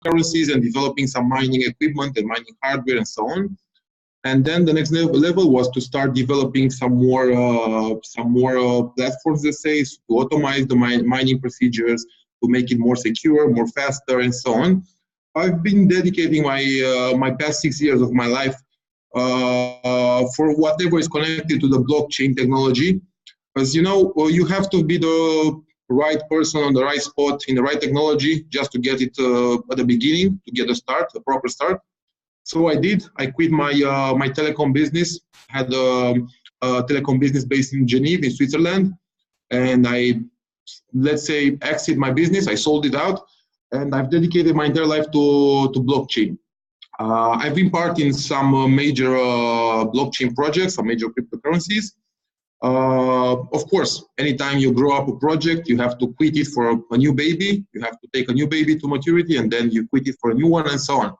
cryptocurrencies and developing some mining equipment and mining hardware and so on. And then the next level was to start developing some more platforms, let's say, to automate the mining procedures, to make it more secure, more faster, and so on. I've been dedicating my past 6 years of my life for whatever is connected to the blockchain technology. Because you have to be the right person on the right spot in the right technology just to get it at the beginning, to get a proper start. So I did. I quit my telecom business. Had a telecom business based in Geneva, in Switzerland, and I, let's say, exit my business. I sold it out, and I've dedicated my entire life to blockchain. I've been part in some major blockchain projects, some major cryptocurrencies. Of course, anytime you grow up a project, you have to quit it for a new baby. You have to take a new baby to maturity, and then you quit it for a new one, and so on.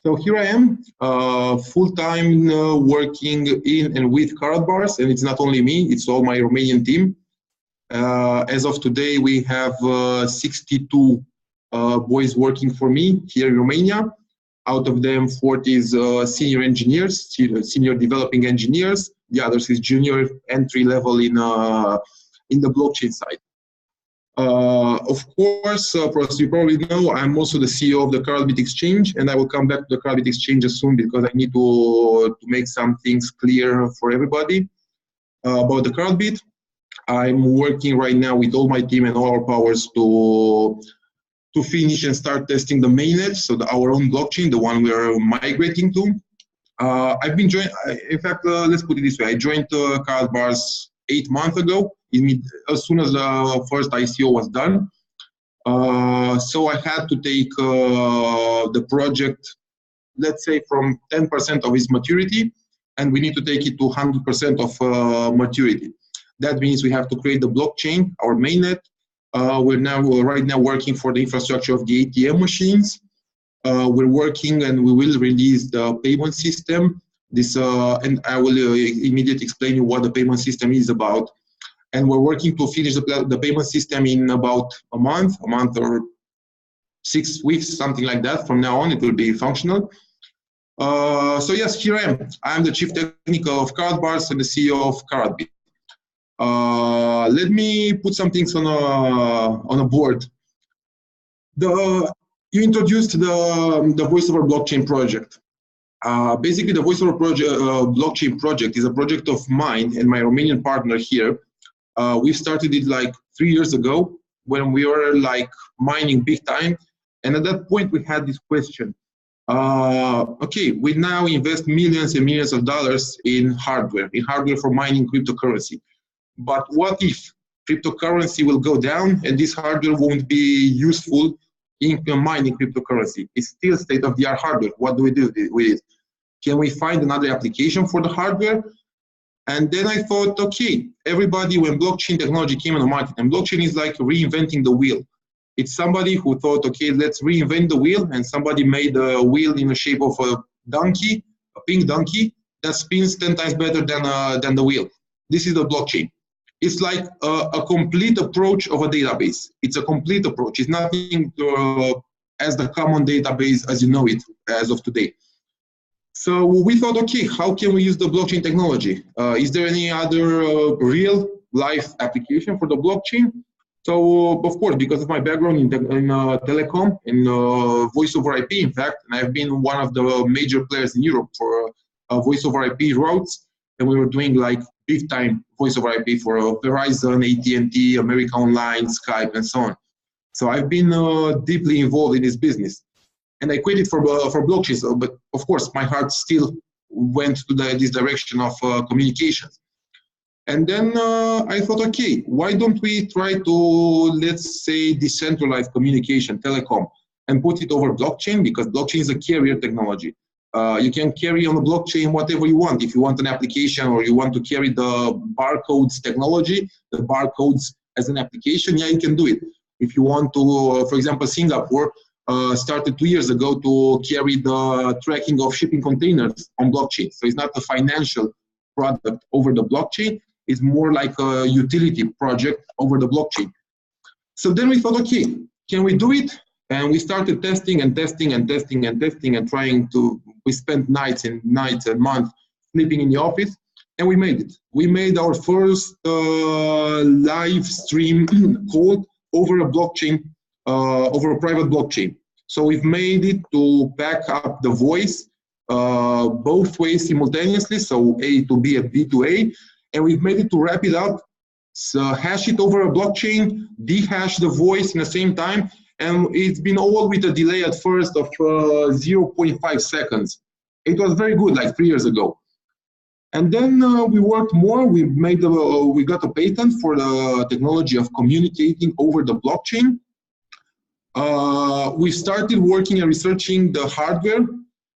So here I am, full-time working in and with Karatbars, and it's not only me, it's all my Romanian team. As of today, we have 62 boys working for me here in Romania. Out of them, 40 is senior engineers, senior developing engineers. The others is junior entry level in the blockchain side. Of course, as you probably know, I'm also the CEO of the Karatbit exchange, and I will come back to the Karatbit exchange soon because I need to make some things clear for everybody about the Karatbit. I'm working right now with all my team and all our powers to finish and start testing the mainnet, so our own blockchain, the one we are migrating to. I've been in fact, let's put it this way, I joined Karatbars 8 months ago, as soon as the first ICO was done. So I had to take the project, let's say, from 10% of its maturity, and we need to take it to 100% of maturity. That means we have to create the blockchain, our mainnet. We're right now working for the infrastructure of the ATM machines. We're working and we will release the payment system. And I will immediately explain you what the payment system is about. And we're working to finish the payment system in about a month or 6 weeks, something like that. From now on, it will be functional. So yes, here I am. I'm the Chief Technical of Karatbars and the CEO of Karatbit. Let me put some things on a board. You introduced the Voice over Blockchain project. Basically, the Voice over Blockchain project is a project of mine and my Romanian partner here. We started it like 3 years ago when we were like mining big time. And at that point, we had this question. Okay, we now invest millions and millions of dollars in hardware for mining cryptocurrency. But what if cryptocurrency will go down and this hardware won't be useful in mining cryptocurrency? It's still state-of-the-art hardware. What do we do with it? Can we find another application for the hardware? And then I thought, okay, everybody, when blockchain technology came on the market, and blockchain is like reinventing the wheel. It's somebody who thought, okay, let's reinvent the wheel, and somebody made a wheel in the shape of a donkey, a pink donkey, that spins 10 times better than the wheel. This is the blockchain. It's like a complete approach of a database. It's a complete approach. It's nothing as the common database as you know it as of today. So we thought, okay, how can we use the blockchain technology? Is there any other real life application for the blockchain? So of course, because of my background in telecom, in voice over IP, in fact, and I've been one of the major players in Europe for voice over IP routes, and we were doing like big time voice over IP for Verizon, AT&T, America Online, Skype, and so on. So I've been deeply involved in this business. And I quit it for blockchain, so, but of course my heart still went to this direction of communications. And then I thought, okay, why don't we try to, let's say, decentralize communication, telecom, and put it over blockchain, because blockchain is a carrier technology. You can carry on the blockchain whatever you want. If you want an application or you want to carry the barcodes technology, the barcodes as an application, yeah, you can do it. If you want to, for example, Singapore started 2 years ago to carry the tracking of shipping containers on blockchain. So it's not a financial product over the blockchain. It's more like a utility project over the blockchain. So then we thought, okay, can we do it? And we started testing and testing and testing and testing and trying to, we spent nights and months sleeping in the office, and we made it. We made our first live stream code over a blockchain, over a private blockchain. So we've made it to back up the voice both ways simultaneously, so A to B and B to A, and we've made it to wrap it up, so hash it over a blockchain, dehash the voice in the same time, and it's been all with a delay at first of 0.5 seconds. It was very good like 3 years ago. And then we worked more. We got a patent for the technology of communicating over the blockchain. We started working and researching the hardware,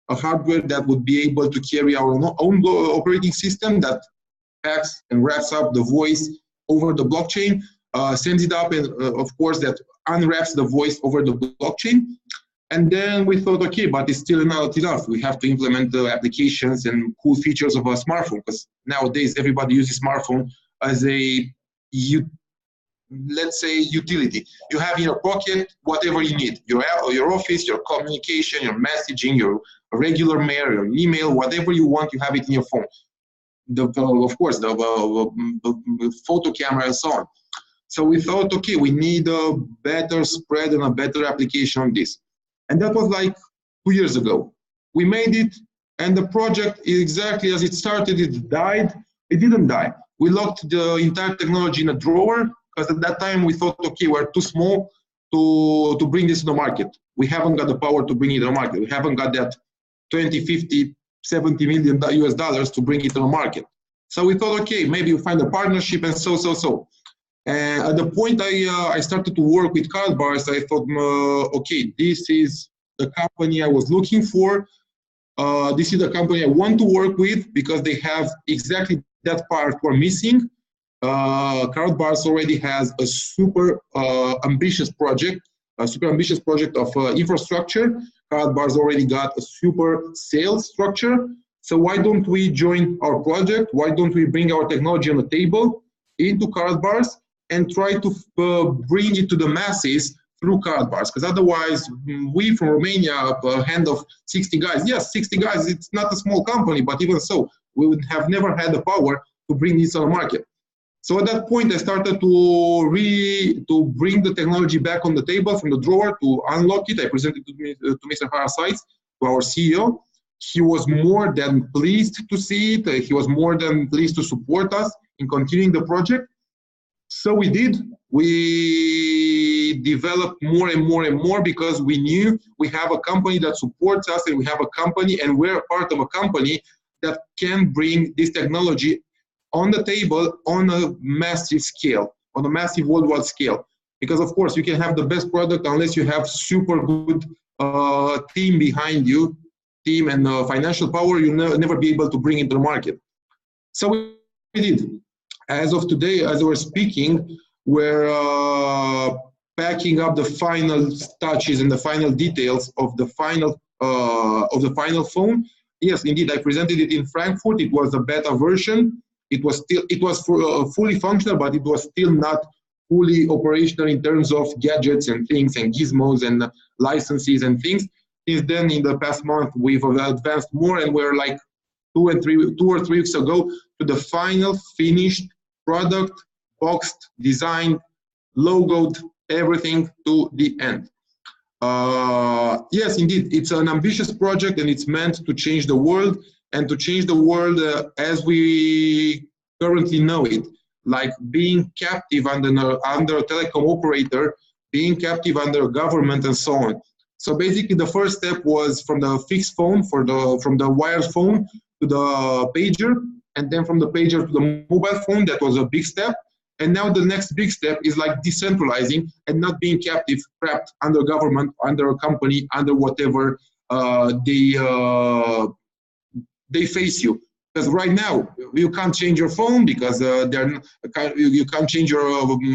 a hardware that would be able to carry our own operating system that packs and wraps up the voice over the blockchain, sends it up, and of course that unwraps the voice over the blockchain. And then we thought, okay, but it's still not enough. We have to implement the applications and cool features of a smartphone, because nowadays everybody uses smartphone as a, let's say, utility. You have in your pocket whatever you need, your office, your communication, your messaging, your regular mail, your email, whatever you want, you have it in your phone. Of course, the photo camera and so on. So we thought, okay, we need a better spread and a better application on this. And that was like 2 years ago. We made it, and the project, exactly as it started, it died. It didn't die. We locked the entire technology in a drawer, because at that time we thought, okay, we're too small to bring this to the market. We haven't got the power to bring it to the market. We haven't got that 20, 50, 70 million US dollars to bring it to the market. So we thought, okay, maybe we find a partnership, and so. And at the point I started to work with Karatbars, I thought, okay, this is the company I was looking for. This is the company I want to work with, because they have exactly that part we're missing. Karatbars already has a super ambitious project of infrastructure. Karatbars already got a super sales structure. So why don't we join our project? Why don't we bring our technology on the table into Karatbars and try to bring it to the masses through Karatbars? Because otherwise, we from Romania, a hand of 60 guys, yes, 60 guys, it's not a small company, but even so, we would have never had the power to bring this on the market. So at that point, I started to bring the technology back on the table from the drawer, to unlock it. I presented it to Mr. Harasites, to our CEO. He was more than pleased to see it. He was more than pleased to support us in continuing the project. So we did. We developed more and more and more, because we knew we have a company that supports us, and we have a company, and we're part of a company that can bring this technology on the table on a massive scale, on a massive worldwide scale. Because of course you can have the best product unless you have super good team behind you, team and financial power. You'll never be able to bring it to the market. So we did. As of today, as we're speaking, we're packing up the final touches and the final details of the final phone. Yes, indeed, I presented it in Frankfurt. It was a beta version. It was fully functional, but it was still not fully operational in terms of gadgets and things and gizmos and licenses and things. Since then, in the past month, we've advanced more, and we're like 2 or 3 weeks ago to the final finished product, boxed, designed, logoed, everything to the end. Yes, indeed, it's an ambitious project, and it's meant to change the world, and to change the world as we currently know it, like being captive under a telecom operator, being captive under a government, and so on. So basically, the first step was from the fixed phone, from the wired phone to the pager, and then from the pager to the mobile phone. That was a big step. And now the next big step is like decentralizing and not being captive, trapped under government, under a company, under whatever they face you. Because right now you can't change your phone, because you can't change your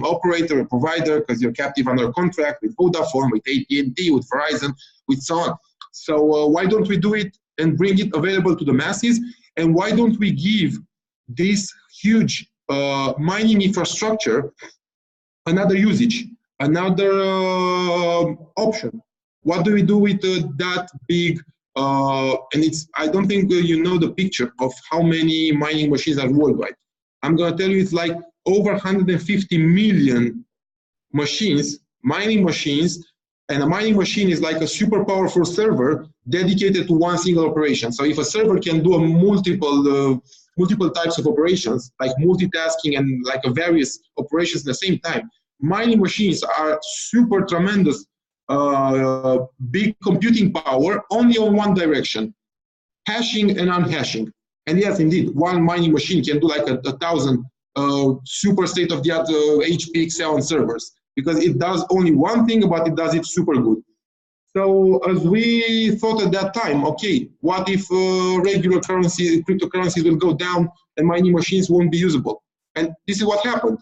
operator or provider, because you're captive under a contract with Vodafone, with AT&T, with Verizon, with so on. So why don't we do it and bring it available to the masses? And why don't we give this huge mining infrastructure another usage, another option? What do we do with that big, and it's, I don't think you know the picture of how many mining machines are worldwide. I'm going to tell you it's like over 150 million machines, mining machines, and a mining machine is like a super powerful server dedicated to one single operation. So if a server can do a multiple types of operations, like multitasking and like various operations at the same time, mining machines are super tremendous, big computing power only on one direction, hashing and unhashing. And yes, indeed, one mining machine can do like a 1,000 super state-of-the-art HP Excel servers, because it does only one thing, but it does it super good. So as we thought at that time, okay, what if regular currency, cryptocurrencies will go down and mining machines won't be usable? And this is what happened.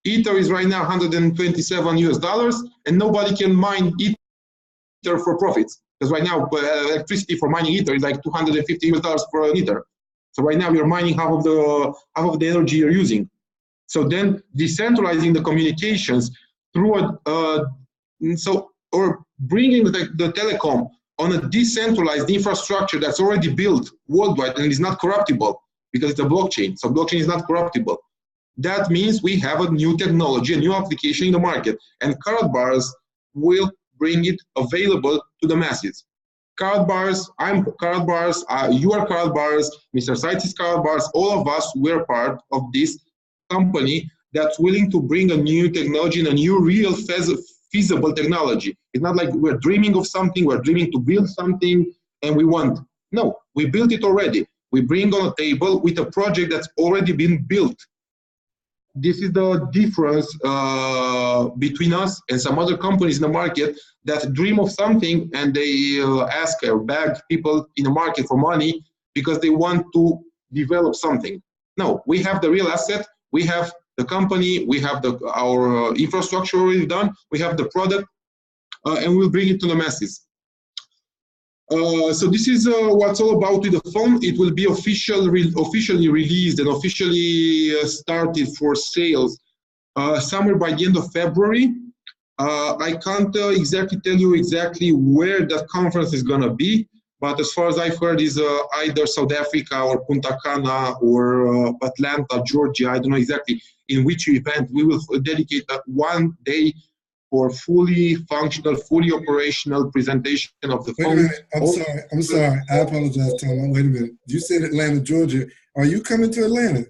Ether is right now $127 and nobody can mine Ether for profits. Because right now electricity for mining Ether is like $250 for an Ether. So right now you're mining half of the energy you're using. So then decentralizing the communications through or bringing the telecom on a decentralized infrastructure that's already built worldwide and is not corruptible because it's a blockchain. So blockchain is not corruptible. That means we have a new technology, a new application in the market, and Karatbars will bring it available to the masses. Karatbars, I'm Karatbars, you are Karatbars, Mr. Seitz is Karatbars, all of us, we're part of this company that's willing to bring a new technology and a new real feasible technology. It's not like we're dreaming of something, we're dreaming to build something and we want. No, we built it already. We bring on a table with a project that's already been built. This is the difference between us and some other companies in the market that dream of something and they ask or beg people in the market for money because they want to develop something. No, we have the real asset, we have the company, we have our infrastructure already done, we have the product, and we'll bring it to the masses. So this is what's all about with the phone. It will be officially released and officially started for sales somewhere by the end of February. I can't exactly tell you exactly where that conference is going to be, but as far as I've heard is either South Africa or Punta Cana or Atlanta, Georgia. I don't know exactly in which event. We will dedicate one day for fully functional, fully operational presentation of the phone. Wait a minute, I'm sorry. I apologize, Tom. Wait a minute. You said Atlanta, Georgia. Are you coming to Atlanta?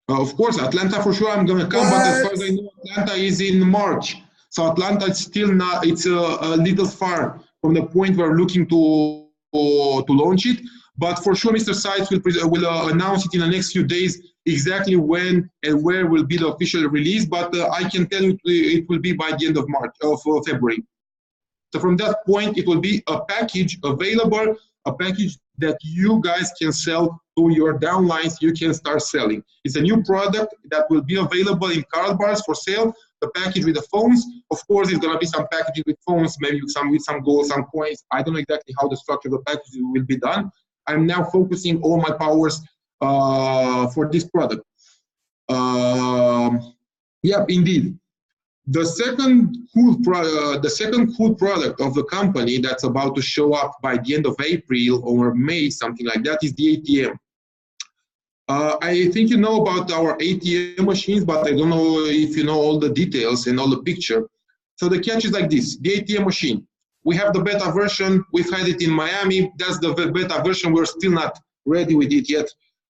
Of course, Atlanta for sure I'm going to come, but as far as I know, Atlanta is in March. So Atlanta is still not, it's a little far from the point we're looking to launch it. But for sure, Mr. Seitz will announce it in the next few days exactly when and where will be the official release. But I can tell you it will be by the end of February. So from that point, it will be a package available, a package that you guys can sell to your downlines. You can start selling. It's a new product that will be available in Karatbars for sale. The package with the phones, of course, it's going to be some packaging with phones, maybe with some gold, some coins. I don't know exactly how the structure of the package will be done. I'm now focusing all my powers for this product. Yeah, indeed. The second cool product of the company that's about to show up by the end of April or May, something like that, is the ATM. I think you know about our ATM machines, but I don't know if you know all the details and all the picture. So the catch is like this: the ATM machine. We have the beta version. We've had it in Miami. That's the beta version. We're still not ready with it yet.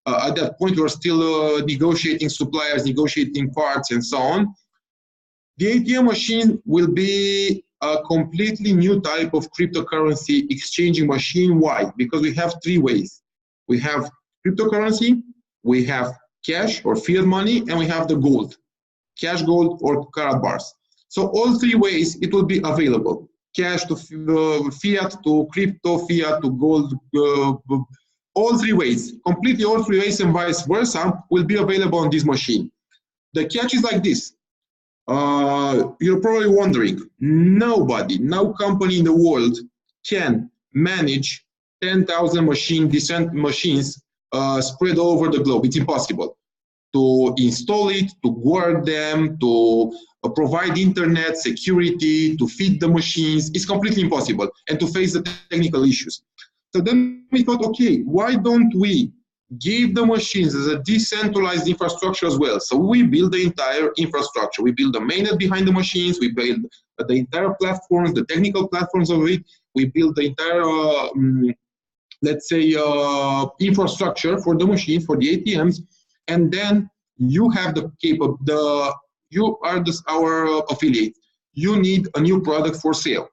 At that point, we're still negotiating suppliers, negotiating parts, and so on. The ATM machine will be a completely new type of cryptocurrency exchanging machine. Why? Because we have three ways. We have cryptocurrency, we have cash or fiat money, and we have the gold, cash gold or Karatbars. So all three ways it will be available. Cash to fiat, to crypto, fiat to gold, all three ways, completely all three ways and vice versa will be available on this machine. The catch is like this. You're probably wondering, no company in the world can manage 10,000 decent machines spread all over the globe. It's impossible. to install it, to guard them, to provide internet security, to feed the machines. It's completely impossible, and to face the technical issues. So then we thought, okay, why don't we give the machines as a decentralized infrastructure as well? So we build the entire infrastructure. We build the mainnet behind the machines. We build the entire platforms, the technical platforms of it. We build the entire, let's say, infrastructure for the machines, for the ATMs. And then you have you are our affiliate. You need a new product for sale.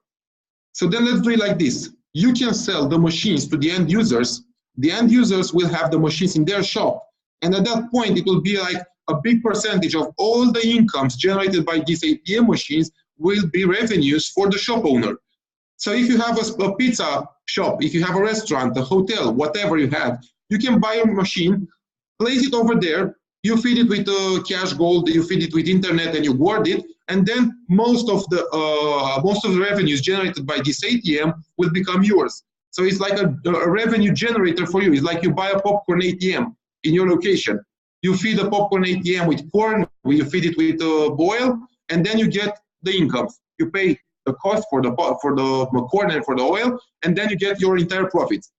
So then let's do it like this. You can sell the machines to the end users. The end users will have the machines in their shop. And at that point, it will be like a big percentage of all the incomes generated by these ATM machines will be revenues for the shop owner. So if you have a pizza shop, if you have a restaurant, a hotel, whatever you have, you can buy a machine, place it over there, you feed it with cash gold, you feed it with internet, and you guard it, and then most of the revenues generated by this ATM will become yours. So it's like a revenue generator for you. It's like you buy a popcorn ATM in your location. You feed a popcorn ATM with corn, you feed it with oil, and then you get the income. You pay the cost for the corn and for the oil, and then you get your entire profits.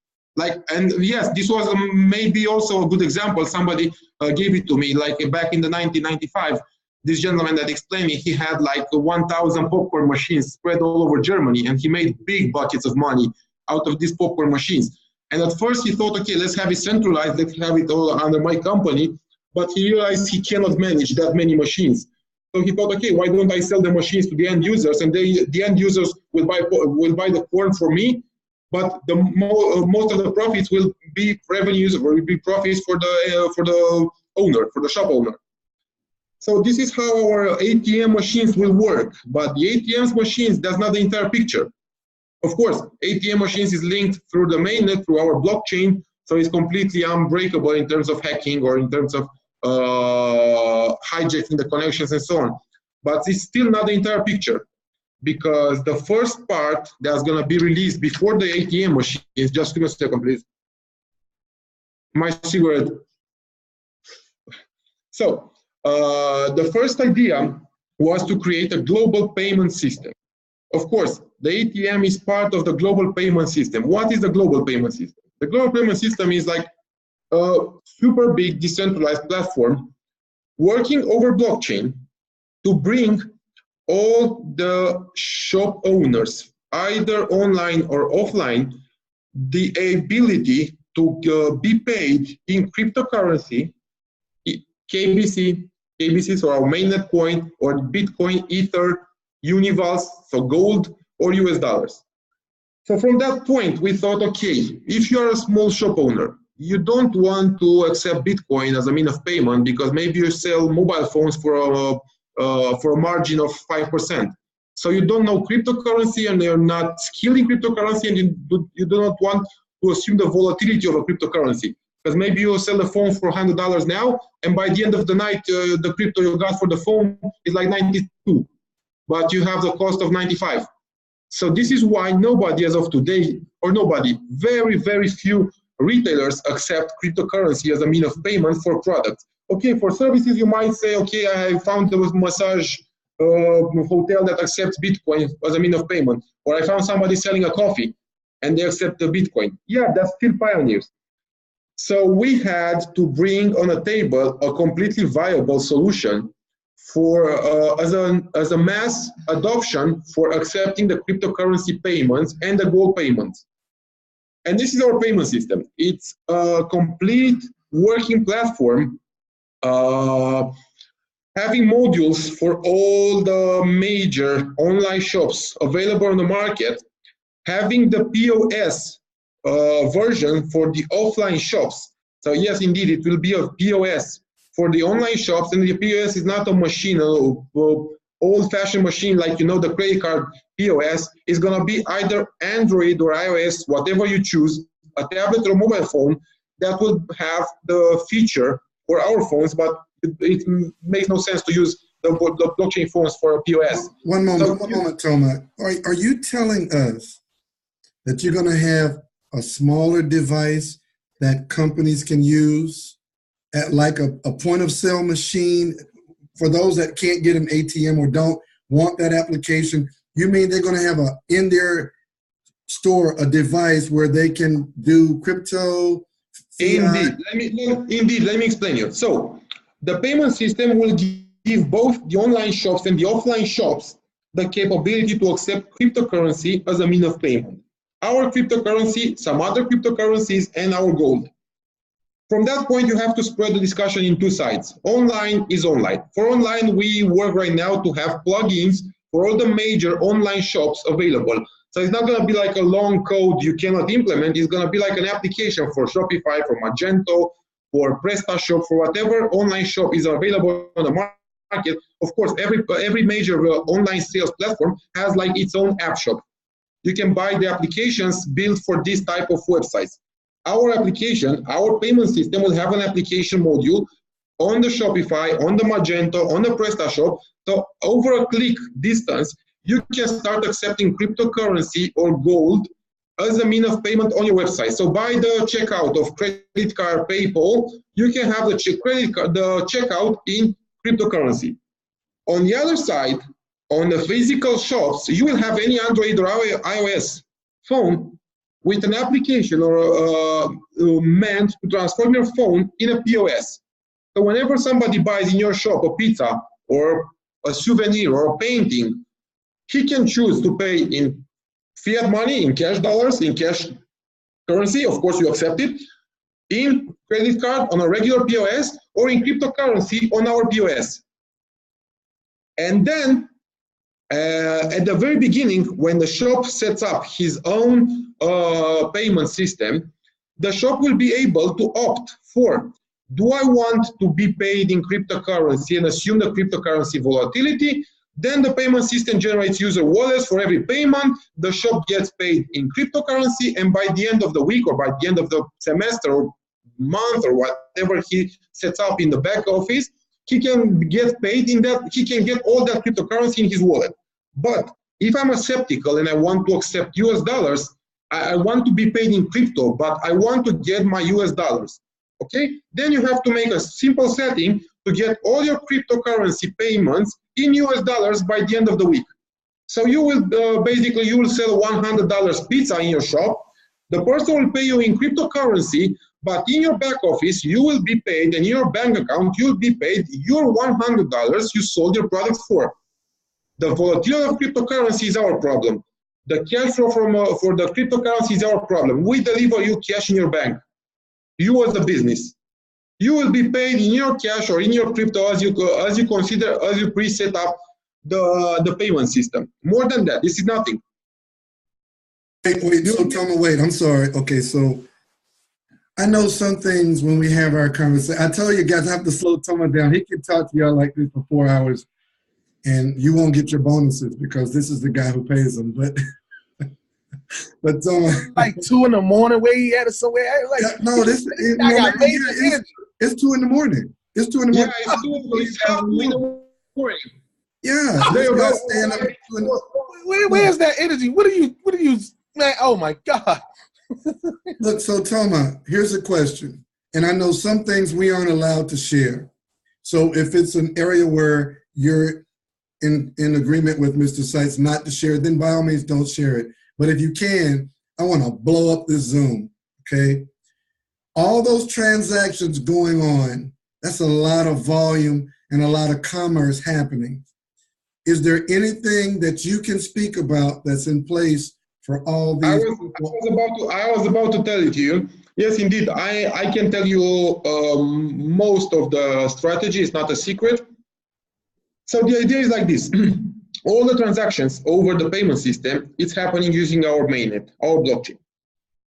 And yes, this was maybe also a good example. Somebody gave it to me, like back in the 1995. This gentleman that explained me, he had like 1,000 popcorn machines spread all over Germany, and he made big buckets of money out of these popcorn machines. And at first he thought, okay, let's have it centralized, let's have it all under my company. But he realized he cannot manage that many machines. So he thought, okay, why don't I sell the machines to the end users, and the end users will buy the corn for me, but most of the profits will be revenues or will be profits for the owner, for the shop owner. So this is how our ATM machines will work. But the ATM machines, that's not the entire picture. Of course, ATM machines is linked through the mainnet, through our blockchain, so it's completely unbreakable in terms of hacking or in terms of hijacking the connections and so on. But it's still not the entire picture, because the first part that's going to be released before the ATM machine is, just give me a second, please. My cigarette. So the first idea was to create a global payment system. Of course, the ATM is part of the global payment system. What is the global payment system? The global payment system is like a super big decentralized platform working over blockchain to bring all the shop owners, either online or offline, the ability to be paid in cryptocurrency, KBC, so our mainnet coin, or Bitcoin, Ether, Univals, so gold, or US dollars. So from that point, we thought, okay, if you're a small shop owner, you don't want to accept Bitcoin as a mean of payment because maybe you sell mobile phones for a margin of 5%. So you don't know cryptocurrency and you're not skilled in cryptocurrency, and you do not want to assume the volatility of a cryptocurrency. Because maybe you sell a phone for $100 now, and by the end of the night, the crypto you got for the phone is like 92, but you have the cost of 95. So this is why nobody as of today, or nobody, very, very few retailers accept cryptocurrency as a mean of payment for products. Okay, for services, you might say, okay, I found a massage hotel that accepts Bitcoin as a mean of payment, or I found somebody selling a coffee and they accept the Bitcoin. Yeah, that's still pioneers. So we had to bring on a table a completely viable solution for as a mass adoption for accepting the cryptocurrency payments and the gold payments. And this is our payment system. It's a complete working platform having modules for all the major online shops available on the market, having the POS version for the offline shops. So yes, indeed, it will be a POS for the online shops, and the POS is not a machine, old-fashioned machine like, you know, the credit card POS. Is going to be either Android or iOS, whatever you choose, a tablet or mobile phone that will have the feature for our phones, but it makes no sense to use the blockchain phones for a POS. One moment, Toma. Are you telling us that you're going to have a smaller device that companies can use at like a point of sale machine for those that can't get an ATM or don't want that application? You mean they're going to have in their store a device where they can do crypto? Indeed. Let me explain you. So the payment system will give both the online shops and the offline shops the capability to accept cryptocurrency as a means of payment. Our cryptocurrency, some other cryptocurrencies, and our gold. From that point, you have to spread the discussion in two sides. Online is online. For online, we work right now to have plugins for all the major online shops available. So it's not going to be like a long code you cannot implement. It's going to be like an application for Shopify, for Magento, for PrestaShop, for whatever online shop is available on the market. Of course, every major online sales platform has like its own app shop. You can buy the applications built for this type of websites. Our application, our payment system will have an application module on the Shopify, on the Magento, on the PrestaShop. So over a click distance, you can start accepting cryptocurrency or gold as a means of payment on your website. So by the checkout of credit card, PayPal, you can have the checkout in cryptocurrency. On the other side, on the physical shops, you will have any Android or iOS phone with an application or meant to transform your phone in a POS. So whenever somebody buys in your shop a pizza or a souvenir or a painting, he can choose to pay in fiat money, in cash dollars, in cash currency, of course you accept it, in credit card on a regular POS, or in cryptocurrency on our POS. And then at the very beginning, when the shop sets up his own payment system, the shop will be able to opt for, do I want to be paid in cryptocurrency and assume the cryptocurrency volatility? Then the payment system generates user wallets for every payment. The shop gets paid in cryptocurrency, and by the end of the week or by the end of the semester or month or whatever he sets up in the back office, he can get paid in that, he can get all that cryptocurrency in his wallet. But if I'm a skeptical and I want to accept US dollars, I want to be paid in crypto, but I want to get my US dollars, okay? Then you have to make a simple setting to get all your cryptocurrency payments in US dollars by the end of the week. So you will basically, you will sell $100 pizza in your shop. The person will pay you in cryptocurrency, but in your back office, you will be paid, and in your bank account, you will be paid your $100 you sold your product for. The volatility of cryptocurrency is our problem. The cash flow for the cryptocurrency is our problem. We deliver you cash in your bank. You as a business. You will be paid in your cash or in your crypto as you pre-set up the payment system. More than that, this is nothing. Wait, so tell me, wait, I'm sorry. Okay, so I know some things when we have our conversation. I tell you guys, I have to slow Thomas down. He can talk to y'all like this for 4 hours, and you won't get your bonuses because this is the guy who pays them. But Thomas, like 2 in the morning, where he at it somewhere. Like, no, it's 2 in the morning. It's 2 in the morning. Yeah, it's 2 in the morning. Yeah, there you go. Where's that energy? What are you, man? Oh my God. Look, so Thomas, here's a question. And I know some things we aren't allowed to share. So if it's an area where you're in agreement with Mr. Seitz not to share, then by all means don't share it. But if you can, I want to blow up this Zoom, okay? All those transactions going on, that's a lot of volume and a lot of commerce happening. Is there anything that you can speak about that's in place for all these? I was about to tell it to you. Yes, indeed. I can tell you most of the strategy. It's not a secret. So the idea is like this. All the transactions over the payment system, it's happening using our mainnet, our blockchain.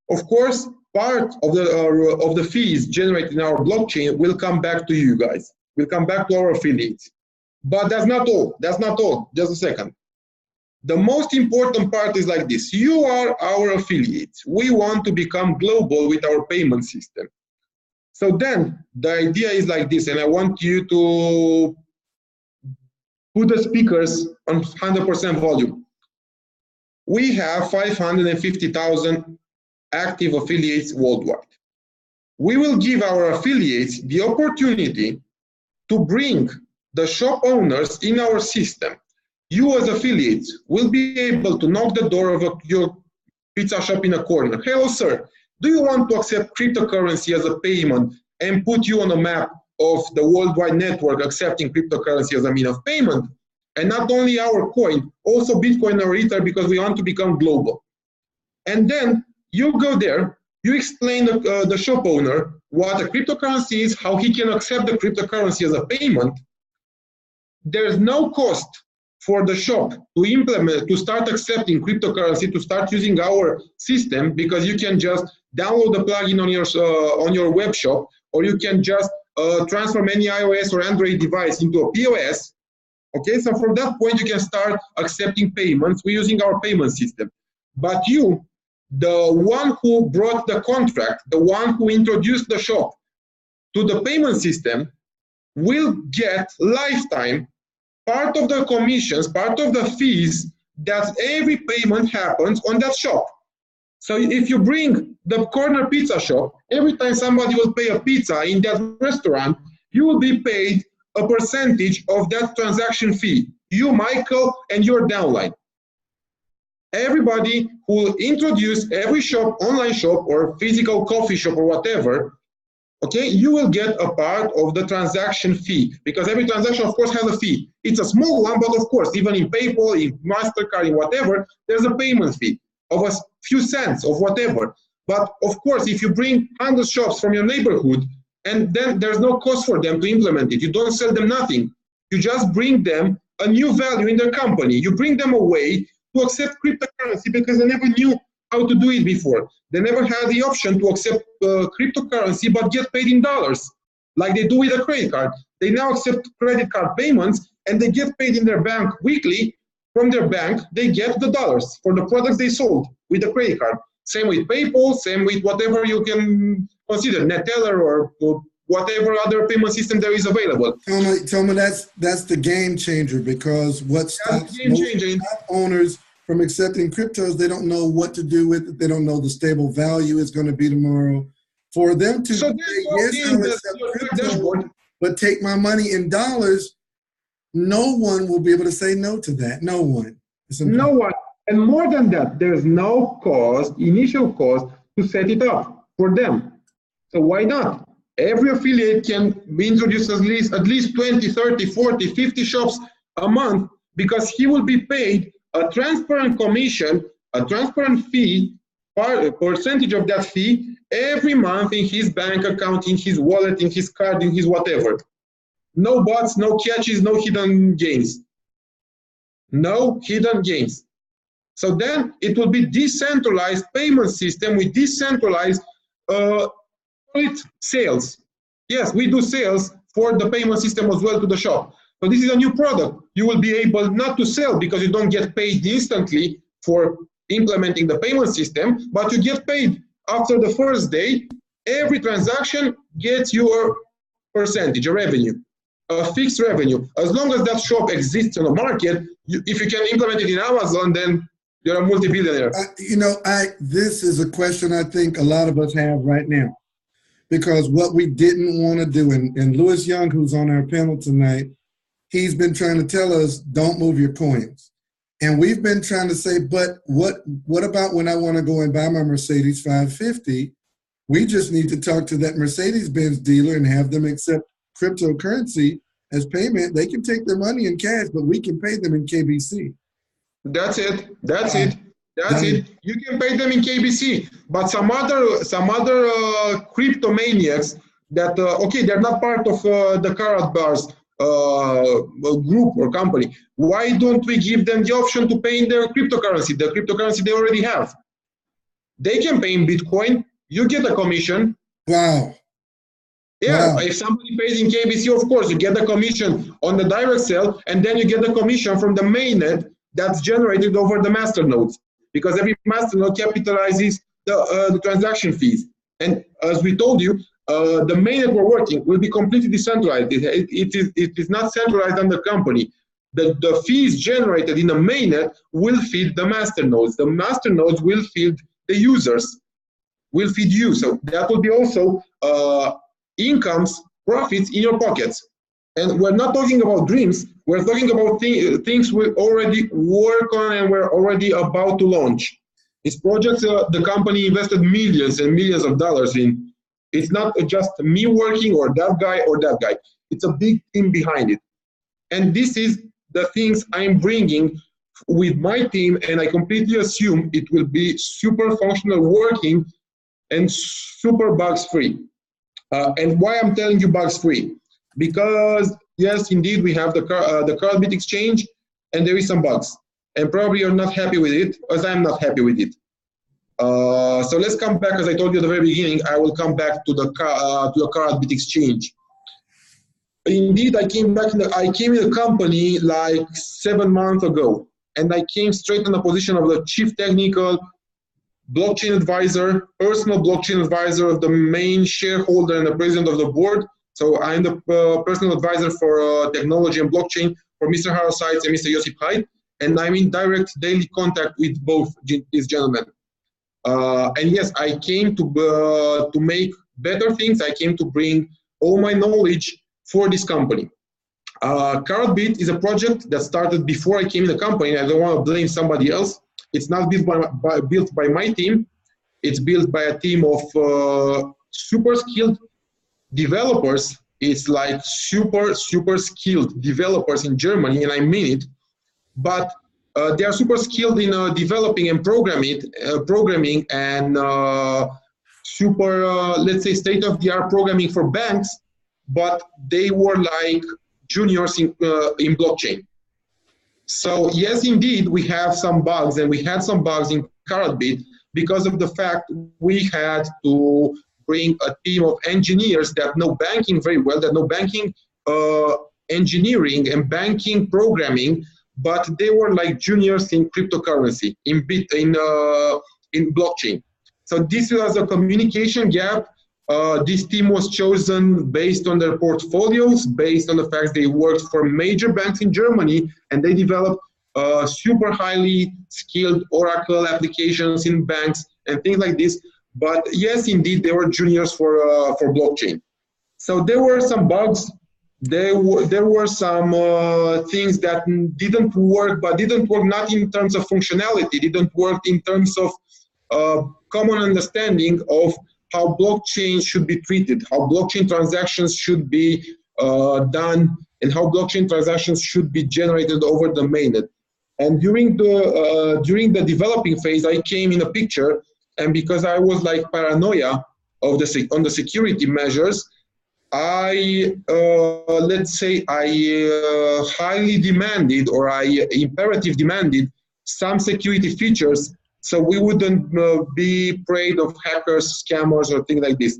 Of course, part of the fees generated in our blockchain will come back to you guys, will come back to our affiliates. But that's not all. That's not all. Just a second. The most important part is like this. You are our affiliates. We want to become global with our payment system. So then the idea is like this, and I want you to put the speakers on 100% volume. We have 550,000 active affiliates worldwide. we will give our affiliates the opportunity to bring the shop owners in our system. You as affiliates will be able to knock the door of your pizza shop in a corner. Hello, sir. Do you want to accept cryptocurrency as a payment and put you on a map of the worldwide network accepting cryptocurrency as a mean of payment? And not only our coin, also Bitcoin or Ether, because we want to become global. And then you go there, you explain the shop owner what a cryptocurrency is, how he can accept the cryptocurrency as a payment. There's no cost for the shop to implement, to start accepting cryptocurrency, to start using our system, because you can just download the plugin on your web shop, or you can just transform any iOS or Android device into a POS. Okay, so from that point you can start accepting payments. We're using our payment system. But you, the one who brought the contract, the one who introduced the shop to the payment system, will get lifetime part of the commissions, part of the fees that every payment happens on that shop. So if you bring the corner pizza shop, every time somebody will pay a pizza in that restaurant, you will be paid a percentage of that transaction fee. You, Michael, and your downline. Everybody who will introduce every shop, online shop or physical coffee shop or whatever, okay, you will get a part of the transaction fee, because every transaction, of course, has a fee. It's a small one, but of course, even in PayPal, in MasterCard, in whatever, there's a payment fee of a few cents of whatever. But of course, if you bring 100 shops from your neighborhood, and then there's no cost for them to implement it, you don't sell them nothing. You just bring them a new value in their company. You bring them a way to accept cryptocurrency, because they never knew how to do it before. They never had the option to accept cryptocurrency but get paid in dollars, like they do with a credit card. They now accept credit card payments and they get paid in their bank weekly. From their bank, they get the dollars for the products they sold with the credit card. Same with PayPal, same with whatever you can consider, Neteller or whatever other payment system there is available. Tell me that's the game changer, because what stops most owners from accepting cryptos, they don't know what to do with it. They don't know the stable value is going to be tomorrow. For them to say, yes, I'll accept crypto, but take my money in dollars, no one will be able to say no to that. No one. No one. And more than that, there's no cost, initial cost, to set it up for them. So why not? Every affiliate can introduce at least 20, 30, 40, 50 shops a month, because he will be paid a transparent commission, a transparent fee, a percentage of that fee every month in his bank account, in his wallet, in his card, in his whatever. No bots, no catches, no hidden gains. No hidden gains. So then it will be decentralized payment system with decentralized sales. Yes, we do sales for the payment system as well to the shop. So this is a new product. You will be able not to sell because you don't get paid instantly for implementing the payment system, but you get paid after the first day. Every transaction gets your percentage, a revenue, a fixed revenue. As long as that shop exists on the market, if you can implement it in Amazon, then you're a multi-billionaire. This is a question I think a lot of us have right now, because what we didn't want to do, and Louis Young, who's on our panel tonight, he's been trying to tell us, don't move your coins. And we've been trying to say, but what about when I want to go and buy my Mercedes 550? We just need to talk to that Mercedes-Benz dealer and have them accept cryptocurrency as payment. They can take their money in cash, but we can pay them in KBC. That's it. That's it. You can pay them in KBC, but some other cryptomaniacs that they're not part of the Karatbars group or company. Why don't we give them the option to pay in their cryptocurrency, the cryptocurrency they already have? They can pay in Bitcoin. You get a commission. Wow. Yeah, wow. If somebody pays in KBC, of course, you get the commission on the direct sale, and then you get the commission from the mainnet that's generated over the masternodes, because every masternode capitalizes the transaction fees. And as we told you, the mainnet we're working will be completely decentralized. It is not centralized on the company. The fees generated in the mainnet will feed the masternodes. The masternodes will feed the users. will feed you. So that will be also incomes, profits in your pockets. And we're not talking about dreams. We're talking about things we already work on and we're already about to launch. These projects, the company invested millions and millions of dollars in. It's not just me working or that guy or that guy. It's a big team behind it. And this is the things I'm bringing with my team, and I completely assume it will be super functional working and super bugs free. And why I'm telling you bugs free? Because yes, indeed, we have the Karatbit exchange, and there is some bugs, and probably you're not happy with it, as I'm not happy with it. So let's come back, as I told you at the very beginning. I will come back to the Karatbit exchange. Indeed, I came in the company like 7 months ago, and I came straight in the position of the chief technical blockchain advisor, personal blockchain advisor of the main shareholder and the president of the board. So I'm the personal advisor for technology and blockchain for Mr. Harold Seitz and Mr. Josip Haid, and I'm in direct daily contact with both these gentlemen. And yes, I came to make better things. I came to bring all my knowledge for this company. Karatbit is a project that started before I came in the company. I don't want to blame somebody else. It's not built by my team. It's built by a team of super skilled developers. It's like super skilled developers in Germany, and I mean it. But they are super skilled in developing and programming and super, let's say, state-of-the-art programming for banks. But they were like juniors in blockchain. So yes, indeed, we have some bugs, and we had some bugs in Karatbit because of the fact we had to bring a team of engineers that know banking very well, that know banking engineering and banking programming, but they were like juniors in cryptocurrency, in blockchain. So this was a communication gap. This team was chosen based on their portfolios, based on the fact they worked for major banks in Germany, and they developed super highly skilled Oracle applications in banks and things like this. But yes, indeed, they were juniors for blockchain. So there were some bugs. There were some things that didn't work, but didn't work not in terms of functionality, didn't work in terms of common understanding of how blockchain should be treated, how blockchain transactions should be done, and how blockchain transactions should be generated over the mainnet. And during the developing phase, I came in a picture, and because I was like paranoia on the security measures, I let's say I highly demanded, or I imperative demanded some security features, so we wouldn't be afraid of hackers, scammers, or things like this.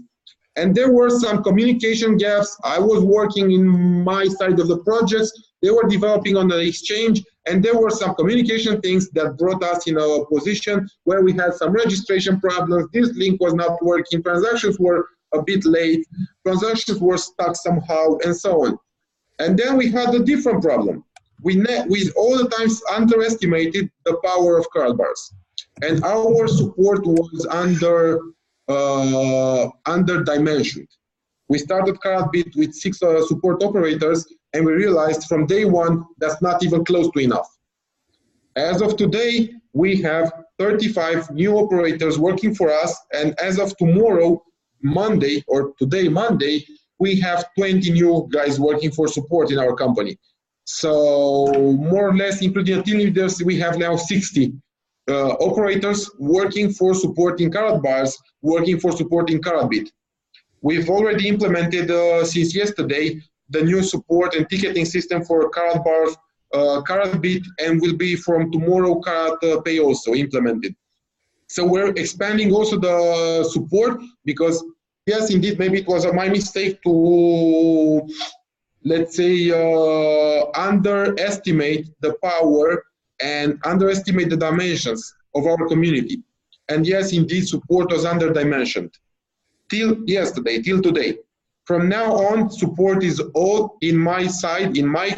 And there were some communication gaps. I was working in my side of the projects. They were developing on the exchange, and there were some communication things that brought us in a position where we had some registration problems. This link was not working. Transactions were a bit late. Transactions were stuck somehow, and so on. And then we had a different problem. We all the times underestimated the power of Karatbars. And our support was under-dimensioned. We started Karatbit with 6 support operators, and we realized from day one that's not even close to enough. As of today, we have 35 new operators working for us, and as of tomorrow, Monday, or today, Monday, we have 20 new guys working for support in our company. So more or less, including the team leaders, we have now 60 operators working for supporting Karatbars, working for supporting Karatbit. We've already implemented since yesterday the new support and ticketing system for Karatbars, Karatbit, and will be from tomorrow Karatpay also implemented. So we're expanding also the support because yes, indeed, maybe it was my mistake to, let's say, underestimate the power and underestimate the dimensions of our community. And yes, indeed, support was underdimensioned. Till yesterday, till today. From now on, support is all in my side, in my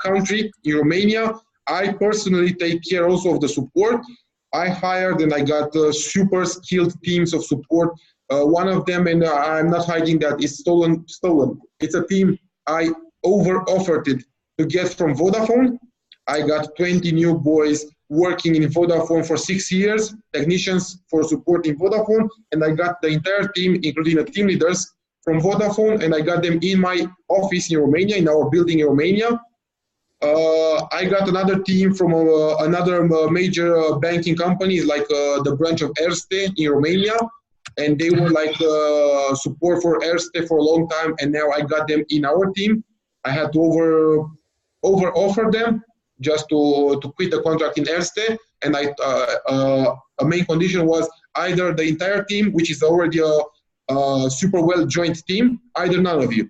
country, in Romania. I personally take care also of the support. I hired and I got super skilled teams of support. One of them, and I'm not hiding that, is stolen. It's a team I over-offered it to get from Vodafone. I got 20 new boys working in Vodafone for 6 years, technicians for supporting Vodafone, and I got the entire team, including the team leaders, from Vodafone, and I got them in my office in Romania, in our building in Romania. I got another team from another major banking companies, like the branch of Erste in Romania, and they were like support for Erste for a long time, and now I got them in our team. I had to over offer them just to quit the contract in Erste, and a main condition was either the entire team, which is already a super well joined team, either none of you.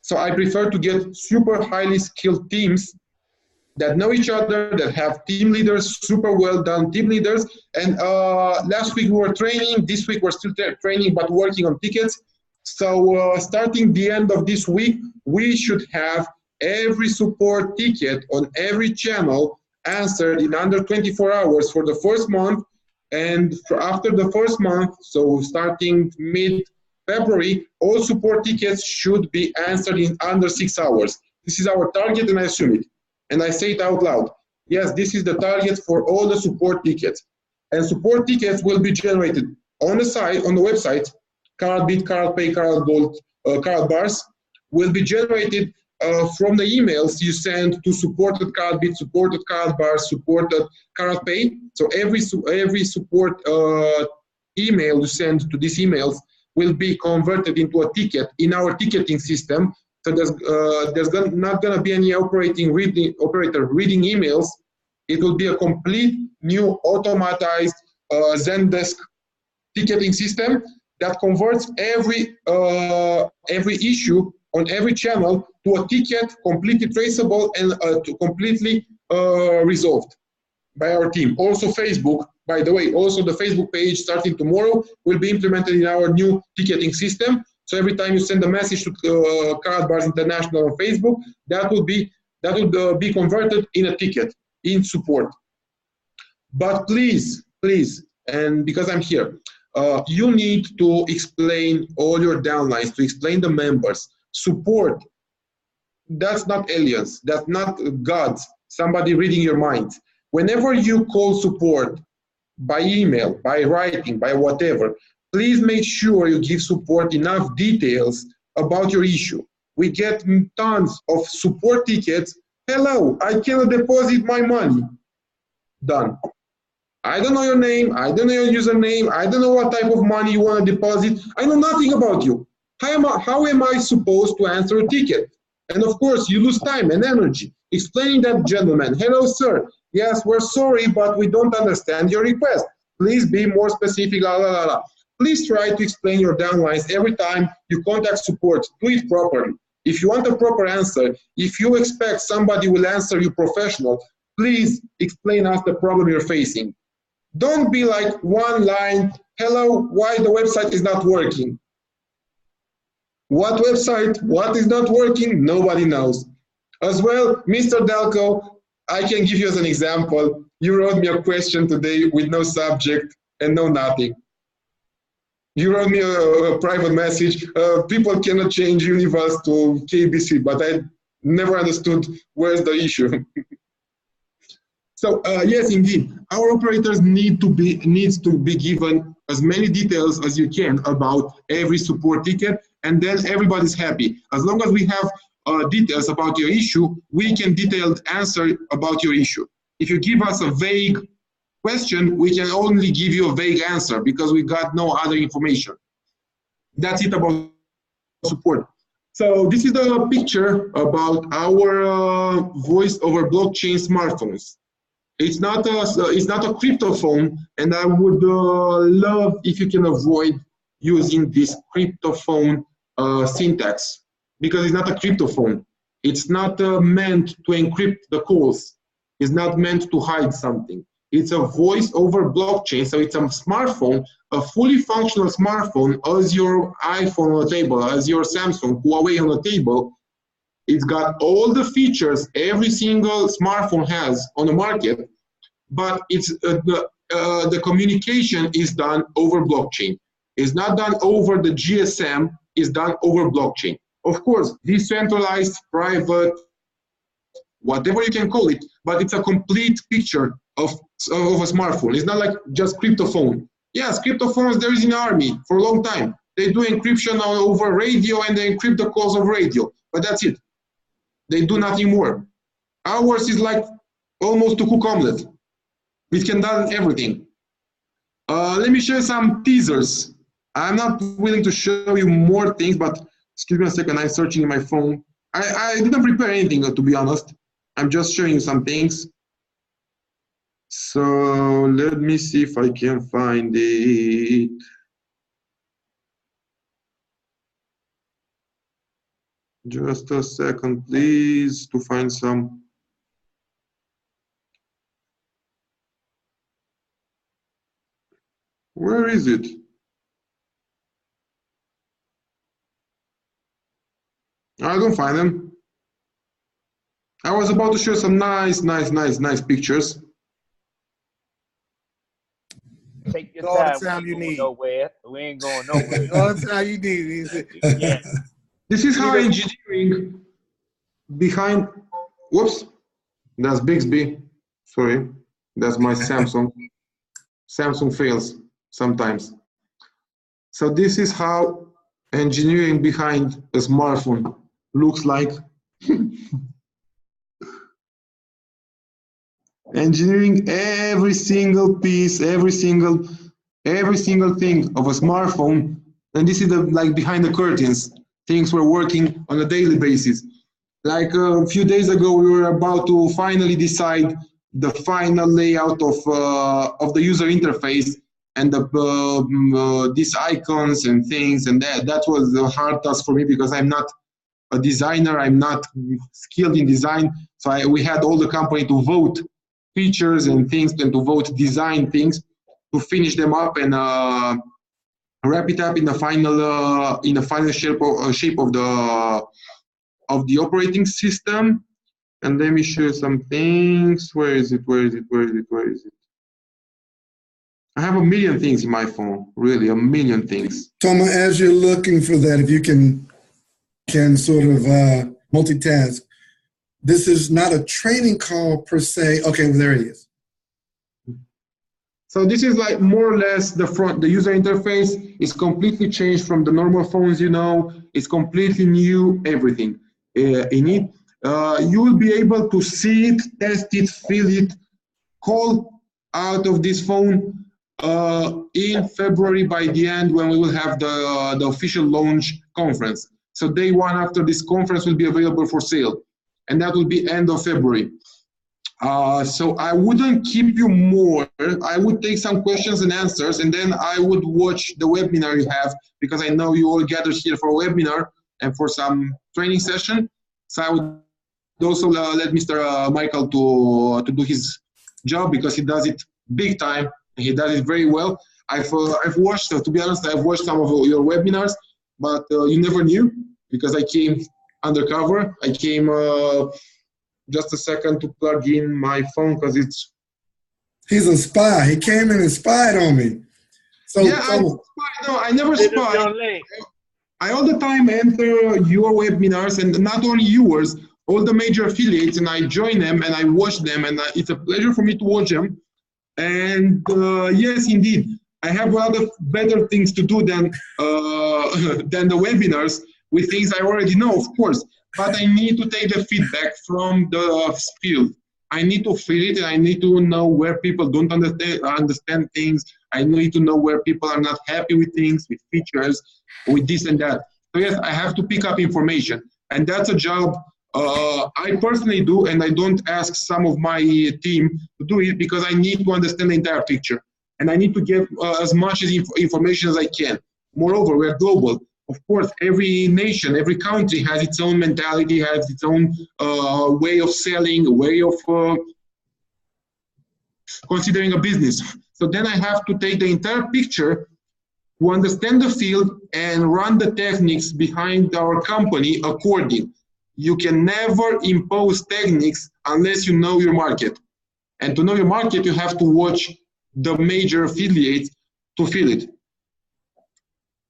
So I prefer to get super highly skilled teams that know each other, that have team leaders, super well done team leaders. And last week we were training, this week we're still training, but working on tickets. So starting the end of this week, we should have every support ticket on every channel answered in under 24 hours for the first month. And after the first month, so starting mid-February, all support tickets should be answered in under 6 hours. This is our target, and I assume it. And I say it out loud. Yes, this is the target for all the support tickets. And support tickets will be generated on the site, on the website. Karatbit, Karatpay, Karatgold, Karatbars will be generated from the emails you send to support at Karatbit, support at Karatbars, support at Karatpay. So every support email you send to these emails will be converted into a ticket in our ticketing system. So there's not going to be any operator reading emails. It will be a complete new automatized Zendesk ticketing system that converts every issue on every channel to a ticket completely traceable and completely resolved by our team. Also Facebook, by the way, also the Facebook page starting tomorrow will be implemented in our new ticketing system. So every time you send a message to Karatbars International on Facebook, that would be converted in a ticket in support. But please, and because I'm here, you need to explain all your downlines, to explain the members. Support, that's not aliens, that's not gods, somebody reading your mind. Whenever you call support by email, by writing, by whatever, please make sure you give support enough details about your issue. We get tons of support tickets. Hello, I cannot deposit my money. Done. I don't know your name, I don't know your username, I don't know what type of money you want to deposit. I know nothing about you. How am I supposed to answer a ticket? And of course, you lose time and energy explaining that gentleman. Hello, sir. Yes, we're sorry, but we don't understand your request. Please be more specific. Please try to explain your downlines every time you contact support. Do it properly. If you want a proper answer, if you expect somebody will answer you professional, please explain us the problem you're facing. Don't be like one line, hello, why the website is not working? What website? What is not working? Nobody knows. As well, Mr. Delco, I can give you as an example. You wrote me a question today with no subject and no nothing. You wrote me a private message. People cannot change Universe to KBC, but I never understood where's the issue. So yes, indeed, our operators needs to be given as many details as you can about every support ticket, and then everybody's happy. As long as we have details about your issue, we can detailed answer about your issue. If you give us a vague question, we can only give you a vague answer because we got no other information. That's it about support. So this is the picture about our voice over blockchain smartphones. It's not a crypto phone, and I would love if you can avoid using this crypto phone syntax, because it's not a crypto phone. It's not meant to encrypt the calls. It's not meant to hide something. It's a voice over blockchain, so it's a smartphone, a fully functional smartphone, as your iPhone on the table, as your Samsung, Huawei on the table. It's got all the features every single smartphone has on the market, but it's the communication is done over blockchain. It's not done over the GSM, it's done over blockchain. Of course, decentralized, private, whatever you can call it, but it's a complete picture of a smartphone. It's not like just cryptophone. Yes, cryptophones there is in the army for a long time. They do encryption over radio and they encrypt the calls of radio, but that's it. They do nothing more. Ours is like almost to cook omelet. It can do everything. Let me share some teasers. I'm not willing to show you more things, but excuse me a second, I'm searching in my phone. I didn't prepare anything, to be honest. I'm just showing you some things. So let me see if I can find it. Just a second, please, to find some. Where is it? I don't find them. I was about to show some nice pictures. Take your All time. the time you need. Nowhere. We ain't going nowhere. All the time you need. Yeah. This is how engineering behind. Whoops, that's Bixby. Sorry, that's my Samsung. Samsung fails sometimes. So this is how engineering behind a smartphone looks like. Engineering every single piece, every single thing of a smartphone, and this is the like behind the curtains. Things we're working on a daily basis. Like a few days ago, we were about to finally decide the final layout of the user interface and these icons and things, and that was a hard task for me because I'm not a designer, I'm not skilled in design. So we had all the company to vote features and things and to vote design things to finish them up and wrap it up in the final shape of the operating system. And let me show you some things. Where is it? I have a million things in my phone, really, a million things. Toma, as you're looking for that, if you can sort of multitask, this is not a training call per se. Okay, well, there it is. So this is like more or less the user interface is completely changed from the normal phones, you know. It's completely new, everything in it. You will be able to see it, test it, feel it, call out of this phone in February by the end when we will have the official launch conference. So day one after this conference will be available for sale, and that will be end of February. So I wouldn't keep you more. I would take some questions and answers, and then I would watch the webinar you have, because I know you all gathered here for a webinar and for some training session. So I would also let Mr. Michael to do his job, because he does it big time. And he does it very well. I've watched, to be honest, I've watched some of your webinars, but you never knew, because I came undercover. I came just a second to plug in my phone, because it's... He's a spy. He came in and spied on me. So, yeah, I never spy. I all the time enter your webinars, and not only yours, all the major affiliates, and I join them and I watch them, and it's a pleasure for me to watch them. And yes, indeed, I have a lot of better things to do than the webinars with things I already know, of course. But I need to take the feedback from the field. I need to feel it, and I need to know where people don't understand things. I need to know where people are not happy with things, with features, with this and that. So yes, I have to pick up information, and that's a job I personally do, and I don't ask some of my team to do it, because I need to understand the entire picture, and I need to get as much information as I can. Moreover, we're global. Of course, every nation, every country has its own mentality, has its own way of selling, way of considering a business. So then I have to take the entire picture to understand the field and run the techniques behind our company according. You can never impose techniques unless you know your market. And to know your market, you have to watch the major affiliates to fill it.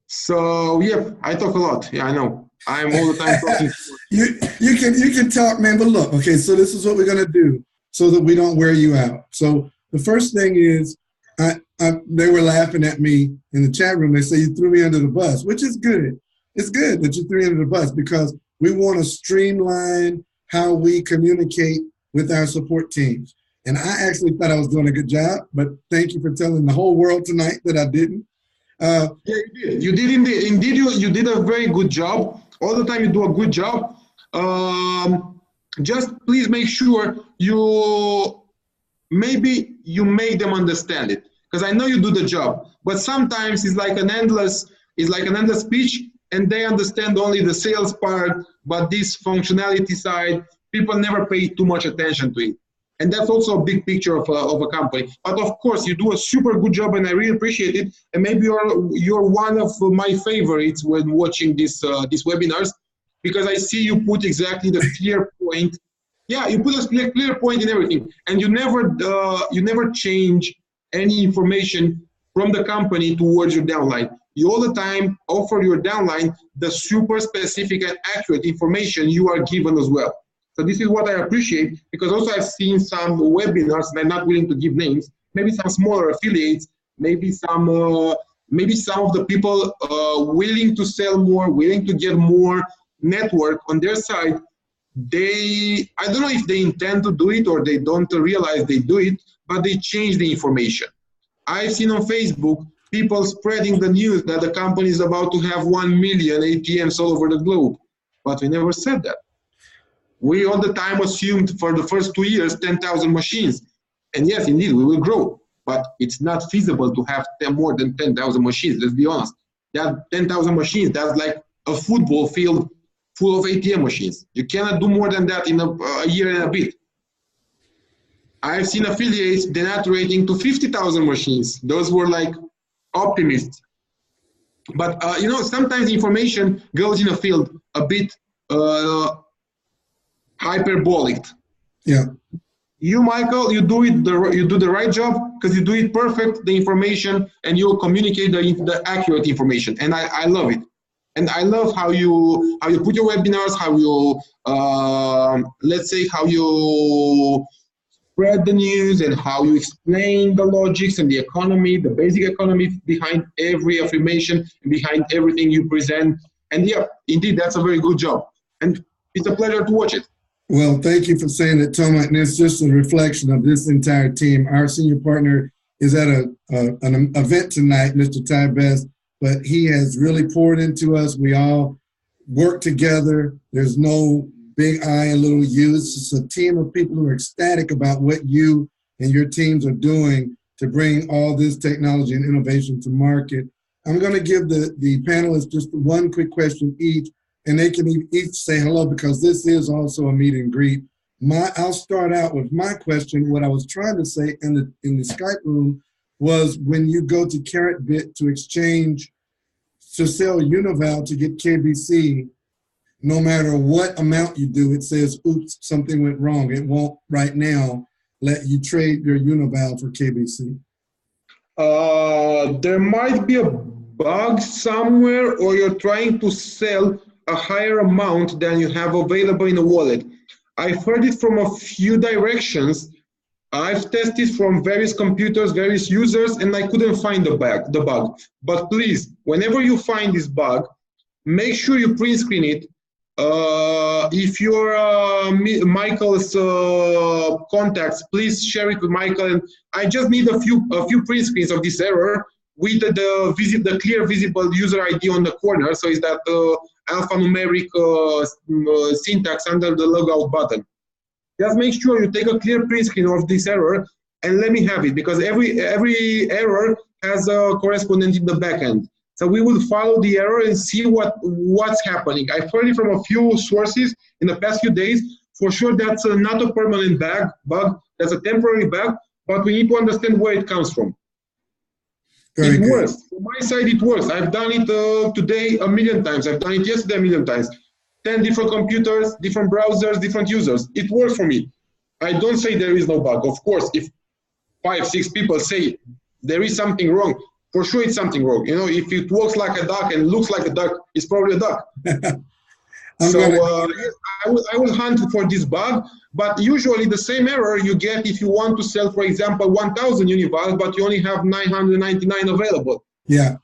So yeah, I talk a lot. Yeah, I know. I'm all the time talking. You can talk, man. But look, okay. So this is what we're gonna do so that we don't wear you out. So the first thing is, they were laughing at me in the chat room. They say you threw me under the bus, which is good. It's good that you threw me under the bus because we want to streamline how we communicate with our support teams. And I actually thought I was doing a good job, but thank you for telling the whole world tonight that I didn't. Yeah, you did. You did indeed. You did a very good job. All the time you do a good job. Just please make sure you make them understand it, because I know you do the job. But sometimes it's like an endless speech, and they understand only the sales part, but this functionality side, people never pay too much attention to it. And that's also a big picture of a company. But of course, you do a super good job, and I really appreciate it. And maybe you're one of my favorites when watching these webinars, because I see you put exactly the clear point. Yeah, you put a clear point in everything, and you never change any information from the company towards your downline. You all the time offer your downline the super specific and accurate information you are given as well. So this is what I appreciate, because also I've seen some webinars, and I'm not willing to give names, maybe some smaller affiliates, maybe some of the people willing to sell more, willing to get more network on their side. I don't know if they intend to do it or they don't realize they do it, but they change the information. I've seen on Facebook people spreading the news that the company is about to have 1 million ATMs all over the globe, but we never said that. We all the time assumed for the first 2 years 10,000 machines. And yes, indeed, we will grow, but it's not feasible to have more than 10,000 machines, let's be honest. That 10,000 machines, that's like a football field full of ATM machines. You cannot do more than that in a year and a bit. I've seen affiliates denaturating to 50,000 machines. Those were like optimists. But sometimes information goes in a field a bit hyperbolic. Yeah. You, Michael, you do the right job because you do it perfect, the information, and you communicate the accurate information. And I love it. And I love how you put your webinars, how you how you spread the news, and how you explain the logics and the economy, the basic economy behind every affirmation, behind everything you present. And yeah, indeed, that's a very good job. And it's a pleasure to watch it. Well, thank you for saying that, Toma. And it's just a reflection of this entire team. Our senior partner is at an event tonight, Mr. Ty Best, but he has really poured into us. We all work together. There's no big I and little U. It's just a team of people who are ecstatic about what you and your teams are doing to bring all this technology and innovation to market. I'm going to give the panelists just one quick question each, and they can each say hello, because this is also a meet and greet. I'll start out with my question. What I was trying to say in the Skype room was, when you go to Karatbit to exchange, to sell Unival to get KBC, no matter what amount you do, it says, oops, something went wrong. It won't right now let you trade your Unival for KBC. There might be a bug somewhere, or you're trying to sell a higher amount than you have available in the wallet. I've heard it from a few directions. I've tested from various computers, various users, and I couldn't find the bug. But please, whenever you find this bug, make sure you print screen it. If you're Michael's contacts, please share it with Michael. And I just need a few print screens of this error with the clear visible user ID on the corner. So it's that alphanumeric syntax under the logout button. Just make sure you take a clear print screen of this error and let me have it, because every error has a correspondent in the backend. So we will follow the error and see what's happening. I've heard it from a few sources in the past few days. For sure, that's not a permanent bug. That's a temporary bug, but we need to understand where it comes from. It works. From my side, it works. I've done it today a million times. I've done it yesterday a million times. 10 different computers, different browsers, different users. It works for me. I don't say there is no bug. Of course, if 5, 6 people say there is something wrong, for sure it's something wrong. You know, if it walks like a duck and looks like a duck, it's probably a duck. So yes, I will hunt for this bug, but usually the same error you get if you want to sell, for example, 1,000 univalves, but you only have 999 available. Yeah,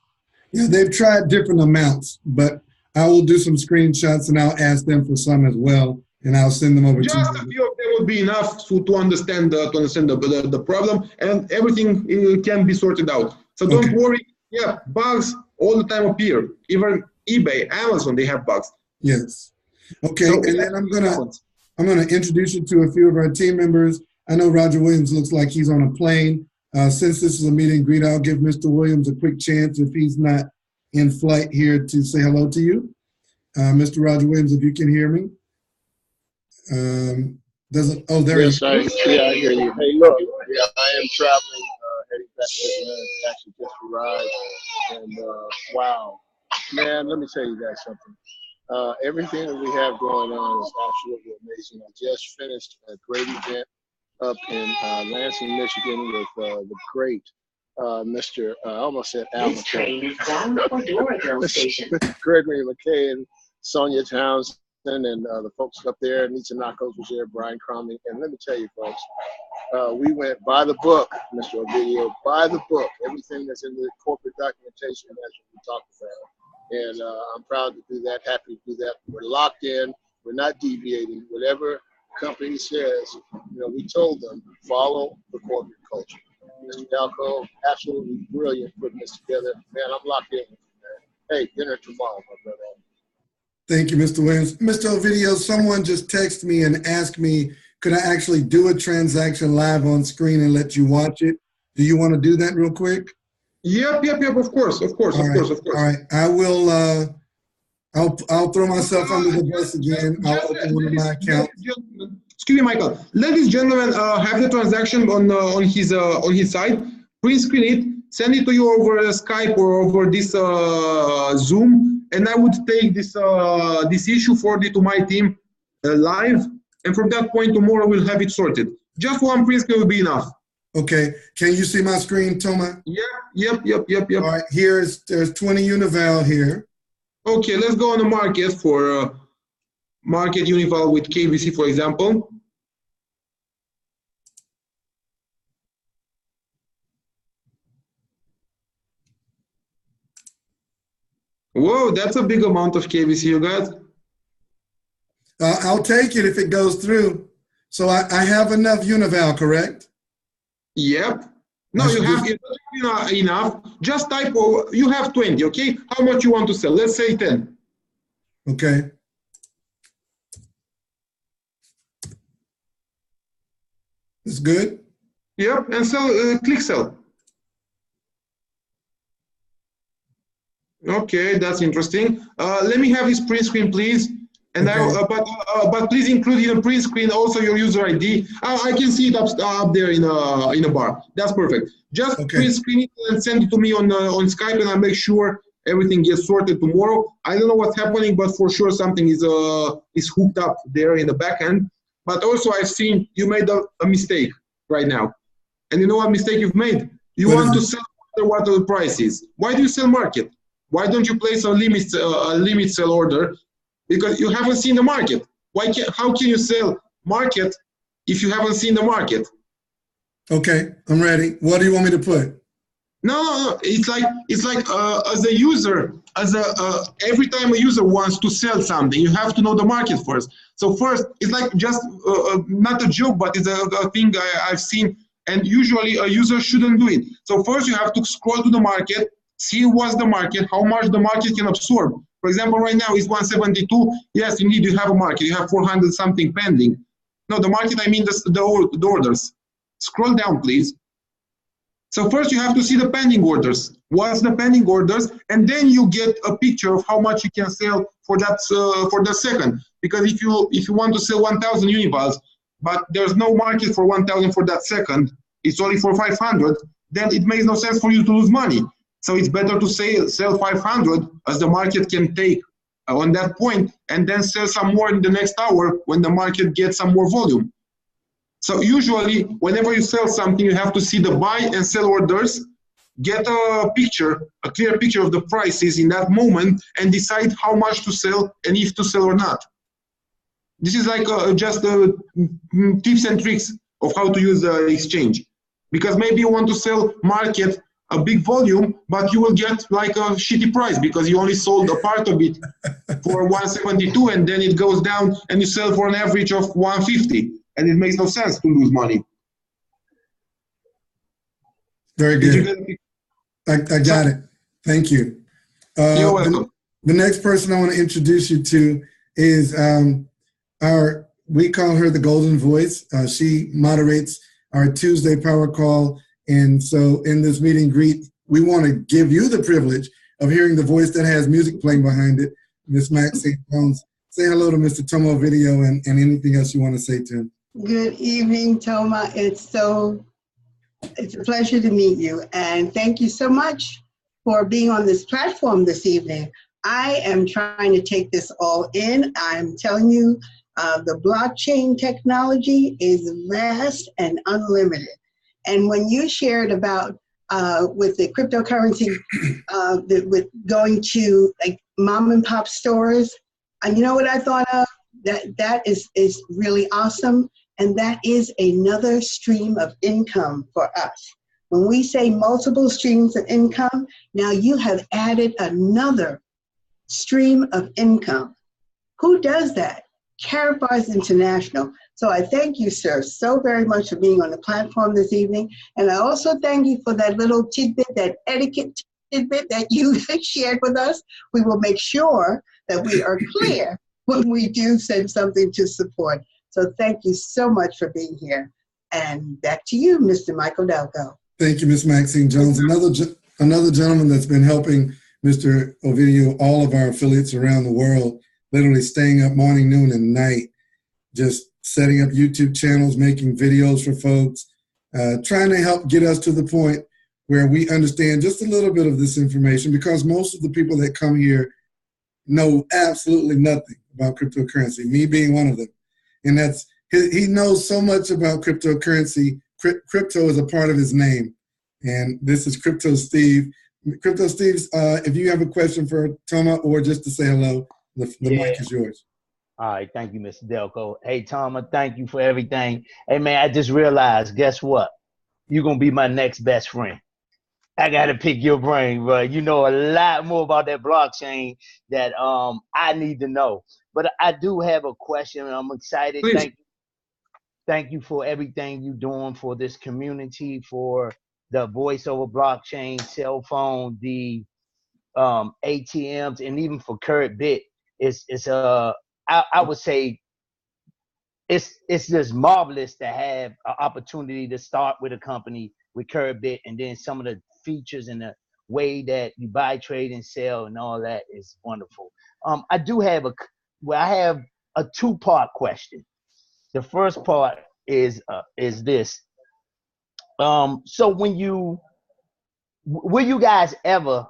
they've tried different amounts, but I will do some screenshots and I'll ask them for some as well, and I'll send them over to you. Just a few of them would be enough to understand the problem, and everything can be sorted out. So don't worry. Yeah, bugs all the time appear. Even eBay, Amazon, they have bugs. Yes. Okay, so, and then I'm gonna introduce you to a few of our team members. I know Roger Williams looks like he's on a plane. Since this is a meet and greet, I'll give Mr. Williams a quick chance if he's not in flight here to say hello to you. Mr. Roger Williams, if you can hear me. There he is. I hear you. Hey, look, I am traveling, heading back to Atlanta, actually just arrived, and wow, man, let me tell you guys something. Everything that we have going on is absolutely amazing. I just finished a great event up in Lansing, Michigan with the great Mr. I almost said Al McKay. Gregory McKay and Sonia Townsend and the folks up there. Nita Nakos was there, Brian Cromley. And let me tell you, folks, we went by the book, Mr. Ovidio, by the book. Everything that's in the corporate documentation, that's what we talked about. And I'm proud to do that, happy to do that. We're locked in. We're not deviating. Whatever company says, we told them, follow the corporate culture. Mr. Dalco, absolutely brilliant putting this together. Man, I'm locked in with you, man. Hey, dinner tomorrow, my brother. Thank you, Mr. Williams. Mr. Ovidio, someone just texted me and asked me, could I actually do a transaction live on screen and let you watch it? Do you want to do that real quick? Yep, of course. All right, I will, I'll throw myself under the bus again. I'll open one of my accounts. Excuse me, Michael. Let this gentleman have the transaction on his side. Print screen it, send it to you over Skype or over this Zoom, and I would take this issue, forward it to my team live, and from that point tomorrow we'll have it sorted. Just one print screen will be enough. Okay, can you see my screen, Toma? Yep. All right, there's 20 Unival here. Okay, let's go on the market for market Unival with KBC, for example. Whoa, that's a big amount of KBC you got. I'll take it if it goes through. So I have enough Unival, correct? Yep. No, you have enough. Just type, you have 20, okay? How much you want to sell? Let's say 10. Okay. It's good? Yep, and sell, click sell. Okay, that's interesting. Let me have his print screen, please. And okay. But please include in the print screen also your user ID. I can see it up there in a bar. That's perfect. Just print screen it and send it to me on Skype, and I'll make sure everything gets sorted tomorrow. I don't know what's happening, but for sure something is hooked up there in the back end. But also I've seen you made a mistake right now. And you know what mistake you've made? You want to sell what the price is. Why do you sell market? Why don't you place a limit sell order? Because you haven't seen the market. How can you sell market if you haven't seen the market? Okay, I'm ready. What do you want me to put? No. It's like as a user, every time a user wants to sell something, you have to know the market first. So first, it's like just not a joke, but it's a thing I've seen, and usually a user shouldn't do it. So first, you have to scroll to the market, see what's the market, how much the market can absorb. For example, right now it's 172. Yes, indeed, you have a market. You have 400 something pending. No, the market, I mean the orders. Scroll down, please. So first you have to see the pending orders. What's the pending orders? And then you get a picture of how much you can sell for that second. Because if you want to sell 1,000 univals, but there's no market for 1,000 for that second, it's only for 500, then it makes no sense for you to lose money. So it's better to sell 500 as the market can take on that point, and then sell some more in the next hour when the market gets some more volume. So usually, whenever you sell something, you have to see the buy and sell orders, get a clear picture of the prices in that moment, and decide how much to sell and if to sell or not. This is like just tips and tricks of how to use the exchange. Because maybe you want to sell market a big volume, but you will get like a shitty price because you only sold a part of it for 172, and then it goes down and you sell for an average of 150, and it makes no sense to lose money. Very good. I got it. Thank you. You're welcome. The next person I want to introduce you to is we call her the Golden Voice. She moderates our Tuesday power call. And so in this meet and greet, we want to give you the privilege of hearing the voice that has music playing behind it. Miss Maxine Jones, say hello to Mr. Tomo Video and anything else you want to say to him. Good evening, Toma. It's a pleasure to meet you. And thank you so much for being on this platform this evening. I am trying to take this all in. I'm telling you, the blockchain technology is vast and unlimited. And when you shared about with the cryptocurrency, with going to like mom and pop stores, and you know what I thought of? That is really awesome. And that is another stream of income for us. When we say multiple streams of income, now you have added another stream of income. Who does that? Karatbars International. So I thank you, sir, so very much for being on the platform this evening. And I also thank you for that little tidbit, that etiquette tidbit that you shared with us. We will make sure that we are clear when we do send something to support. So thank you so much for being here. And back to you, Mr. Michael Delco. Thank you, Ms. Maxine Jones. Another gentleman that's been helping Mr. Ovidio, all of our affiliates around the world, literally staying up morning, noon, and night, just setting up YouTube channels, making videos for folks, trying to help get us to the point where we understand just a little bit of this information, because most of the people that come here know absolutely nothing about cryptocurrency, me being one of them. And that's, he knows so much about cryptocurrency. Crypto is a part of his name. And this is Crypto Steve. Crypto Steve, if you have a question for Toma or just to say hello, the mic is yours. All right, thank you, Mr. Delco. Hey, Toma, thank you for everything. Hey, man, I just realized, guess what? You're going to be my next best friend. I got to pick your brain, bro. You know a lot more about that blockchain that I need to know. But I do have a question, and I'm excited. Please. Thank you for everything you're doing for this community, for the voice over blockchain, cell phone, the ATMs, and even for Karatbit. I would say it's just marvelous to have an opportunity to start with a company with Karatbit, and then some of the features and the way that you buy, trade, and sell and all that is wonderful. I have a two-part question. The first part is this. So will you guys ever,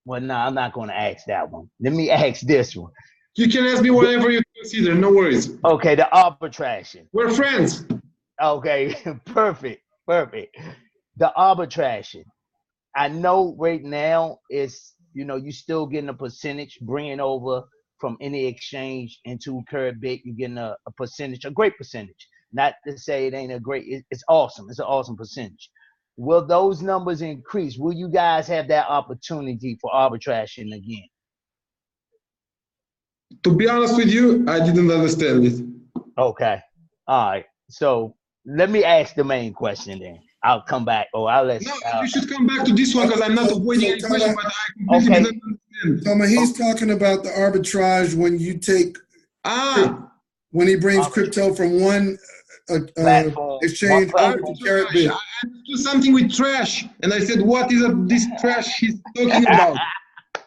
well, no, I'm not going to ask that one. Let me ask this one. You can ask me whatever you consider, no worries. Okay, the arbitration. We're friends. Okay, perfect. The arbitration. I know right now it's, you're still getting a percentage bringing over from any exchange into Karatbit. You're getting a percentage, a great percentage. Not to say it ain't a great, it's awesome. It's an awesome percentage. Will those numbers increase? Will you guys have that opportunity for arbitration again? To be honest with you, I didn't understand it. Okay. All right. So let me ask the main question then. I'll come back. You should come back to this one because I'm not avoiding any question, but I completely didn't understand. Toma, he's talking about the arbitrage when you take, when he brings crypto from one exchange over to Karatbit. I do something with trash, and I said, what is this trash he's talking about?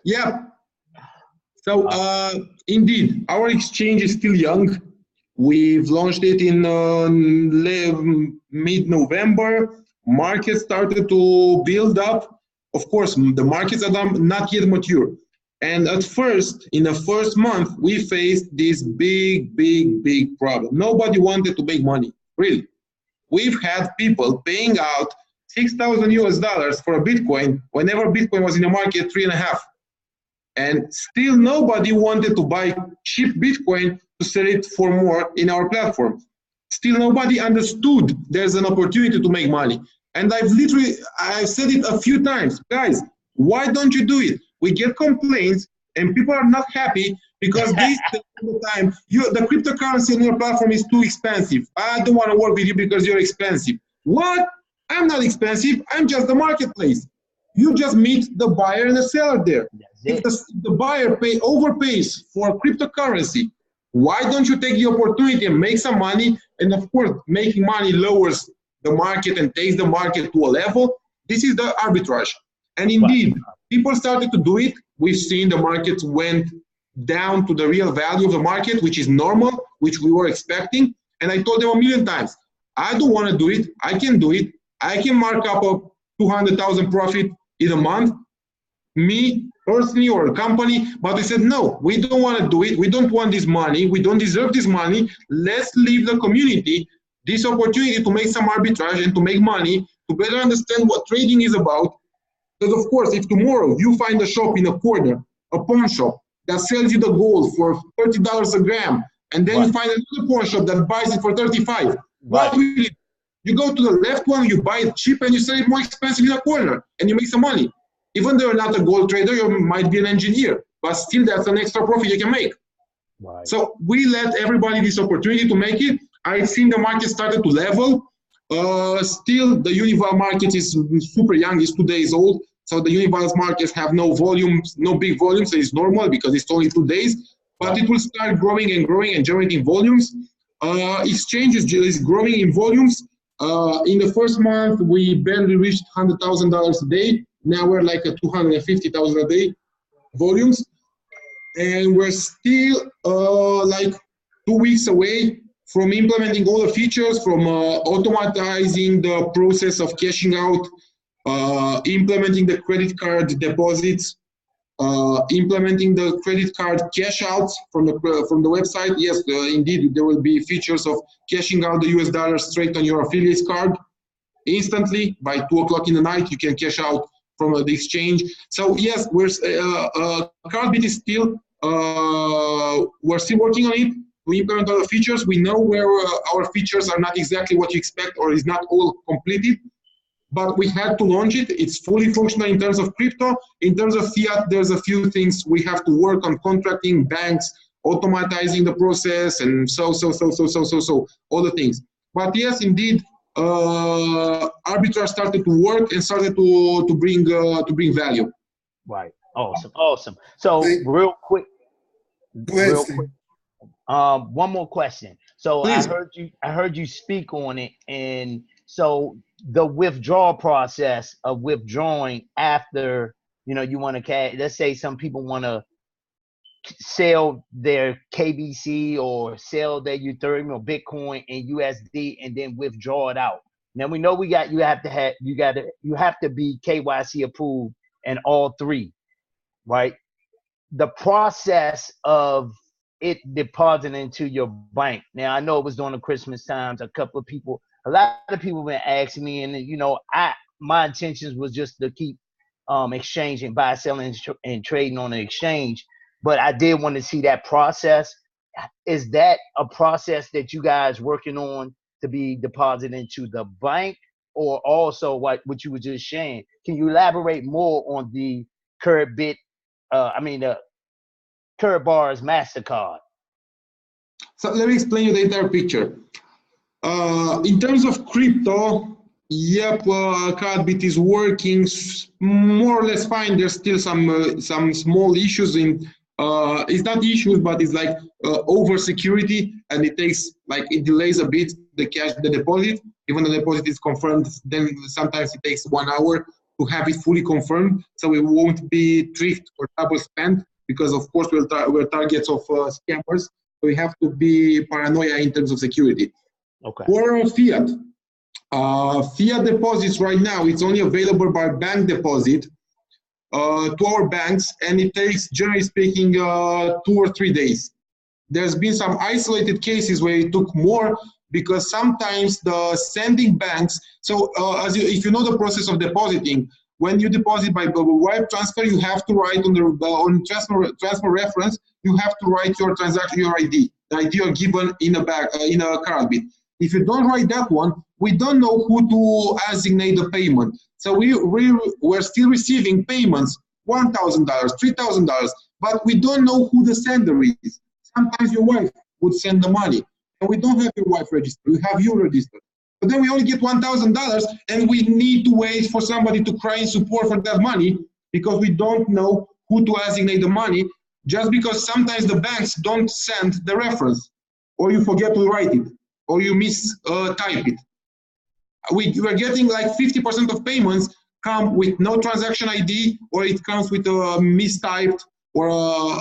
Yeah. So indeed, our exchange is still young. We've launched it in mid-November. Markets started to build up. Of course, the markets are not yet mature. And at first, in the first month, we faced this big problem. Nobody wanted to make money, really. we've had people paying out $6,000 for a Bitcoin whenever Bitcoin was in the market 3.5. And still nobody wanted to buy cheap Bitcoin to sell it for more in our platform. Still nobody understood there's an opportunity to make money. And I've said it a few times, guys, why don't you do it? We get complaints and people are not happy because they say all the time, the cryptocurrency on your platform is too expensive. I don't want to work with you because you're expensive. What? I'm not expensive, I'm just the marketplace. You just meet the buyer and the seller there. If the buyer overpays for cryptocurrency, why don't you take the opportunity and make some money? And of course, making money lowers the market and takes the market to a level. This is the arbitrage. And indeed, people started to do it. We've seen the markets went down to the real value of the market, which is normal, which we were expecting. And I told them a million times, I don't want to do it. I can do it. I can mark up a 200,000 profit in a month, me personally or a company, but they said, no, we don't want to do it. We don't want this money. We don't deserve this money. Let's leave the community this opportunity to make some arbitrage and to make money, to better understand what trading is about. Because of course, if tomorrow you find a shop in a corner, a pawn shop that sells you the gold for $30 a gram, and then you find another pawn shop that buys it for 35, what will you do? You go to the left one, you buy it cheap, and you sell it more expensive in a corner, and you make some money. Even though you're not a gold trader, you might be an engineer, but still that's an extra profit you can make. Right. So we let everybody this opportunity to make it. I've seen the market started to level. Still, the Unival market is super young, it's 2 days old. So the Unival's markets have no volumes, no big volumes, so it's normal because it's only 2 days. But it will start growing and generating volumes. Exchange is growing in volumes. In the first month, we barely reached $100,000 a day. Now we're like at 250,000 a day volumes. And we're still like 2 weeks away from implementing all the features, from automatizing the process of cashing out, implementing the credit card deposits, implementing the credit card cash outs from the website. Yes, indeed, there will be features of cashing out the US dollars straight on your affiliate's card instantly. By 2 o'clock in the night, you can cash out from the exchange. So yes, Karatbit is still, we're still working on it. We implement all the features. We know where our features are not exactly what you expect or is not all completed, but we had to launch it. It's fully functional in terms of crypto. In terms of fiat, there's a few things we have to work on: contracting, banks, automatizing the process, and so, all the things. But yes, indeed, arbitrage started to work and started to bring value. Right. Awesome. So real quick. One more question. So please. I heard you speak on it, and so the withdrawal process of withdrawing after, you want to cash. Let's say some people want to sell their KBC or sell their Ethereum or Bitcoin and USD and then withdraw it out. Now we know you have to be KYC approved and all three, right? The process of it depositing into your bank. Now I know it was during the Christmas times. A lot of people been asking me, and my intentions was just to keep exchanging, buy, selling, and trading on the exchange. But I did want to see that process. Is that a process that you guys working on to be deposited into the bank, or also what you were just sharing? Can you elaborate more on the Karatbit? The Karatbars MasterCard. So let me explain you the entire picture. In terms of crypto, Karatbit is working more or less fine. There's still some small issues in. It's not issues, but it's like over security, and it delays a bit the deposit. Even the deposit is confirmed, then sometimes it takes 1 hour to have it fully confirmed, so it won't be tricked or double spent, because of course we're targets of scammers. So we have to be paranoia in terms of security. Okay. For fiat, fiat deposits right now, it's only available by bank deposit to our banks, and it takes, generally speaking, 2 or 3 days. There's been some isolated cases where it took more, because sometimes the sending banks, so if you know the process of depositing, when you deposit by wire transfer, you have to write on transfer reference, you have to write your transaction, your ID, the ID you're given in a Karatbit. If you don't write that one, we don't know who to designate the payment. So we're still receiving payments, $1,000, $3,000, but we don't know who the sender is. Sometimes your wife would send the money, and we don't have your wife registered, we have you registered. But then we only get $1,000, and we need to wait for somebody to cry in support for that money because we don't know who to designate the money, just because sometimes the banks don't send the reference, or you forget to write it, or you mistype it. We're getting like 50% of payments come with no transaction ID, or it comes with a mistyped or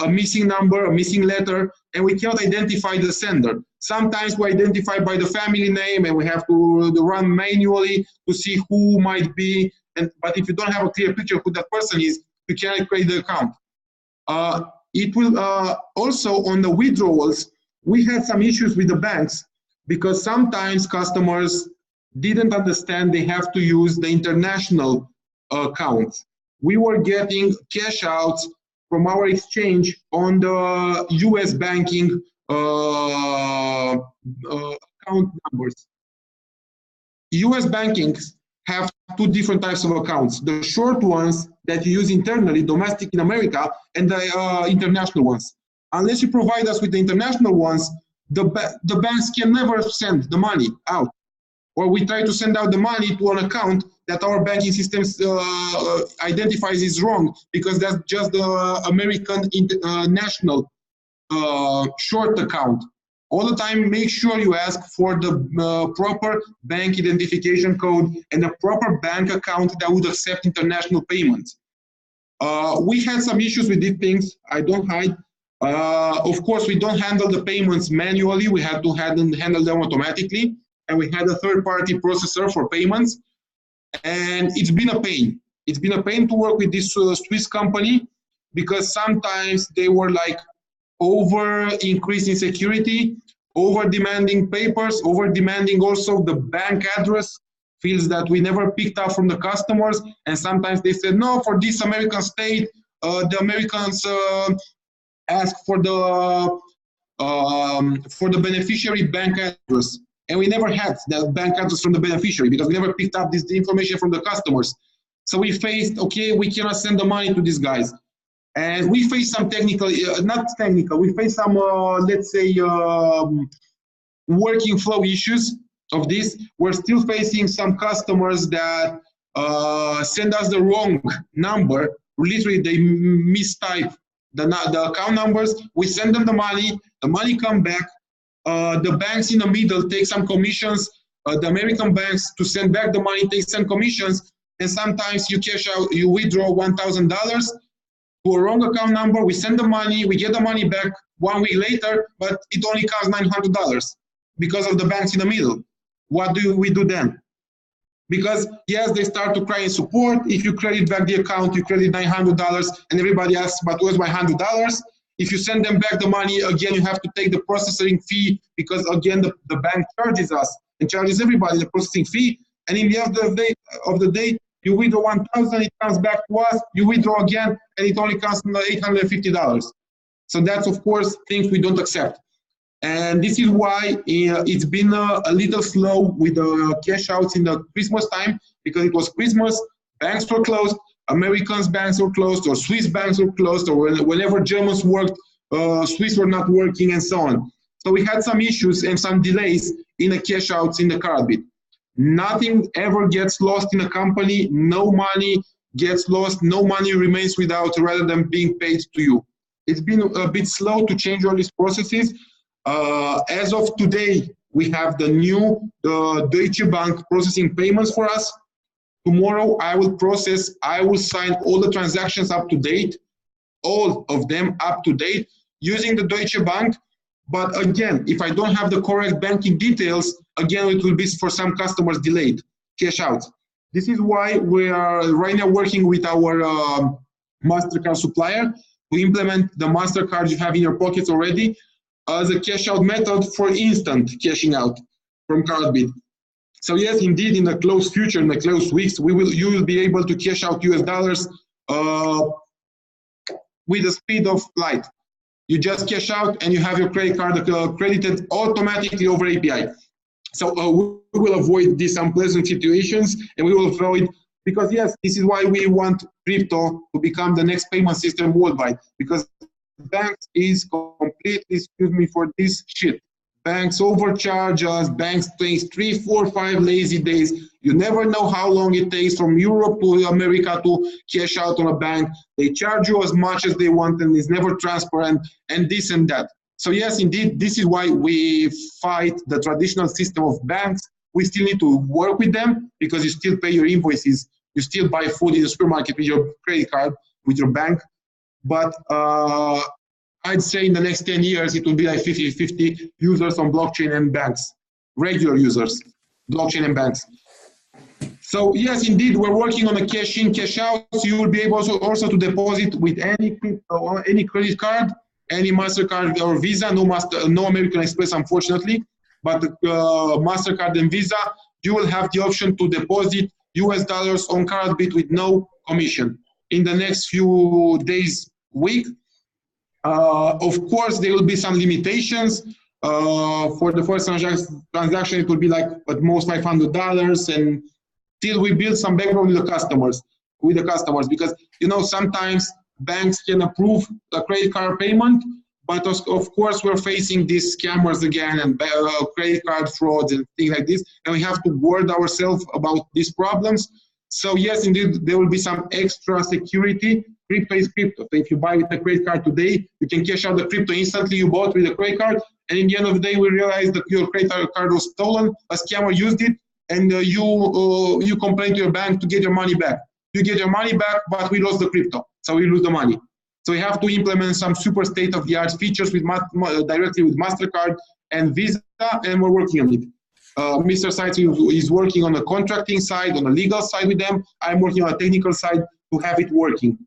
a missing number, a missing letter, and we cannot identify the sender. Sometimes we identify by the family name, and we have to run manually to see who might be. But if you don't have a clear picture of who that person is, you cannot create the account. It will also, on the withdrawals, we had some issues with the banks because sometimes customers didn't understand they have to use the international accounts. We were getting cash outs from our exchange on the US banking account numbers. US bankings have two different types of accounts. The short ones that you use internally, domestic in America, and the international ones. Unless you provide us with the international ones, the banks can never send the money out. Or we try to send out the money to an account that our banking system identifies is wrong, because that's just the American national short account. All the time, make sure you ask for the proper bank identification code and a proper bank account that would accept international payments. We had some issues with these things, I don't hide. Of course, we don't handle the payments manually, we had to handle them automatically. And we had a third-party processor for payments, and it's been a pain. It's been a pain to work with this Swiss company, because sometimes they were like over increasing security, over demanding papers, over demanding also the bank address, fields that we never picked up from the customers. And sometimes they said, no, for this American state, the Americans ask for the beneficiary bank address. And we never had the bank address from the beneficiary because we never picked up this information from the customers. So we faced, okay, we cannot send the money to these guys. And we faced some technical, not technical, we faced some, let's say, working flow issues of this. We're still facing some customers that send us the wrong number. Literally, they mistype the account numbers. We send them the money come back. The banks in the middle take some commissions. The American banks, to send back the money, take some commissions. And sometimes you cash out, you withdraw $1,000 to a wrong account number. We send the money, we get the money back 1 week later, but it only costs $900 because of the banks in the middle. What do we do then? Because yes, they start to cry in support. If you credit back the account, you credit $900, and everybody asks, but where's my $100? If you send them back the money, again, you have to take the processing fee, because again, the bank charges us and charges everybody the processing fee. And in the end of the day, you withdraw $1,000, it comes back to us, you withdraw again, and it only costs $850. So that's, of course, things we don't accept. And this is why it's been a little slow with the cash outs in the Christmas time, because it was Christmas, banks were closed, Americans banks were closed, or Swiss banks were closed, or whenever Germans worked, Swiss were not working, and so on. So we had some issues and some delays in the cash outs in the Karatbit. Nothing ever gets lost in a company, no money gets lost, no money remains without, rather than being paid to you. It's been a bit slow to change all these processes. As of today, we have the new Deutsche Bank processing payments for us. Tomorrow I will sign all the transactions up to date, all of them up to date, using the Deutsche Bank. But again, if I don't have the correct banking details, again, it will be for some customers delayed cash out. This is why we are right now working with our MasterCard supplier to implement the MasterCard you have in your pockets already as a cash out method for instant cashing out from Karatbit. So yes, indeed, in the close future, in the close weeks, you will be able to cash out US dollars with the speed of light. You just cash out and you have your credit card credited automatically over API. So we will avoid these unpleasant situations, and we will avoid, because yes, this is why we want crypto to become the next payment system worldwide, because banks is completely, excuse me for this shit. Banks overcharge us, banks takes 3, 4, 5 lazy days. You never know how long it takes from Europe to America to cash out on a bank. They charge you as much as they want, and it's never transparent, and this and that. So yes, indeed, this is why we fight the traditional system of banks. We still need to work with them, because you still pay your invoices, you still buy food in the supermarket with your credit card, with your bank. But I'd say in the next 10 years, it will be like 50-50 users on blockchain and banks, regular users, blockchain and banks. So yes, indeed, we're working on a cash in, cash out. So you will be able also to deposit with any crypto, any credit card, any MasterCard or Visa, no American Express, unfortunately, but MasterCard and Visa, you will have the option to deposit US dollars on Karatbit with no commission. In the next few days, week, of course, there will be some limitations. For the first transaction, it will be like at most $500, and till we build some background with the customers, because sometimes banks can approve a credit card payment, but of course we're facing these scammers again and credit card frauds and things like this, and we have to ward ourselves about these problems. So yes, indeed, there will be some extra security. Crypto is crypto. So if you buy with a credit card today, you can cash out the crypto instantly you bought with a credit card, and in the end of the day, we realize that your credit card was stolen, a scammer used it, and you complain to your bank to get your money back. You get your money back, but we lost the crypto, so we lose the money. So we have to implement some super state-of-the-art features directly with MasterCard and Visa, and we're working on it. Mr. Sites is working on the contracting side, on the legal side with them. I'm working on the technical side to have it working.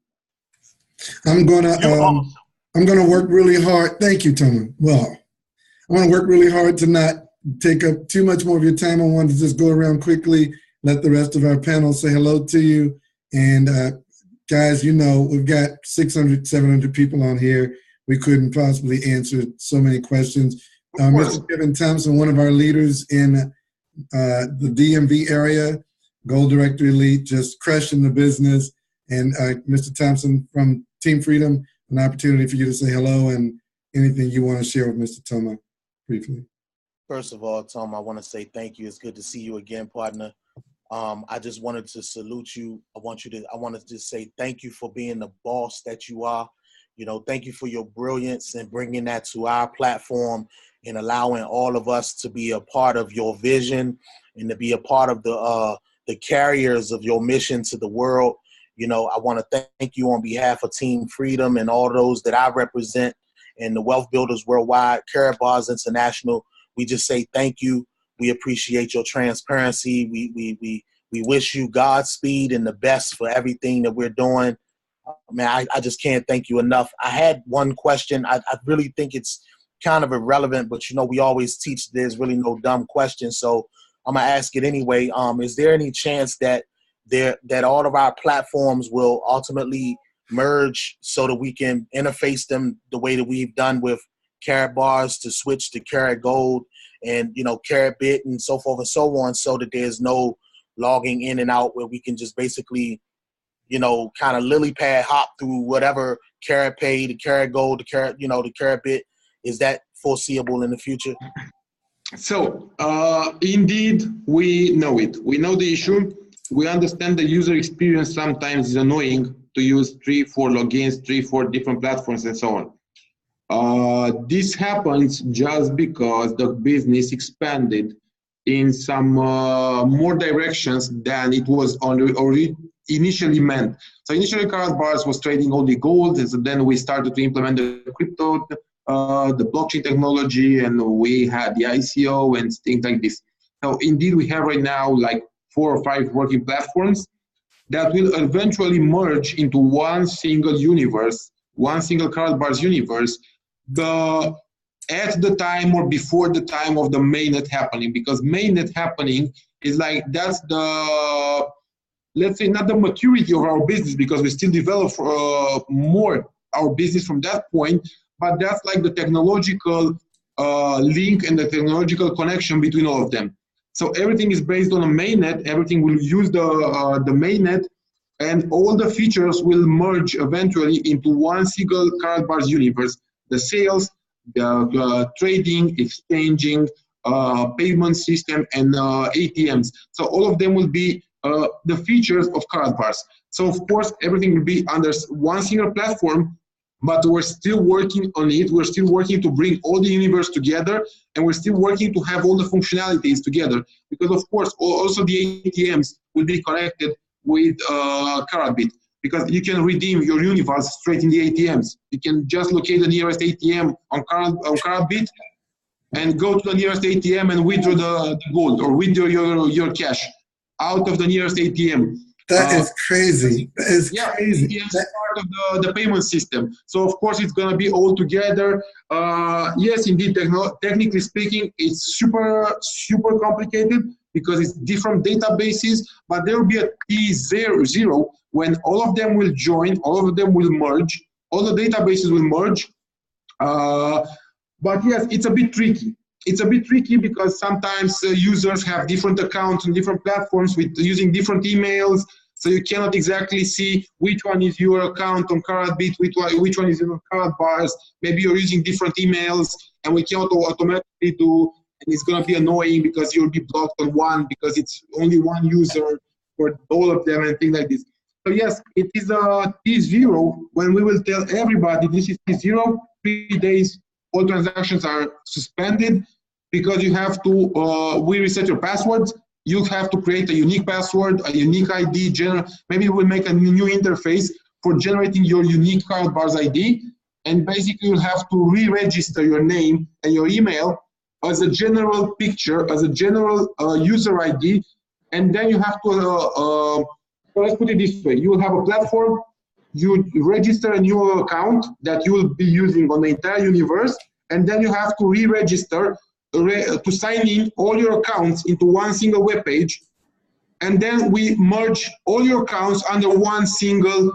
I'm gonna work really hard. Thank you, Toma. Well, I'm gonna work really hard to not take up too much more of your time. I wanted to just go around quickly, let the rest of our panel say hello to you. And guys, we've got 600, 700 people on here. We couldn't possibly answer so many questions. Mr. Kevin Thompson, one of our leaders in the DMV area, Gold Director Elite, just crushing the business. And Mr. Thompson from Team Freedom, an opportunity for you to say hello and anything you want to share with Mr. Toma briefly. First of all, Tom, I want to say thank you. It's good to see you again, partner. I just wanted to salute you. I wanted to say thank you for being the boss that you are. Thank you for your brilliance and bringing that to our platform and allowing all of us to be a part of your vision and to be a part of the carriers of your mission to the world. I want to thank you on behalf of Team Freedom and all those that I represent and the Wealth Builders Worldwide, Karatbars International. We just say thank you. We appreciate your transparency. We wish you Godspeed and the best for everything that we're doing. Man, I just can't thank you enough. I had one question. I really think it's kind of irrelevant, but we always teach there's really no dumb questions. So I'm gonna ask it anyway. Is there any chance that all of our platforms will ultimately merge so that we can interface them the way that we've done with Karatbars to switch to Karat Gold and Karatbit and so forth and so on, so that there's no logging in and out, where we can just basically kind of lily pad hop through whatever Karat Pay, the Karat Gold, the Karat, the Karatbit. Is that foreseeable in the future? So indeed, we know it. We know the issue. We understand the user experience sometimes is annoying to use 3-4 logins, 3-4 different platforms and so on. This happens just because the business expanded in some more directions than it was initially meant. So initially Karatbars was trading only gold, and so then we started to implement the crypto, the blockchain technology, and we had the ICO and things like this. So indeed we have right now like 4 or 5 working platforms that will eventually merge into one single universe, one single Karatbars universe. The at the time or before the time of the mainnet happening, because mainnet happening is like, that's the, let's say, not the maturity of our business, because we still develop more our business from that point, but that's like the technological link and the technological connection between all of them. So everything is based on a mainnet, everything will use the mainnet, and all the features will merge eventually into one single Karatbars universe. The sales, the trading, exchanging, payment system, and ATMs. So all of them will be the features of Karatbars. So of course, everything will be under one single platform, but we're still working on it. We're still working to bring all the universe together, and we're still working to have all the functionalities together. Because of course, also the ATMs will be connected with Karatbit, because you can redeem your universe straight in the ATMs. You can just locate the nearest ATM on Karatbit and go to the nearest ATM and withdraw the gold, or withdraw your cash out of the nearest ATM. That is crazy. That is crazy. It's part of the payment system. So of course it's going to be all together. Yes, indeed, technically speaking, it's super complicated, because it's different databases, but there will be a T0 when all of them will join, all of them will merge, all the databases will merge. But yes, it's a bit tricky. It's a bit tricky because sometimes users have different accounts on different platforms with using different emails, so you cannot exactly see which one is your account on Karatbit, which one is on Karatbars. Maybe you're using different emails, and we cannot automatically do. And it's going to be annoying because you'll be blocked on one because it's only one user for all of them and things like this. So yes, it is a T0 when we will tell everybody this is T0, 3 days, all transactions are suspended, because you have to, we reset your passwords. You have to create a unique password, a unique ID. Maybe we'll make a new interface for generating your unique Karatbars ID. And basically you'll have to re-register your name and your email as a general picture, as a general user ID, and then you have to, let's put it this way, you will have a platform, you register a new account that you will be using on the entire universe, and then you have to re-register to sign in all your accounts into one single web page, and then we merge all your accounts under one single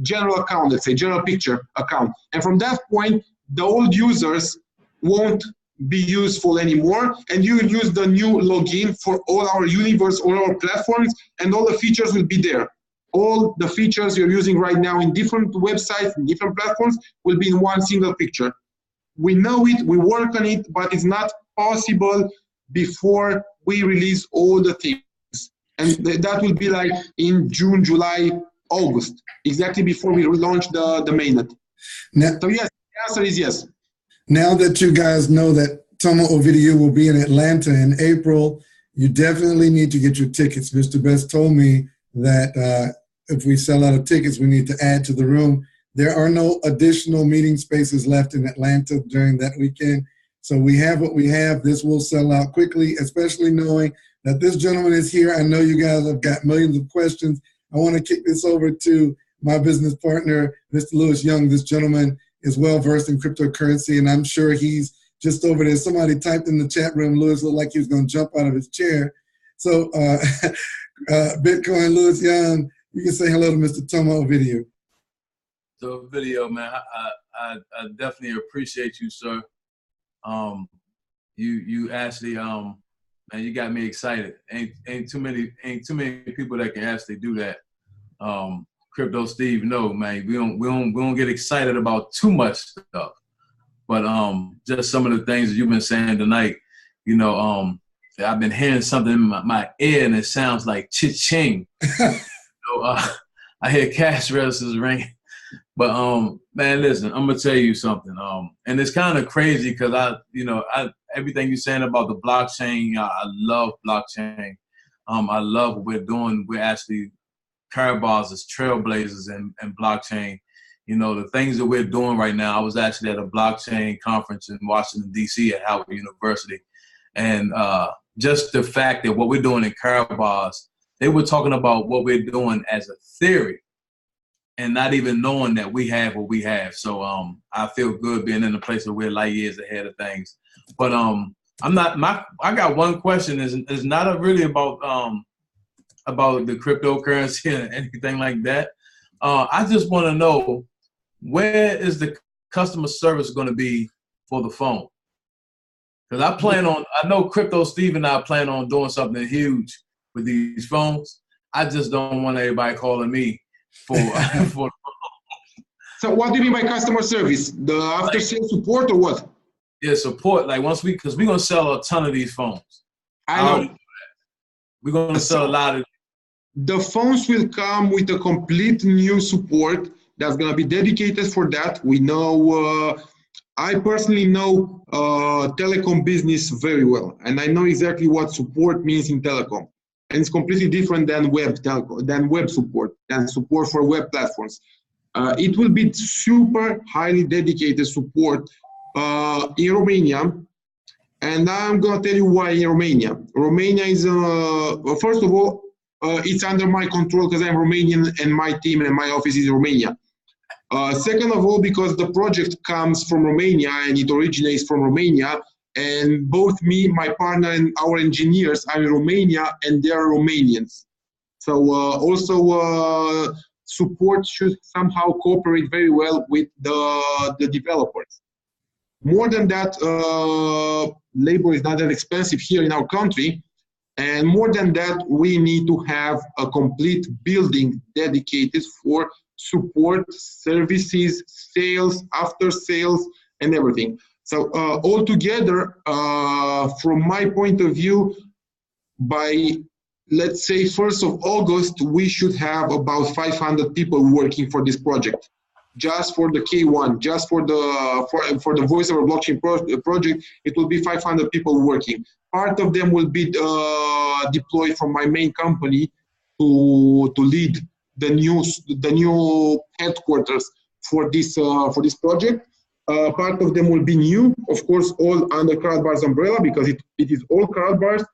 general account, let's say, general picture account. And from that point, the old users won't be useful anymore, and you use the new login for all our universe, all our platforms, and all the features will be there. All the features you're using right now in different websites, in different platforms, will be in one single picture. We know it, we work on it, but it's not possible before we release all the things. And that will be like in June, July, August, exactly before we launch the mainnet. So yes, the answer is yes. Now that you guys know that Toma Ovidiu will be in Atlanta in April, you definitely need to get your tickets. Mr. Best told me that if we sell out of tickets, we need to add to the room. There are no additional meeting spaces left in Atlanta during that weekend. So we have what we have. This will sell out quickly, especially knowing that this gentleman is here. I know you guys have got millions of questions. I want to kick this over to my business partner, Mr. Lewis Young. This gentleman is well-versed in cryptocurrency, and I'm sure he's just over there. Somebody typed in the chat room, Lewis looked like he was going to jump out of his chair. So Bitcoin Lewis Young, you can say hello to Mr. Toma Ovidiu. So video, man, I definitely appreciate you, sir. You actually, man, you got me excited. Ain't too many people that can actually do that. Crypto Steve, no, man, we don't get excited about too much stuff, but just some of the things that you've been saying tonight, you know, I've been hearing something in my ear and it sounds like cha-ching. So, I hear cash registers ringing, but man, listen, I'm gonna tell you something, and it's kind of crazy because everything you're saying about the blockchain, I love blockchain. I love what we're doing. We're actually Karatbars as trailblazers and blockchain. You know, the things that we're doing right now. I was actually at a blockchain conference in Washington, D.C. at Howard University. And just the fact that what we're doing in Karatbars, they were talking about what we're doing as a theory. and not even knowing that we have what we have. So I feel good being in a place where we're light years ahead of things. But I got one question. Is not really about the cryptocurrency and anything like that. I just want to know, where is the customer service going to be for the phone? Because I know Crypto Steve and I plan on doing something huge with these phones. I just don't want everybody calling me for for. So what do you mean by customer service? The after sales support or what? Yeah, support. Like because we're gonna sell a ton of these phones. I know. We're gonna sell a lot of. The phones will come with a complete new support that's gonna be dedicated for that. We know. I personally know telecom business very well, and I know exactly what support means in telecom. And it's completely different than web support, than support for web platforms. It will be super highly dedicated support in Romania, and I'm gonna tell you why in Romania. Romania is, first of all, it's under my control because I'm Romanian and my team and my office is in Romania. Second of all, because the project comes from Romania and it originates from Romania, and both me, my partner, and our engineers are in Romania, and they are Romanians. So also support should somehow cooperate very well with the developers. More than that, labor is not that expensive here in our country. And more than that, we need to have a complete building dedicated for support, services, sales, after sales, and everything. So altogether, from my point of view, by, let's say, 1st of August, we should have about 500 people working for this project. Just for the K1, just for the voice over blockchain project, it will be 500 people working. Part of them will be deployed from my main company to lead the new headquarters for this project. Part of them will be new, of course, all under Karatbars umbrella, because it is all Karatbars.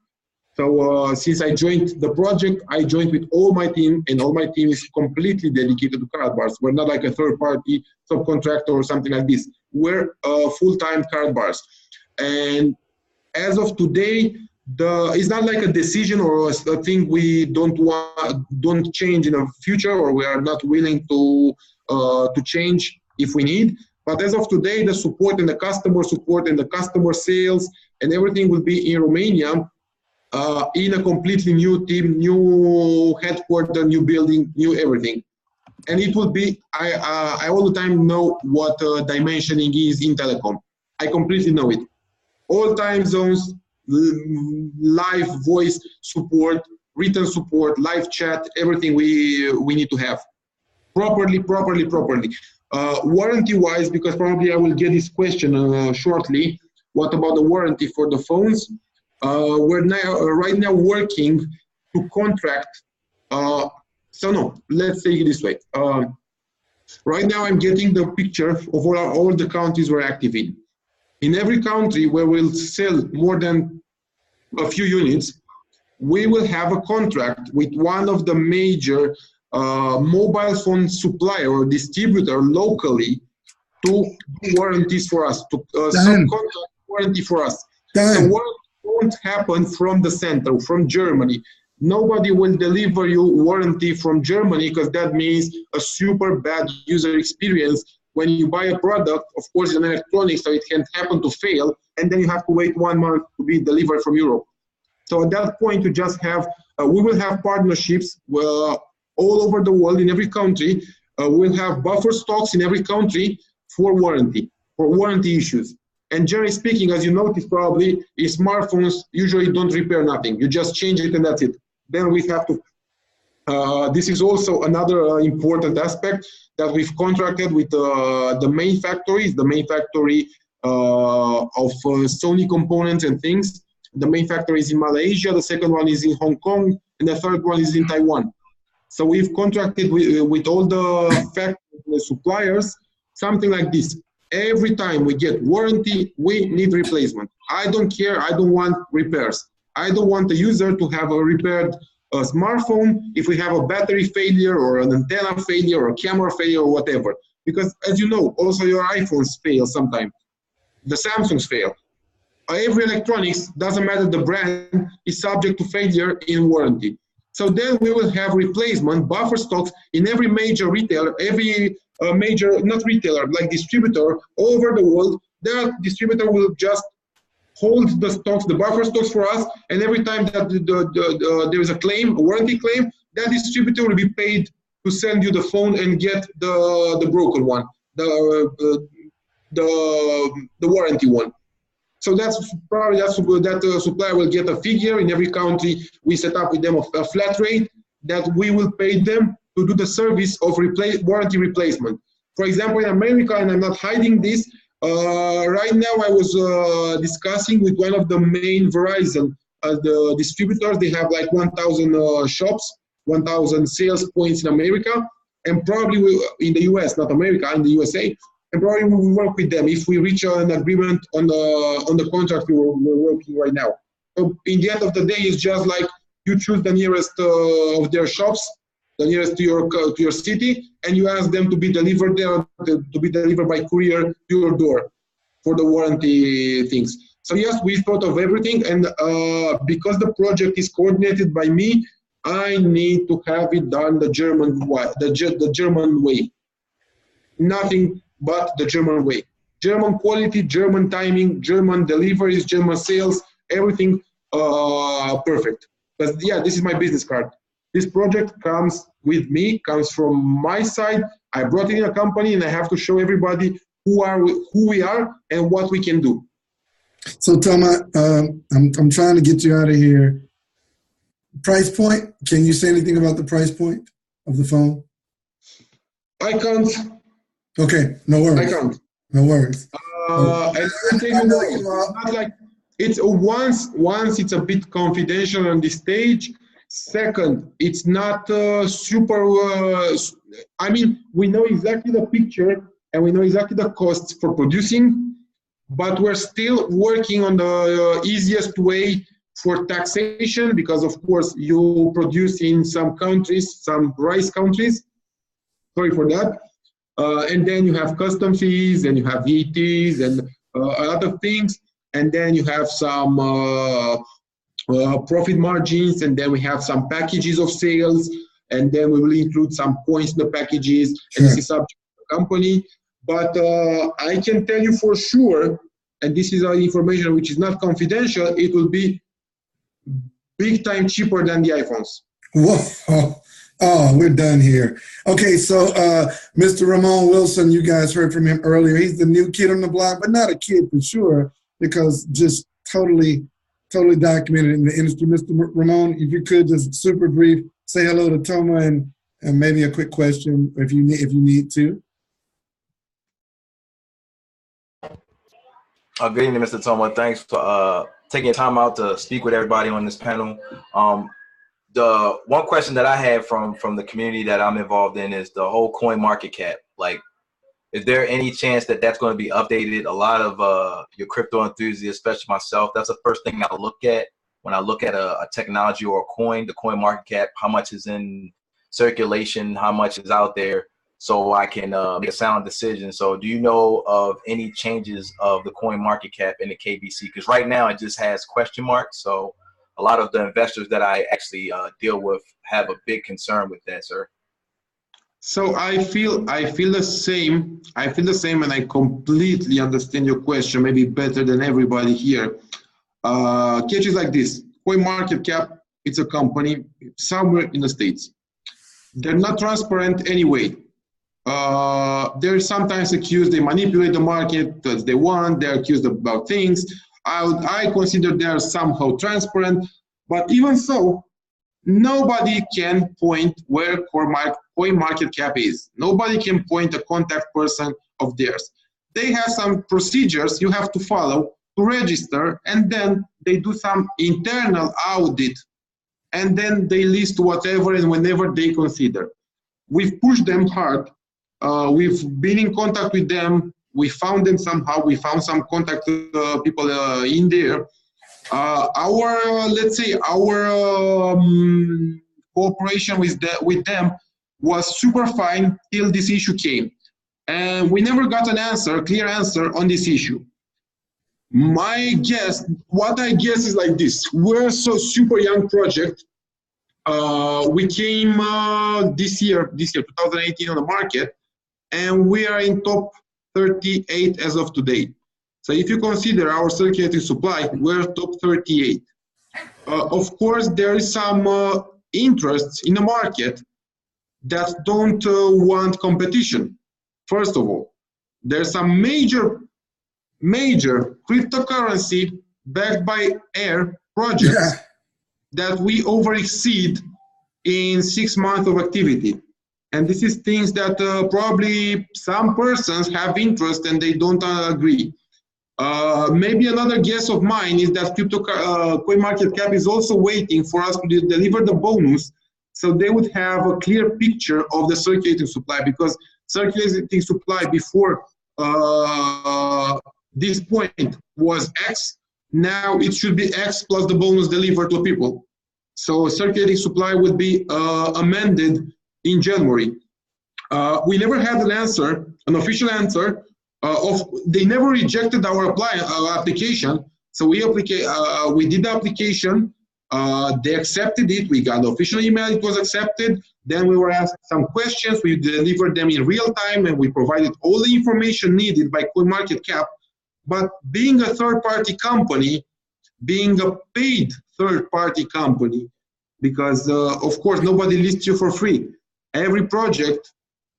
So since I joined the project, I joined with all my team, and all my team is completely dedicated to Karatbars. We're not like a third-party subcontractor or something like this. We're full-time Karatbars. And as of today, it's not like a decision or a thing we don't change in the future, or we are not willing to change if we need. But as of today, the support and the customer support and the customer sales and everything will be in Romania. In a completely new team, new headquarters, new building, new everything. And it will be, I all the time know what dimensioning is in telecom. I completely know it. All time zones, live voice support, written support, live chat, everything we need to have. Properly. Warranty-wise, because probably I will get this question shortly, what about the warranty for the phones? We're right now working to contract. So no, let's say it this way. Right now I'm getting the picture of all the countries we're active in. In every country where we'll sell more than a few units, we will have a contract with one of the major mobile phone supplier or distributor locally to do warranties for us, to subcontract warranty for us. So warranty won't happen from the center, from Germany. Nobody will deliver you warranty from Germany, because that means a super bad user experience. When you buy a product, of course, it's an electronics, so it can happen to fail, and then you have to wait 1 month to be delivered from Europe. So at that point, you just have, we will have partnerships all over the world, in every country. We'll have buffer stocks in every country for warranty issues. And generally speaking, as you noticed probably, smartphones usually don't repair nothing. You just change it and that's it. Then we have to, this is also another important aspect, that we've contracted with the main factories, the main factory of Sony components and things. The main factory is in Malaysia, the second one is in Hong Kong, and the third one is in Taiwan. So we've contracted with all the factories and the suppliers, something like this. Every time we get warranty, we need replacement. I don't care, I don't want repairs. I don't want the user to have a repaired a smartphone if we have a battery failure or an antenna failure or a camera failure or whatever. Because as you know, also your iPhones fail sometimes. The Samsungs fail. Every electronics, doesn't matter the brand, is subject to failure in warranty. So then we will have replacement buffer stocks in every major retailer, every major, not retailer, like distributor all over the world. Their distributor will just hold the stocks, the buffer stocks for us, and every time that there is a claim, a warranty claim, that distributor will be paid to send you the phone and get the broken one, the warranty one. So that's probably that supplier will get a figure in every country. We set up with them a flat rate that we will pay them to do the service of warranty replacement. For example, in America, and I'm not hiding this, right now I was discussing with one of the main Verizon the distributors. They have like 1,000 shops, 1,000 sales points in America, and probably in the US, not America, in the USA. And probably we will work with them if we reach an agreement on the contract we're working right now. So in the end of the day, it's just like you choose the nearest of their shops, the nearest to your city, and you ask them to be delivered there, to be delivered by courier to your door for the warranty things. So yes, we thought of everything, and because the project is coordinated by me, I need to have it done the German way. Nothing but the German way. German quality, German timing, German deliveries, German sales, everything perfect. But yeah, this is my business card. This project comes with me, comes from my side. I brought in a company and I have to show everybody who we are and what we can do. So Toma, I'm trying to get you out of here. Price point, can you say anything about the price point of the phone? I can't. Okay, no worries. I can't. No worries. And I tell you more, it's not like it's once it's a bit confidential on this stage. Second, it's not super. I mean, we know exactly the picture and we know exactly the costs for producing, but we're still working on the easiest way for taxation because, of course, you produce in some countries, some rice countries. Sorry for that. And then you have custom fees, and you have VTs, and a lot of things. And then you have some profit margins, and then we have some packages of sales, and then we will include some points in the packages, and this is subject to the company. But I can tell you for sure, and this is information which is not confidential, it will be big time cheaper than the iPhones. Whoa. Oh, we're done here. Okay, so Mr. Ramon Wilson, you guys heard from him earlier. He's the new kid on the block, but not a kid for sure, because just totally documented in the industry. Mr. Ramon, if you could just super brief, say hello to Toma and maybe a quick question if you need to. Good evening, Mr. Toma. Thanks for taking time out to speak with everybody on this panel. The one question that I have from the community that I'm involved in is the whole coin market cap. Like, is there any chance that that's going to be updated? A lot of your crypto enthusiasts, especially myself, that's the first thing I look at when I look at a technology or a coin, the coin market cap, how much is in circulation, how much is out there, so I can make a sound decision. So do you know of any changes of the coin market cap in the KBC? Because right now it just has question marks. So a lot of the investors that I actually deal with have a big concern with that, sir. So I feel the same. I feel the same, and I completely understand your question, maybe better than everybody here. Catch is like this: CoinMarketCap, it's a company somewhere in the States. They're not transparent anyway. They're sometimes accused they manipulate the market as they want. They're accused about things. I consider they are somehow transparent, but even so, nobody can point where CoinMarketCap is. Nobody can point a contact person of theirs. They have some procedures you have to follow to register, and then they do some internal audit, and then they list whatever and whenever they consider. We've pushed them hard. We've been in contact with them. We found them somehow. We found some contact people in there. Let's say our cooperation with them was super fine till this issue came, and we never got an answer, clear answer on this issue. My guess, what I guess is like this: we're so super young project. We came this year, 2018, on the market, and we are in top 38 as of today. So if you consider our circulating supply, we're top 38. Of course, there is some interests in the market that don't want competition. First of all, there's some major cryptocurrency backed by air projects that we over exceed in 6 months of activity. And this is things that probably some persons have interest and they don't agree. Maybe another guess of mine is that CoinMarketCap is also waiting for us to deliver the bonus, so they would have a clear picture of the circulating supply, because circulating supply before this point was X. Now it should be X plus the bonus delivered to people. So circulating supply would be amended in January. We never had an answer, an official answer. They never rejected our application. So we did the application. They accepted it. We got the official email. It was accepted. Then we were asked some questions. We delivered them in real time, and we provided all the information needed by CoinMarketCap. But being a third-party company, being a paid third-party company, because of course nobody lists you for free. Every project,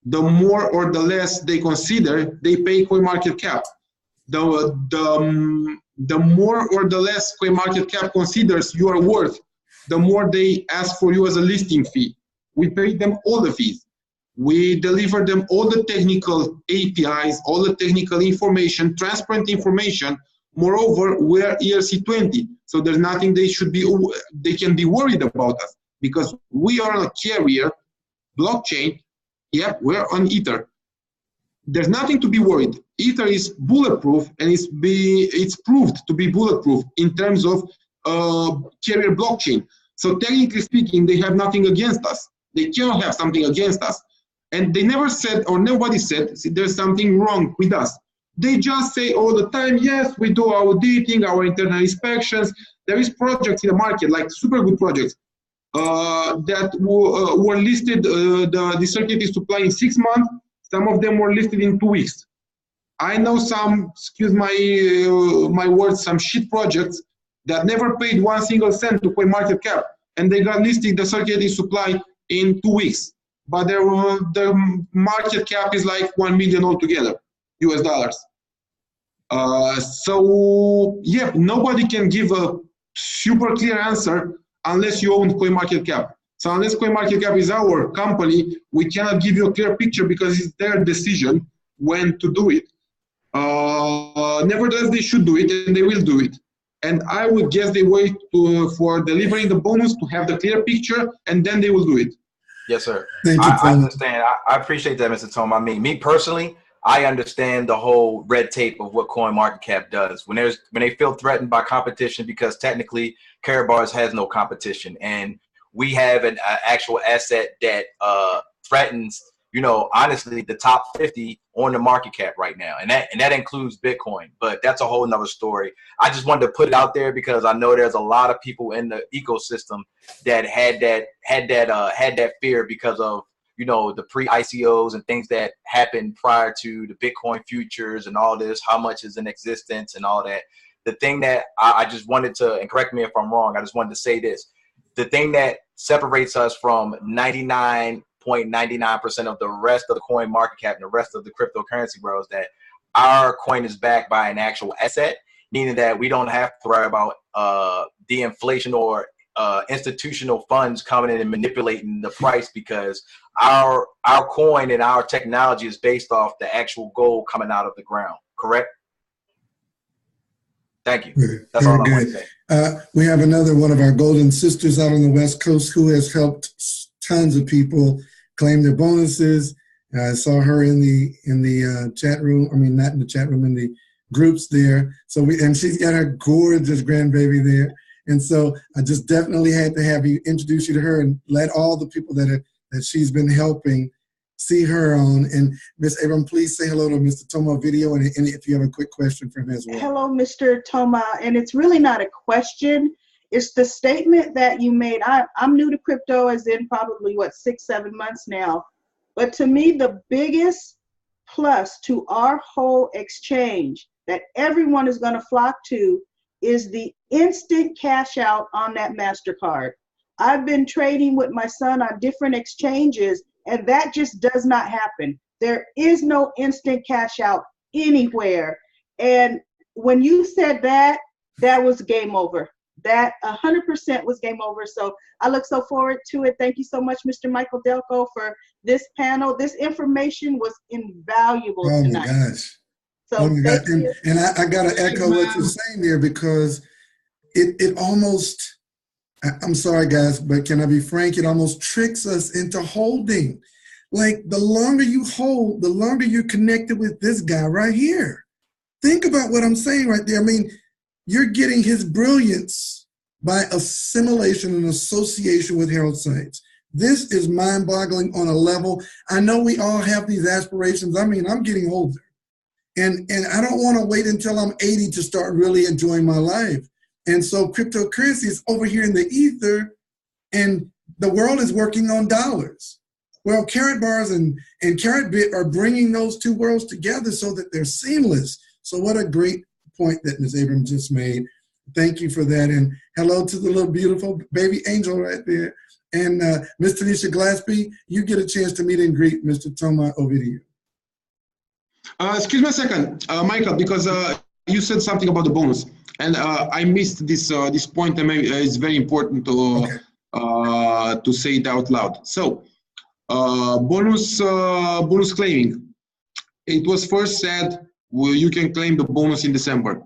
the more or the less they consider, they pay CoinMarketCap. The more or the less CoinMarketCap considers you are worth, the more they ask for you as a listing fee. We pay them all the fees. We deliver them all the technical APIs, all the technical information, transparent information. Moreover, we're ERC20, so there's nothing they can be worried about us, because we are a carrier blockchain. Yep, we're on Ether. There's nothing to be worried. Ether is bulletproof, and it's proved to be bulletproof in terms of carrier blockchain. So technically speaking, they have nothing against us. They cannot have something against us. And they never said, or nobody said, there's something wrong with us. They just say all the time, yes, we do our auditing, our internal inspections. There is projects in the market, like super good projects, that were listed, the circulating supply in 6 months. Some of them were listed in 2 weeks. I know some, excuse my words, some shit projects that never paid 1 single cent to CoinMarketCap, and they got listed the circulating supply in 2 weeks. But their market cap is like 1 million altogether, US dollars. So yeah, nobody can give a super clear answer unless you own CoinMarketCap. So unless CoinMarketCap is our company, we cannot give you a clear picture, because it's their decision when to do it. Nevertheless, they should do it, and they will do it. And I would guess they wait for delivering the bonus to have the clear picture, and then they will do it. Yes, sir. Thank you, I understand. I appreciate that, Mr. Tom. I mean, me personally, I understand the whole red tape of what CoinMarketCap does. When they feel threatened by competition, because technically Karatbars has no competition, and we have an actual asset that threatens, you know, honestly, the top 50 on the market cap right now, and that includes Bitcoin. But that's a whole nother story. I just wanted to put it out there because I know there's a lot of people in the ecosystem that had that fear because of, you know, the pre-ICOs and things that happened prior to the Bitcoin futures and all this, how much is in existence and all that. The thing that I just wanted to, and correct me if I'm wrong, I just wanted to say this. The thing that separates us from 99.99% of the rest of the coin market cap and the rest of the cryptocurrency world is that our coin is backed by an actual asset, meaning that we don't have to worry about the inflation or institutional funds coming in and manipulating the price, because our coin and our technology is based off the actual gold coming out of the ground. Correct? Thank you. That's all I want to say. We have another one of our golden sisters out on the West Coast who has helped tons of people claim their bonuses. I saw her in the chat room. I mean, not in the chat room, in the groups there. So and she's got her gorgeous grandbaby there. And so I just definitely had to have you introduce you to her and let all the people that she's been helping see her on. And Ms. Abram, please say hello to Mr. Toma Video, and if you have a quick question for him as well. Hello, Mr. Toma, and it's really not a question. It's the statement that you made. I'm new to crypto, as in probably, 6-7 months now. But to me, the biggest plus to our whole exchange that everyone is going to flock to is the instant cash out on that MasterCard. I've been trading with my son on different exchanges, and that just does not happen. There is no instant cash out anywhere. And when you said that, that was game over. That 100% was game over. So I look so forward to it. Thank you so much, Mr. Michael Delco, for this panel. This information was invaluable tonight. Oh my gosh. So oh my God. And I got to echo what you're saying there, because it almost, I'm sorry guys, but can I be frank? It almost tricks us into holding. Like, the longer you hold, the longer you're connected with this guy right here. Think about what I'm saying right there. I mean, you're getting his brilliance by assimilation and association with Harold Sites. This is mind-boggling on a level. I know we all have these aspirations. I mean, I'm getting older. And I don't want to wait until I'm 80 to start really enjoying my life. And so cryptocurrency is over here in the ether, and the world is working on dollars. Well, Karatbars and Karatbit are bringing those two worlds together so that they're seamless. So what a great point that Ms. Abram just made. Thank you for that. And hello to the little beautiful baby angel right there. And Ms. Tanisha Glaspie, you get a chance to meet and greet Mr. Toma Ovidio. Excuse me a second, Michael, because you said something about the bonus, and I missed this point, and maybe it's very important to say it out loud. So, bonus claiming. It was first said, well, you can claim the bonus in December,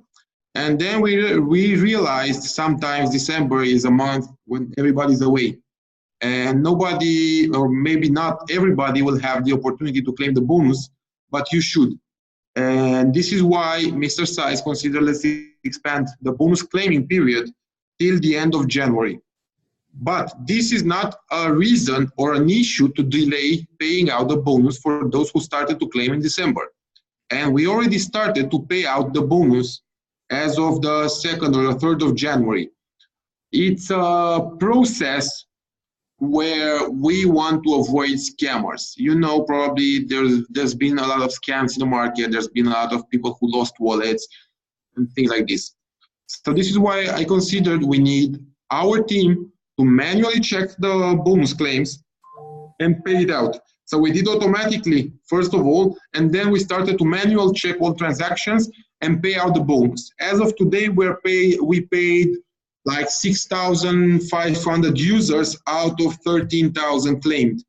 and then we realized sometimes December is a month when everybody's away, and nobody, or maybe not everybody, will have the opportunity to claim the bonus, but you should. And this is why Mr. Size considered, let's expand the bonus claiming period till the end of January. But this is not a reason or an issue to delay paying out the bonus for those who started to claim in December. And we already started to pay out the bonus as of the 2nd or the 3rd of January. It's a process where we want to avoid scammers. You know, probably there's been a lot of scams in the market. There's been a lot of people who lost wallets and things like this. So this is why I considered we need our team to manually check the bonus claims and pay it out. So we did automatically, first of all, and then we started to manually check all transactions and pay out the bonus. As of today, we paid like 6,500 users out of 13,000 claimed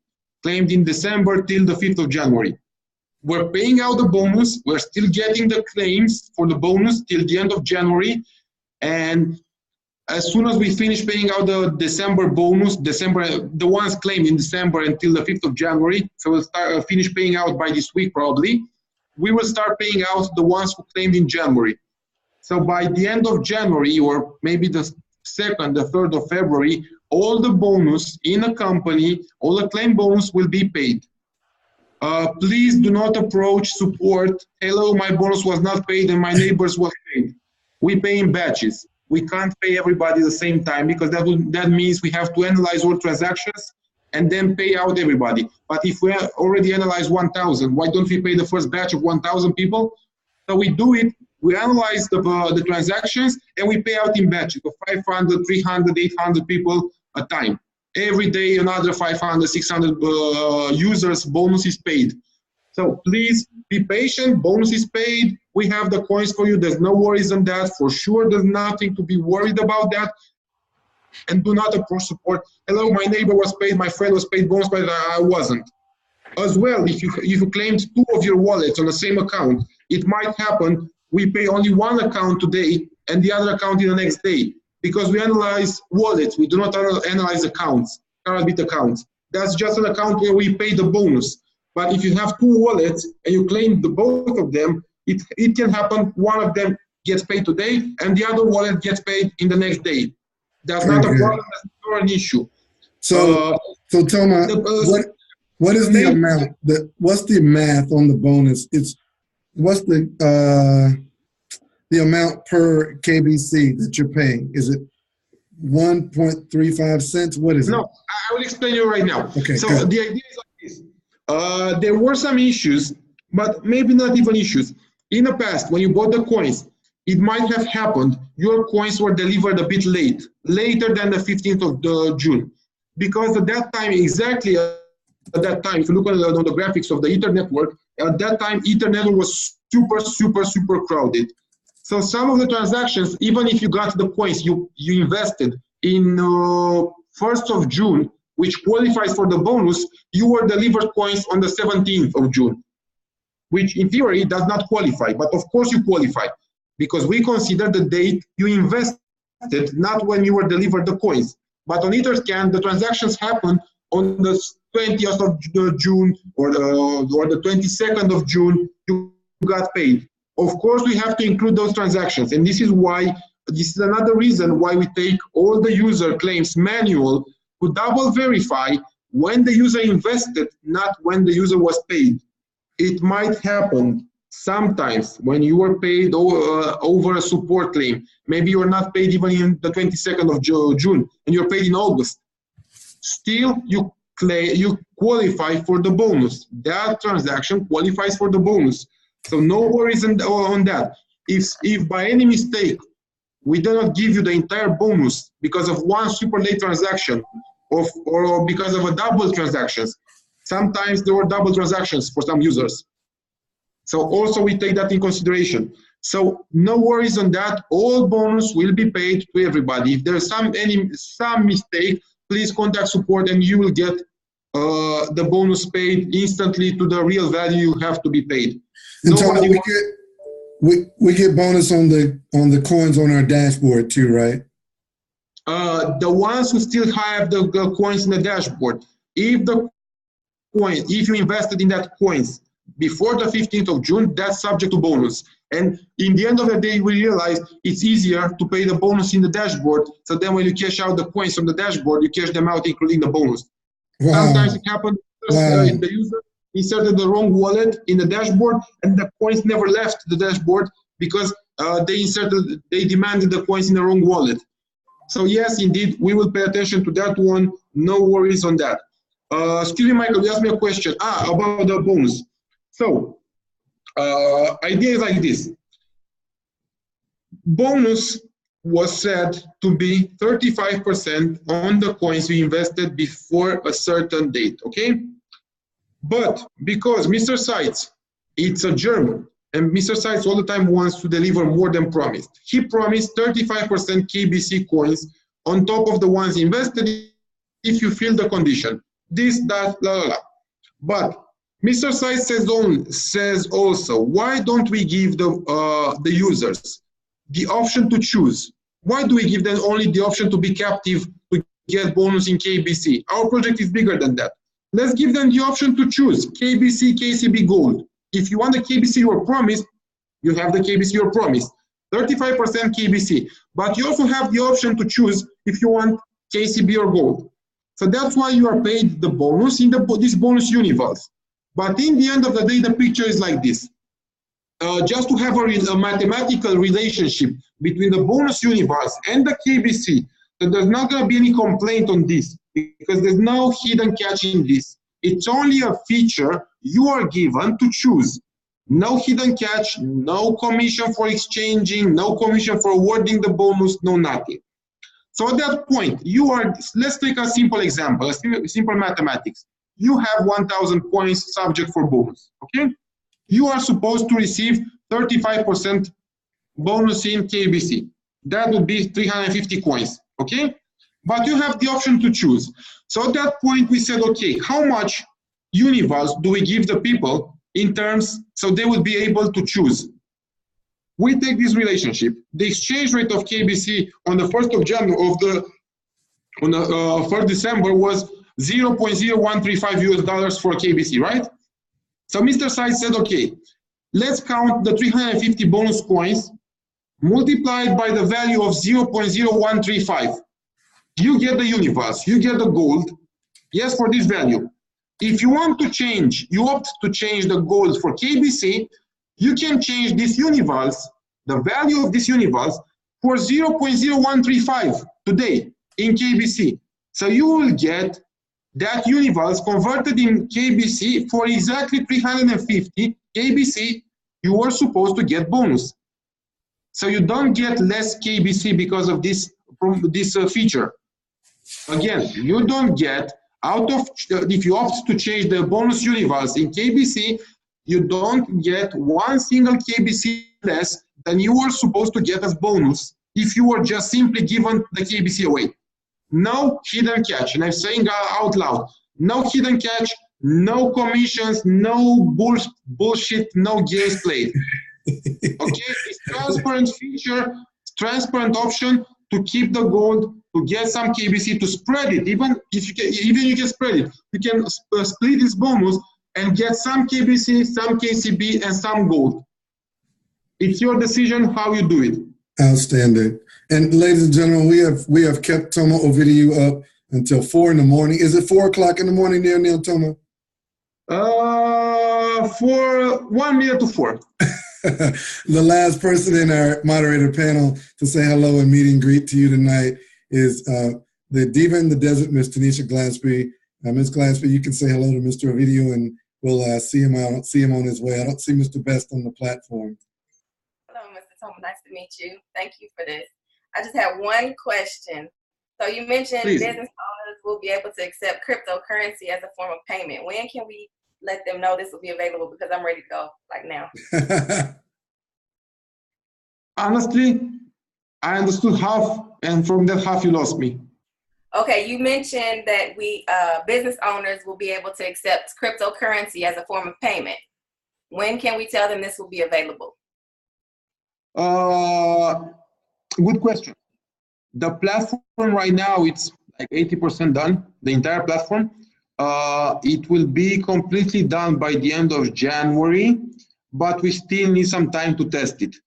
in December till the 5th of January. We're paying out the bonus. We're still getting the claims for the bonus till the end of January. And as soon as we finish paying out the December bonus, the ones claimed in December until the 5th of January, so we'll finish paying out by this week probably, we will start paying out the ones who claimed in January. So by the end of January, or maybe the 2nd, the 3rd of February, all the bonus in a company, all the claim bonus will be paid. Please do not approach support, hello, my bonus was not paid and my neighbor's was paid. We pay in batches. We can't pay everybody at the same time, because that means we have to analyze all transactions and then pay out everybody. But if we already analyzed 1,000, why don't we pay the first batch of 1,000 people? So we do it. We analyze the transactions and we pay out in batches of 500, 300, 800 people a time. Every day another 500, 600 users bonus is paid. So please be patient, bonus is paid. We have the coins for you. There's no worries on that. For sure, there's nothing to be worried about that. And do not approach support. Hello, my neighbor was paid, my friend was paid bonus, but I wasn't. As well, if you claimed 2 of your wallets on the same account, it might happen we pay only one account today and the other account in the next day, because we analyze wallets. We do not analyze accounts, Karatbit accounts. That's just an account where we pay the bonus. But if you have 2 wallets and you claim both of them, It can happen. One of them gets paid today, and the other wallet gets paid in the next day. That's not a problem. That's not an issue. So Toma, what is the amount? What's the math on the bonus? What's the amount per KBC that you're paying? Is it 1.35 cents? What is it? No, I will explain you right now. Okay. So the idea is like this. There were some issues, but maybe not even issues. In the past, when you bought the coins, it might have happened your coins were delivered a bit later than the 15th of June. Because at that time, exactly at that time, if you look on the graphics of the Ether network, at that time, Ether network was super crowded. So some of the transactions, even if you got the coins you invested in 1st of June, which qualifies for the bonus, you were delivered coins on the 17th of June, which in theory does not qualify. But of course you qualify, because we consider the date you invested, not when you were delivered the coins. But on Etherscan, the transactions happen on the 20th of June or the 22nd of June, you got paid. Of course, we have to include those transactions. And this is another reason why we take all the user claims manual to double verify when the user invested, not when the user was paid. It might happen sometimes when you were paid over a support claim. Maybe you're not paid even in the 22nd of June and you're paid in August. Still, you qualify for the bonus. That transaction qualifies for the bonus. So no worries on that. If by any mistake we do not give you the entire bonus because of one super late transaction or because of a double transactions, sometimes there were double transactions for some users. So also we take that in consideration. So no worries on that. All bonus will be paid to everybody. If there's some mistake, please contact support and you will get the bonus paid instantly to the real value you have to be paid. And Tony, we get bonus on the coins on our dashboard too, right? The ones who still have the coins in the dashboard, if you invested in that coins before the 15th of June, that's subject to bonus. And in the end of the day, we realized it's easier to pay the bonus in the dashboard. So then when you cash out the coins from the dashboard, you cash them out, including the bonus. Wow. Sometimes it happens, the user inserted the wrong wallet in the dashboard and the coins never left the dashboard because they demanded the coins in the wrong wallet. So yes, indeed, we will pay attention to that one. No worries on that. Excuse me, Michael, you asked me a question about the bonus. So, idea is like this. Bonus was said to be 35% on the coins you invested before a certain date, okay? But because Mr. Seitz, it's a German, and Mr. Seitz all the time wants to deliver more than promised. He promised 35% KBC coins on top of the ones invested if you fill the condition. This, that, blah, blah, blah. But Mr. Seitz says also, why don't we give the users the option to choose? Why do we give them only the option to be captive to get bonus in KBC? Our project is bigger than that. Let's give them the option to choose KBC, KCB Gold. If you want the KBC you were promised, you have the KBC you were promised. 35% KBC. But you also have the option to choose if you want KCB or Gold. So that's why you are paid the bonus in this bonus universe. But in the end of the day, the picture is like this. Just to have a mathematical relationship between the bonus universe and the KBC, so there's not going to be any complaint on this because there's no hidden catch in this. It's only a feature you are given to choose. No hidden catch, no commission for exchanging, no commission for awarding the bonus, no nothing. So at that point, let's take a simple example, simple mathematics. You have 1,000 coins subject for bonus, okay? You are supposed to receive 35% bonus in KBC. That would be 350 coins, okay? But you have the option to choose. So at that point, we said, okay, how much universe do we give the people in terms, so they would be able to choose? We take this relationship. The exchange rate of KBC on the 1st of January, on the 1st December was $0.0135 US for KBC, right? So Mr. Seitz said, okay, let's count the 350 bonus coins multiplied by the value of 0.0135. You get the universe, you get the gold, yes, for this value. If you want to change, you opt to change the gold for KBC, you can change this universe, the value of this universe, for 0.0135 today in KBC. So you will get that universe converted in KBC for exactly 350 KBC you were supposed to get bonus. So you don't get less KBC because of this feature. Again, you don't get out of, if you opt to change the bonus universe in KBC, you don't get one single KBC less than you were supposed to get as bonus if you were just simply given the KBC away. No hidden catch, and I'm saying out loud, no hidden catch, no commissions, no bullshit, no games played. Okay, it's transparent feature, transparent option to keep the gold, to get some KBC, to spread it. Even if you can spread it, you can split this bonus and get some KBC, some KCB, and some gold. It's your decision how you do it. Outstanding. And ladies and gentlemen, we have kept Toma Ovidiu up until 4 in the morning. Is it 4 o'clock in the morning there, Neil Toma? For 1 minute to 4. The last person in our moderator panel to say hello and meet and greet to you tonight is the diva in the desert, Miss Tanisha Glaspie. Ms. Glaspie, you can say hello to Mr. Ovidiu, and we'll see him on his way. I don't see Mr. Best on the platform. Hello, Mr. Toma. Nice to meet you. Thank you for this. I just have one question. So you mentioned business owners will be able to accept cryptocurrency as a form of payment. When can we let them know this will be available? Because I'm ready to go, like now. Honestly, I understood half, and from that half you lost me. Okay, you mentioned that business owners will be able to accept cryptocurrency as a form of payment. When can we tell them this will be available? Good question. The platform right now, it's like 80% done, the entire platform. It will be completely done by the end of January, but we still need some time to test it.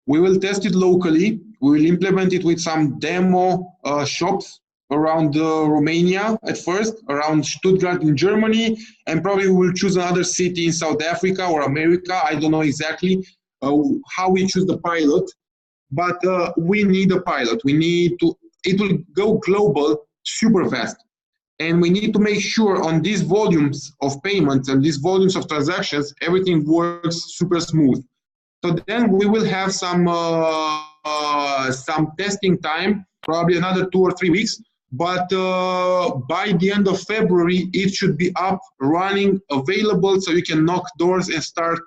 We will test it locally. We will implement it with some demo shops around Romania at first, around Stuttgart in Germany, and probably we will choose another city in South Africa or America. I don't know exactly how we choose the pilot, but we need a pilot. It will go global super fast. And we need to make sure on these volumes of payments and these volumes of transactions, everything works super smooth. So then we will have some testing time, probably another 2 or 3 weeks. But by the end of February, it should be up, running, available, so you can knock doors and start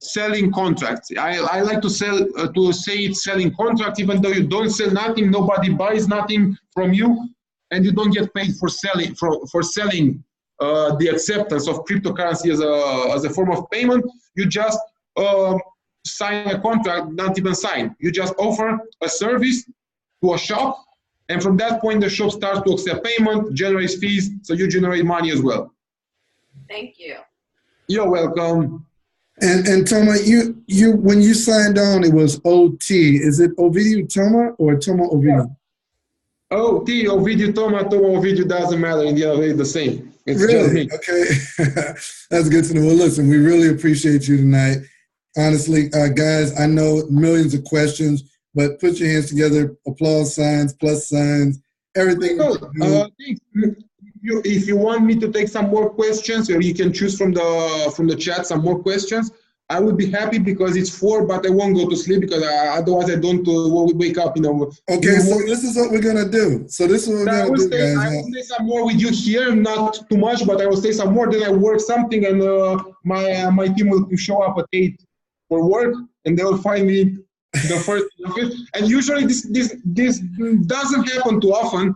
selling contracts. I like to say it's selling contracts, even though you don't sell nothing, nobody buys nothing from you, and you don't get paid for selling the acceptance of cryptocurrency as a form of payment. You just sign a contract, not even sign. You just offer a service to a shop, and from that point, the shop starts to accept payment, generates fees, so you generate money as well. Thank you. You're welcome. And Toma, you when you signed on, it was OT. Is it Ovidiu Toma or Toma Ovidiu? Yeah. OT, Ovidiu Toma, Toma Ovidiu, doesn't matter. In the end of it, it's the same. It's really? just me. Okay. That's good to know. Well, listen, we really appreciate you tonight. Honestly, guys, I know millions of questions, but put your hands together, applause signs, plus signs, everything. If you want me to take some more questions, or you can choose from the chat some more questions, I would be happy, because it's 4, but I won't go to sleep, because otherwise I don't wake up. Okay, so this is what we're gonna do. So this is what we're gonna do, guys. I will stay some more with you here, not too much, but I will stay some more. Then I work something, and my team will show up at 8 for work, and they will find me the first office. And usually this doesn't happen too often.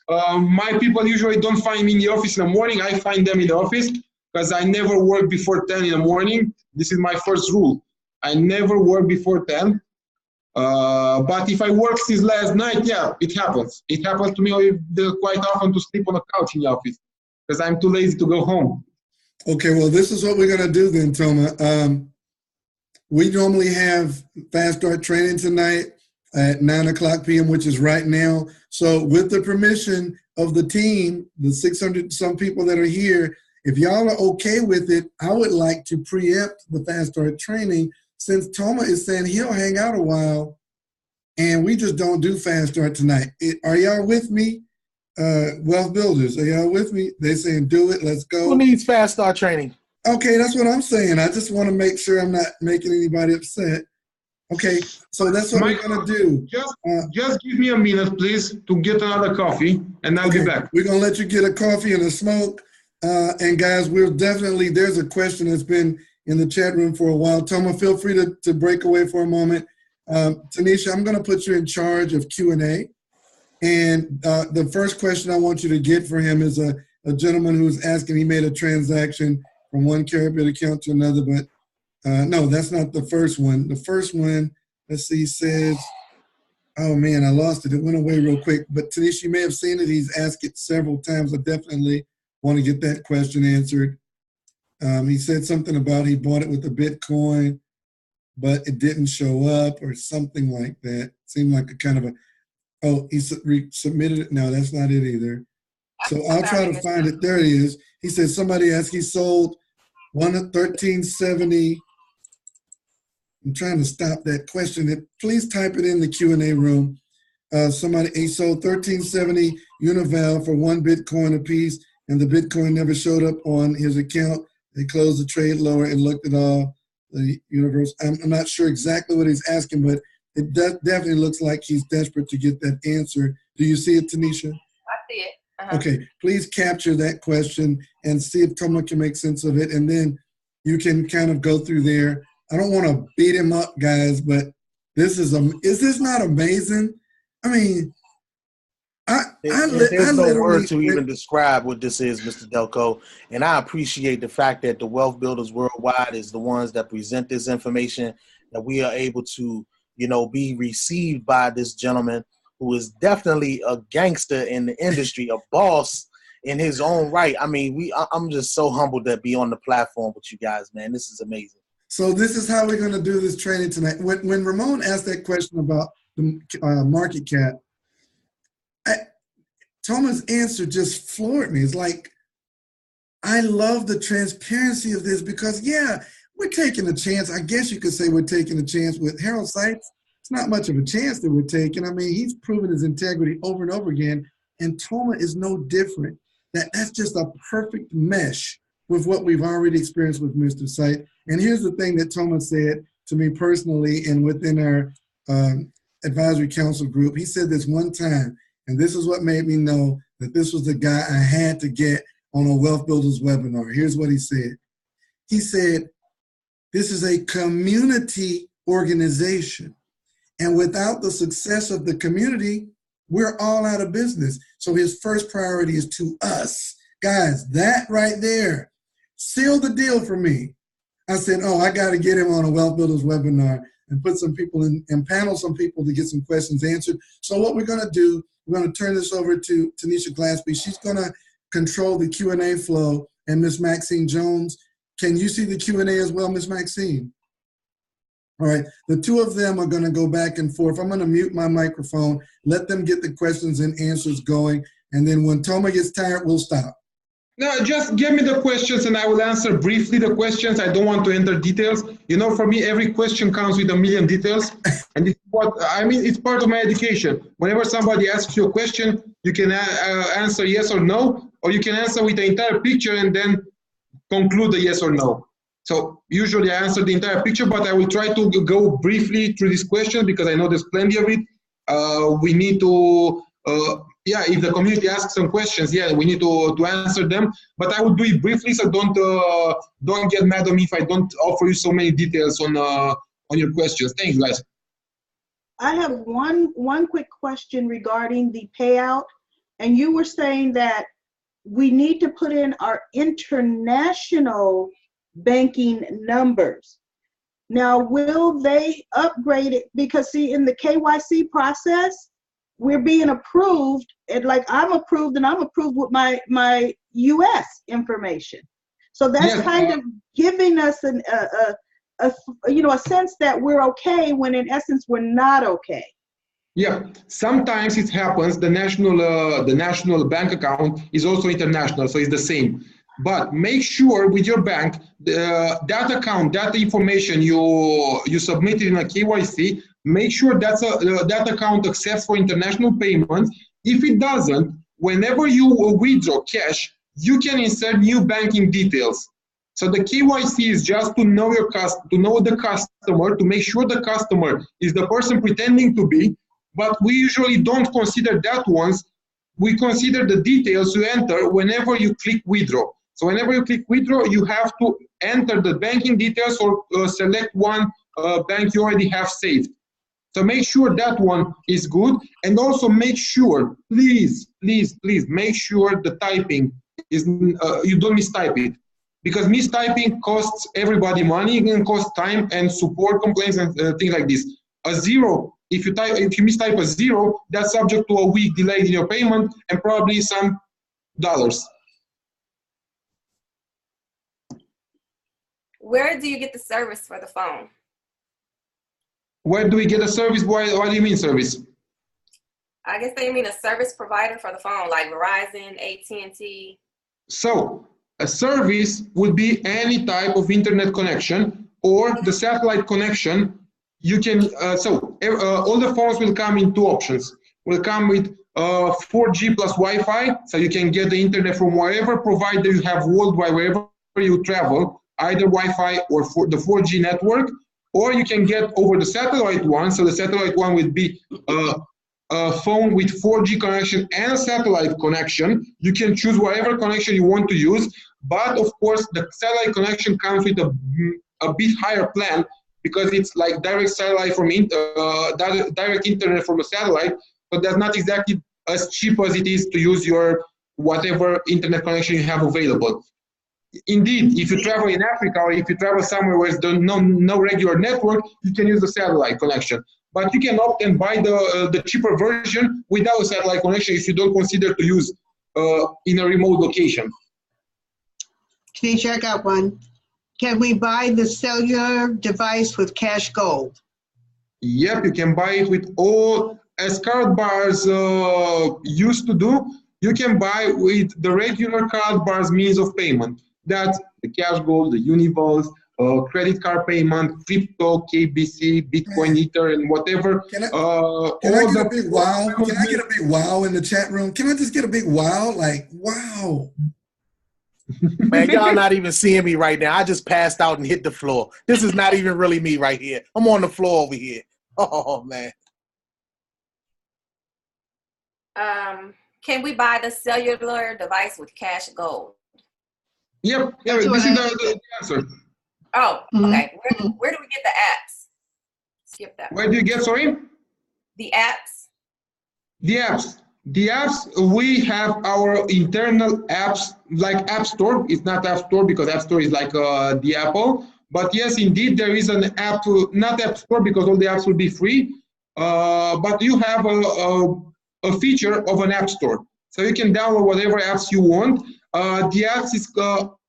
My people usually don't find me in the office in the morning. I find them in the office, because I never work before 10 in the morning. This is my first rule. I never work before 10. But if I work since last night, yeah, it happens. It happens to me quite often to sleep on the couch in the office, because I'm too lazy to go home. Okay, well, this is what we're going to do then, Toma. We normally have Fast Start training tonight at 9:00 p.m., which is right now. So with the permission of the team, the 600 some people that are here, if y'all are okay with it, I would like to preempt the Fast Start training, since Toma is saying he'll hang out a while and we just don't do Fast Start tonight. Are y'all with me? Wealth Builders, are y'all with me? They saying do it, let's go. Who needs Fast Start training? Okay, that's what I'm saying. I just want to make sure I'm not making anybody upset. Okay, so that's what we're gonna do. Just give me a minute, please, to get another coffee, and I'll be back. We're gonna let you get a coffee and a smoke. And guys, there's a question that's been in the chat room for a while. Toma, feel free to break away for a moment. Tanisha, I'm gonna put you in charge of Q&A. And the first question I want you to get for him is a gentleman who's asking, he made a transaction from one Karatbit account to another, but no, that's not the first one. The first one, let's see, says, oh man, I lost it. It went away real quick. But Tanisha, you may have seen it. He's asked it several times. I definitely want to get that question answered. He said something about he bought it with a Bitcoin, but it didn't show up or something like that. Seemed like a kind of a, oh, he submitted it. No, that's not it either. So I'll try to find it. There it is. He said somebody asked, he sold 1370. I'm trying to stop that question. Please type it in the Q&A room. He sold 1370 Unival for 1 Bitcoin apiece, and the Bitcoin never showed up on his account. They closed the trade lower and looked at all the universe. I'm not sure exactly what he's asking, but it definitely looks like he's desperate to get that answer. Do you see it, Tanisha? I see it. Okay, please capture that question and see if Toma can make sense of it, and then you can kind of go through there. I don't want to beat him up, guys, but is this not amazing? I mean, there's no word to even describe what this is, Mr. Delco, and I appreciate the fact that the Wealth Builders Worldwide is the ones that present this information, that we are able to, be received by this gentleman who is definitely a gangster in the industry, a boss in his own right. I mean, I'm just so humbled to be on the platform with you guys, man. This is amazing. So this is how we're going to do this training tonight. When Ramon asked that question about the market cap, Toma's answer just floored me. It's like, I love the transparency of this because, yeah, we're taking a chance. I guess you could say we're taking a chance with Harold Seitz. It's not much of a chance that we're taking. I mean, he's proven his integrity over and over again, and Toma is no different. That's just a perfect mesh with what we've already experienced with Mr. Seitz. And here's the thing that Toma said to me personally and within our advisory council group. He said this one time, and this is what made me know that this was the guy I had to get on a Wealth Builders webinar. Here's what he said. He said, this is a community organization. And without the success of the community, we're all out of business. So his first priority is to us. Guys, that right there sealed the deal for me. I said, oh, I got to get him on a Wealth Builders webinar and put some people in and panel some people to get some questions answered. So what we're going to do, we're going to turn this over to Tanisha Glaspie. She's going to control the Q&A flow. And Miss Maxine Jones, can you see the Q&A as well, Miss Maxine? All right, the two of them are going to go back and forth. I'm going to mute my microphone, let them get the questions and answers going, and then when Toma gets tired, we'll stop. No, just give me the questions and I will answer briefly the questions. I don't want to enter details. For me, every question comes with a million details. And it's part of my education. Whenever somebody asks you a question, you can answer yes or no, or you can answer with the entire picture and then conclude the yes or no. So usually I answer the entire picture, but I will try to go briefly through this question because I know there's plenty of it. We need to, if the community asks some questions, we need to answer them. But I will do it briefly, so don't get mad at me if I don't offer you so many details on your questions. Thanks, guys. I have one quick question regarding the payout, and you were saying that we need to put in our international banking numbers. Now, will they upgrade it? Because see, in the KYC process, we're being approved, and like I'm approved with my US information. So that's kind of giving us a sense that we're okay when in essence we're not okay. Yeah, sometimes it happens. The national bank account is also international, so it's the same. But make sure with your bank that account, that information you submitted in a KYC, make sure that account accepts for international payments. If it doesn't, whenever you withdraw cash, you can insert new banking details. So the KYC is just to know the customer, to make sure the customer is the person pretending to be. But we usually don't consider that once. We consider the details you enter whenever you click withdraw. So whenever you click withdraw, you have to enter the banking details or select one bank you already have saved. So make sure that one is good, and also make sure, please, make sure the typing is you don't mistype it, because mistyping costs everybody money and costs time and support complaints and things like this. A zero, if you mistype a zero, that's subject to a week delay in your payment and probably some dollars. Where do you get the service for the phone? Where do we get a service? What do you mean service? I guess they mean a service provider for the phone, like Verizon, AT&T. So a service would be any type of internet connection or the satellite connection. You can, all the phones will come in two options. Will come with 4G plus Wi-Fi, so you can get the internet from wherever provider you have worldwide, wherever you travel, either Wi-Fi or the 4G network, or you can get over the satellite one. So the satellite one would be a phone with 4G connection and a satellite connection. You can choose whatever connection you want to use, but of course the satellite connection comes with a bit higher plan, because it's like direct satellite from direct internet from a satellite, but that's not exactly as cheap as it is to use your whatever internet connection you have available. Indeed, if you travel in Africa or if you travel somewhere where there's no regular network, you can use the satellite connection. But you can opt and buy the cheaper version without a satellite connection if you don't consider to use in a remote location. Can you check out one? Can we buy the cellular device with cash gold? Yep, you can buy it with all, as Karatbars used to do, you can buy with the regular Karatbars means of payment. That's the cash gold, the Univolts, credit card payment, crypto, KBC, Bitcoin, Ether, and whatever. Can I get a big wow? Can I get a big wow in the chat room? Can I just get a big wow? Like, wow. Man, y'all not even seeing me right now. I just passed out and hit the floor. This is not even really me right here. I'm on the floor over here. Oh, man. Can we buy the cellular device with cash gold? Yep, this is the answer. Oh, okay. Where do we get the apps? Skip that. Where do you get, sorry? The apps. The apps, we have our internal apps like App Store. It's not App Store because App Store is like the Apple. But yes, indeed, there is an app, not App Store because all the apps will be free. But you have a feature of an App Store. So you can download whatever apps you want. The apps is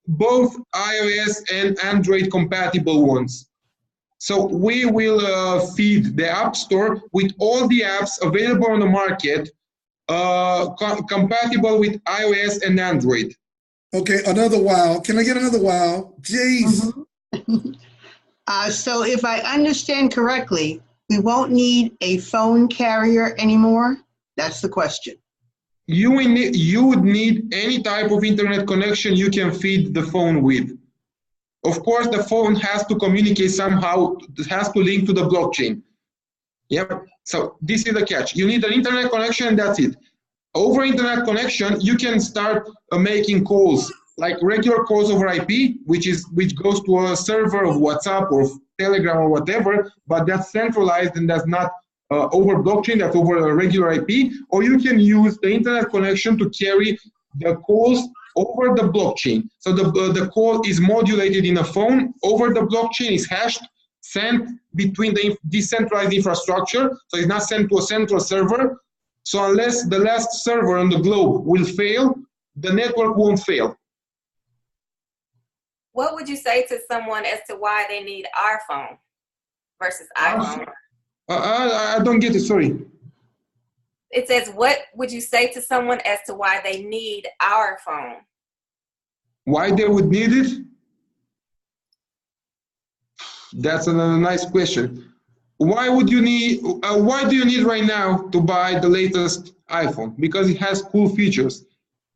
both iOS and Android compatible ones. So we will feed the App Store with all the apps available on the market, compatible with iOS and Android. Okay, another wow. Can I get another wow? Jeez. So if I understand correctly, we won't need a phone carrier anymore? That's the question. You would need any type of internet connection you can feed the phone with. Of course, the phone has to communicate somehow, it has to link to the blockchain. Yep, so this is the catch. You need an internet connection and that's it. Over internet connection, you can start making calls, like regular calls over IP, which goes to a server of WhatsApp or Telegram or whatever, but that's centralized and that's not over blockchain, that's over a regular IP, or you can use the internet connection to carry the calls over the blockchain. So the call is modulated in a phone over the blockchain, is hashed, sent between the decentralized infrastructure, so it's not sent to a central server. So unless the last server on the globe will fail, the network won't fail. What would you say to someone as to why they need our phone versus iPhone? I don't get it, sorry. It says, what would you say to someone as to why they need our phone? Why they would need it? That's a nice question. Why would you need? Why do you need right now to buy the latest iPhone? Because it has cool features.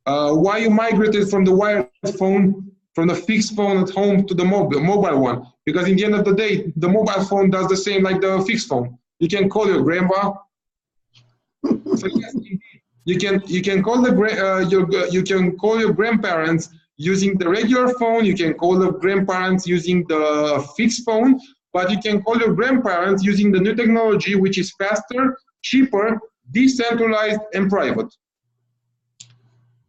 Why you migrated from the wired phone, from the fixed phone at home to the mobile one? Because in the end of the day, the mobile phone does the same like the fixed phone. You can call your grandma. So yes, you can call you can call your grandparents using the regular phone. You can call the grandparents using the fixed phone, but you can call your grandparents using the new technology, which is faster, cheaper, decentralized, and private.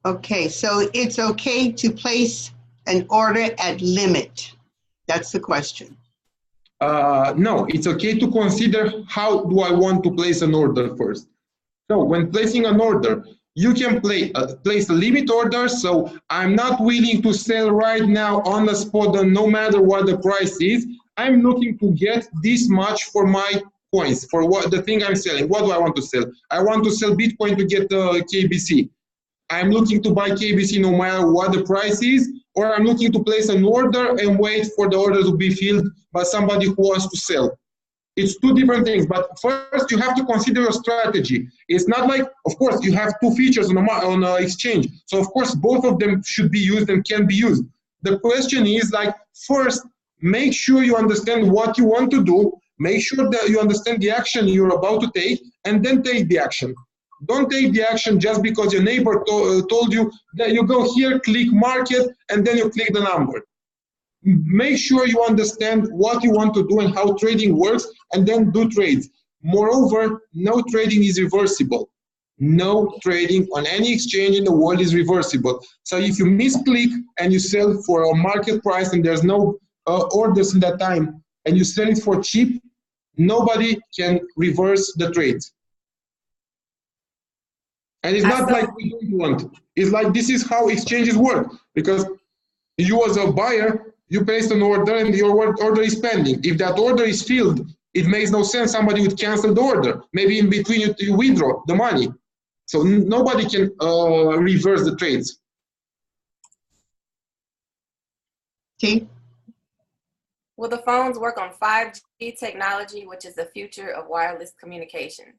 Okay, so it's okay to place an order at limit. That's the question. No, it's okay to consider how do I want to place an order first. So when placing an order, you can place a limit order. So I'm not willing to sell right now on the spot, and no matter what the price is. I'm looking to get this much for my coins, for what the thing I'm selling. What do I want to sell? I want to sell Bitcoin to get KBC. I'm looking to buy KBC no matter what the price is, or I'm looking to place an order and wait for the order to be filled by somebody who wants to sell. It's two different things, but first you have to consider your strategy. It's not like, of course, you have two features on a exchange. So of course, both of them should be used and can be used. The question is like, first, make sure you understand what you want to do, make sure that you understand the action you're about to take, and then take the action. Don't take the action just because your neighbor told you that you go here, click market, and then you click the number. Make sure you understand what you want to do and how trading works, and then do trades. Moreover, no trading is reversible. No trading on any exchange in the world is reversible. So if you misclick and you sell for a market price and there's no orders in that time, and you sell it for cheap, nobody can reverse the trades. And it's not like we don't want. It's like this is how exchanges work. Because you as a buyer, you place an order and your order is pending. If that order is filled, it makes no sense. Somebody would cancel the order. Maybe in between you withdraw the money. So nobody can reverse the trades. Okay. Will the phones work on 5G technology, which is the future of wireless communications?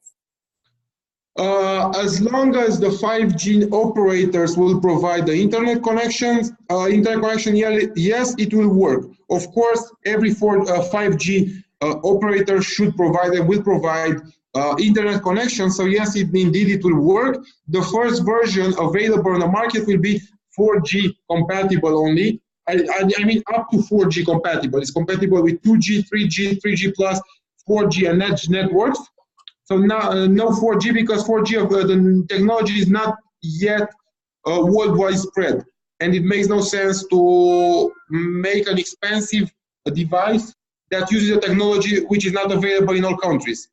As long as the 5G operators will provide the internet connections, yes, it will work. Of course, every 5G operator should provide and will provide internet connection. So yes, indeed it will work. The first version available on the market will be 4G compatible only. I mean up to 4G compatible. It's compatible with 2G, 3G, 3G plus, 4G and edge networks. So now no 4G because 4G of the technology is not yet worldwide spread, and it makes no sense to make an expensive device that uses a technology which is not available in all countries.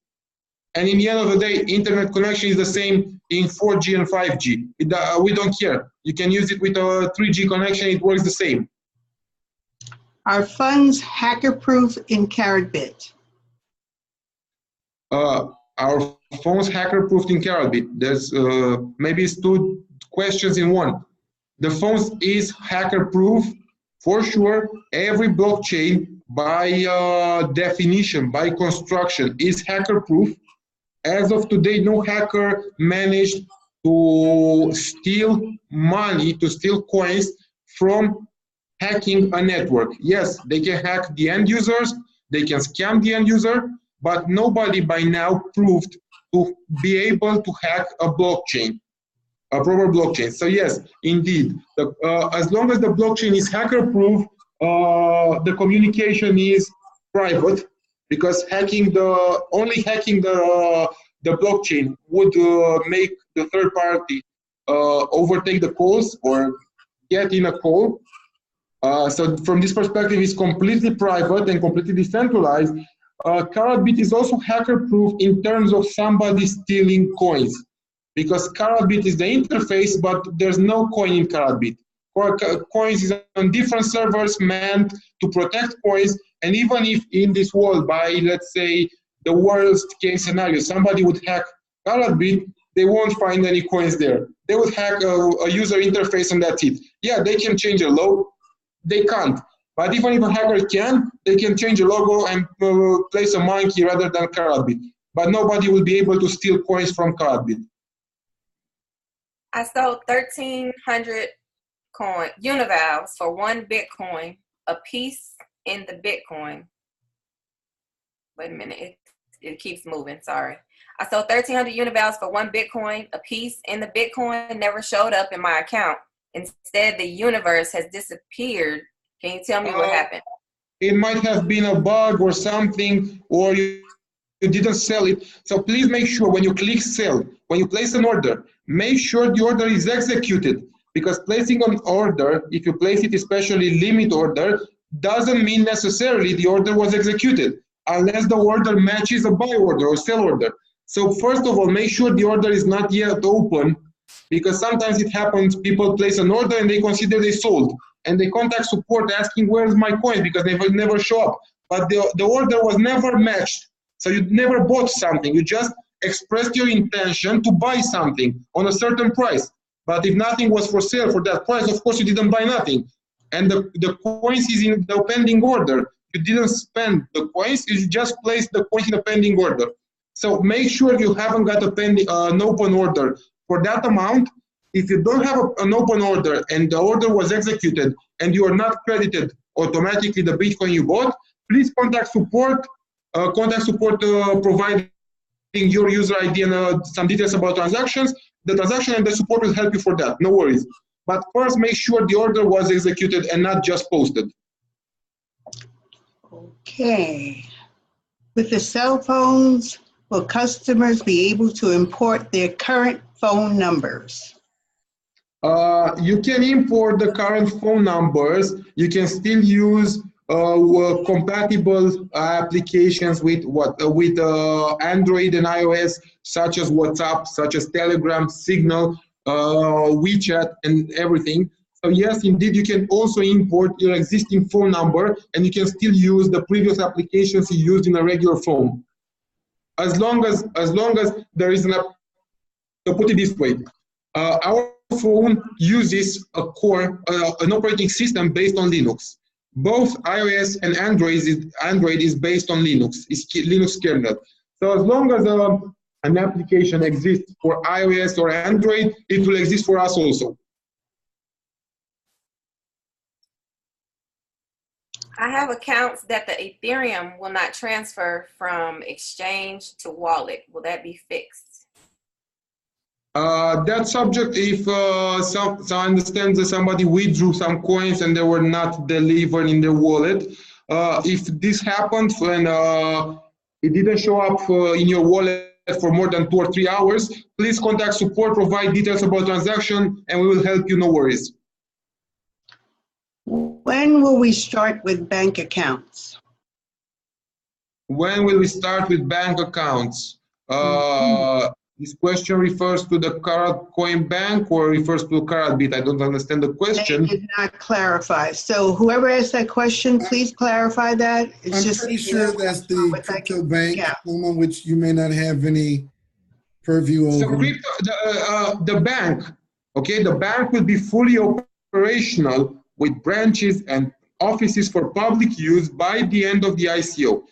And in the end of the day, internet connection is the same in 4G and 5G. We don't care. You can use it with a 3G connection; it works the same. Are funds hacker-proof in Karatbit? Our phones hacker-proofed in Karatbit. There's maybe it's two questions in one. The phones is hacker-proof for sure. Every blockchain, by definition, by construction, is hacker-proof. As of today, no hacker managed to steal money, to steal coins from hacking a network. Yes, they can hack the end users, they can scam the end user, but nobody by now proved to be able to hack a blockchain, a proper blockchain. So yes, indeed, as long as the blockchain is hacker-proof, the communication is private, because only hacking the blockchain would make the third party overtake the calls or get in a call. So from this perspective, it's completely private and completely decentralized. Karatbit is also hacker-proof in terms of somebody stealing coins, because Karatbit is the interface, but there's no coin in Karatbit. coins is on different servers meant to protect coins. And even if in this world, by let's say the worst case scenario, somebody would hack Karatbit, they won't find any coins there. They would hack a user interface and that's it. Yeah, they can change a logo. They can't. But even if a hacker can, they can change a logo and place a monkey rather than Karatbit. But nobody will be able to steal coins from Karatbit. I sold 1,300 univals for 1 Bitcoin, a piece in the Bitcoin. Wait a minute, it keeps moving, sorry. I sold 1,300 univals for 1 Bitcoin, a piece in the Bitcoin never showed up in my account. Instead, the universe has disappeared. Can you tell me what happened? It might have been a bug or something, or you didn't sell it. So please make sure when you click sell, when you place an order, make sure the order is executed. Because placing an order, if you place it especially limit order, doesn't mean necessarily the order was executed, unless the order matches a buy order or sell order. So first of all, make sure the order is not yet open, because sometimes it happens, people place an order and they consider they sold. And they contact support asking, where's my coin? Because they will never show up. But the order was never matched. So you never bought something. You just expressed your intention to buy something on a certain price. But if nothing was for sale for that price, of course you didn't buy nothing. And the coins is in the pending order. You didn't spend the coins, you just placed the coins in a pending order. So make sure you haven't got an open order for that amount. If you don't have an open order and the order was executed and you are not credited automatically the Bitcoin you bought, please contact support. Providing your user ID and some details about transactions. The transaction and the support will help you for that. No worries. But first, make sure the order was executed and not just posted. Okay. With the cell phones, will customers be able to import their current phone numbers? You can import the current phone numbers. You can still use compatible applications with Android and iOS, such as WhatsApp, such as Telegram, Signal, WeChat, and everything. So yes, indeed, you can also import your existing phone number, and you can still use the previous applications you used in a regular phone. As long as there is an app. To put it this way, our phone uses an operating system based on Linux. Both iOS and Android is based on Linux. It's Linux kernel. So as long as an application exists for iOS or Android, it will exist for us also. I have accounts that the Ethereum will not transfer from exchange to wallet. Will that be fixed? That subject, if so I understand that somebody withdrew some coins and they were not delivered in their wallet. If this happened and it didn't show up in your wallet for more than 2 or 3 hours, please contact support, provide details about transaction, and we will help you, no worries. When will we start with bank accounts? When will we start with bank accounts? This question refers to the Karatcoin Bank or refers to Karatbit? I don't understand the question. They did not clarify. So whoever asked that question, please clarify that. I'm pretty sure that's the crypto bank, on which you may not have any purview over. So the bank, okay, the bank will be fully operational with branches and offices for public use by the end of the ICO.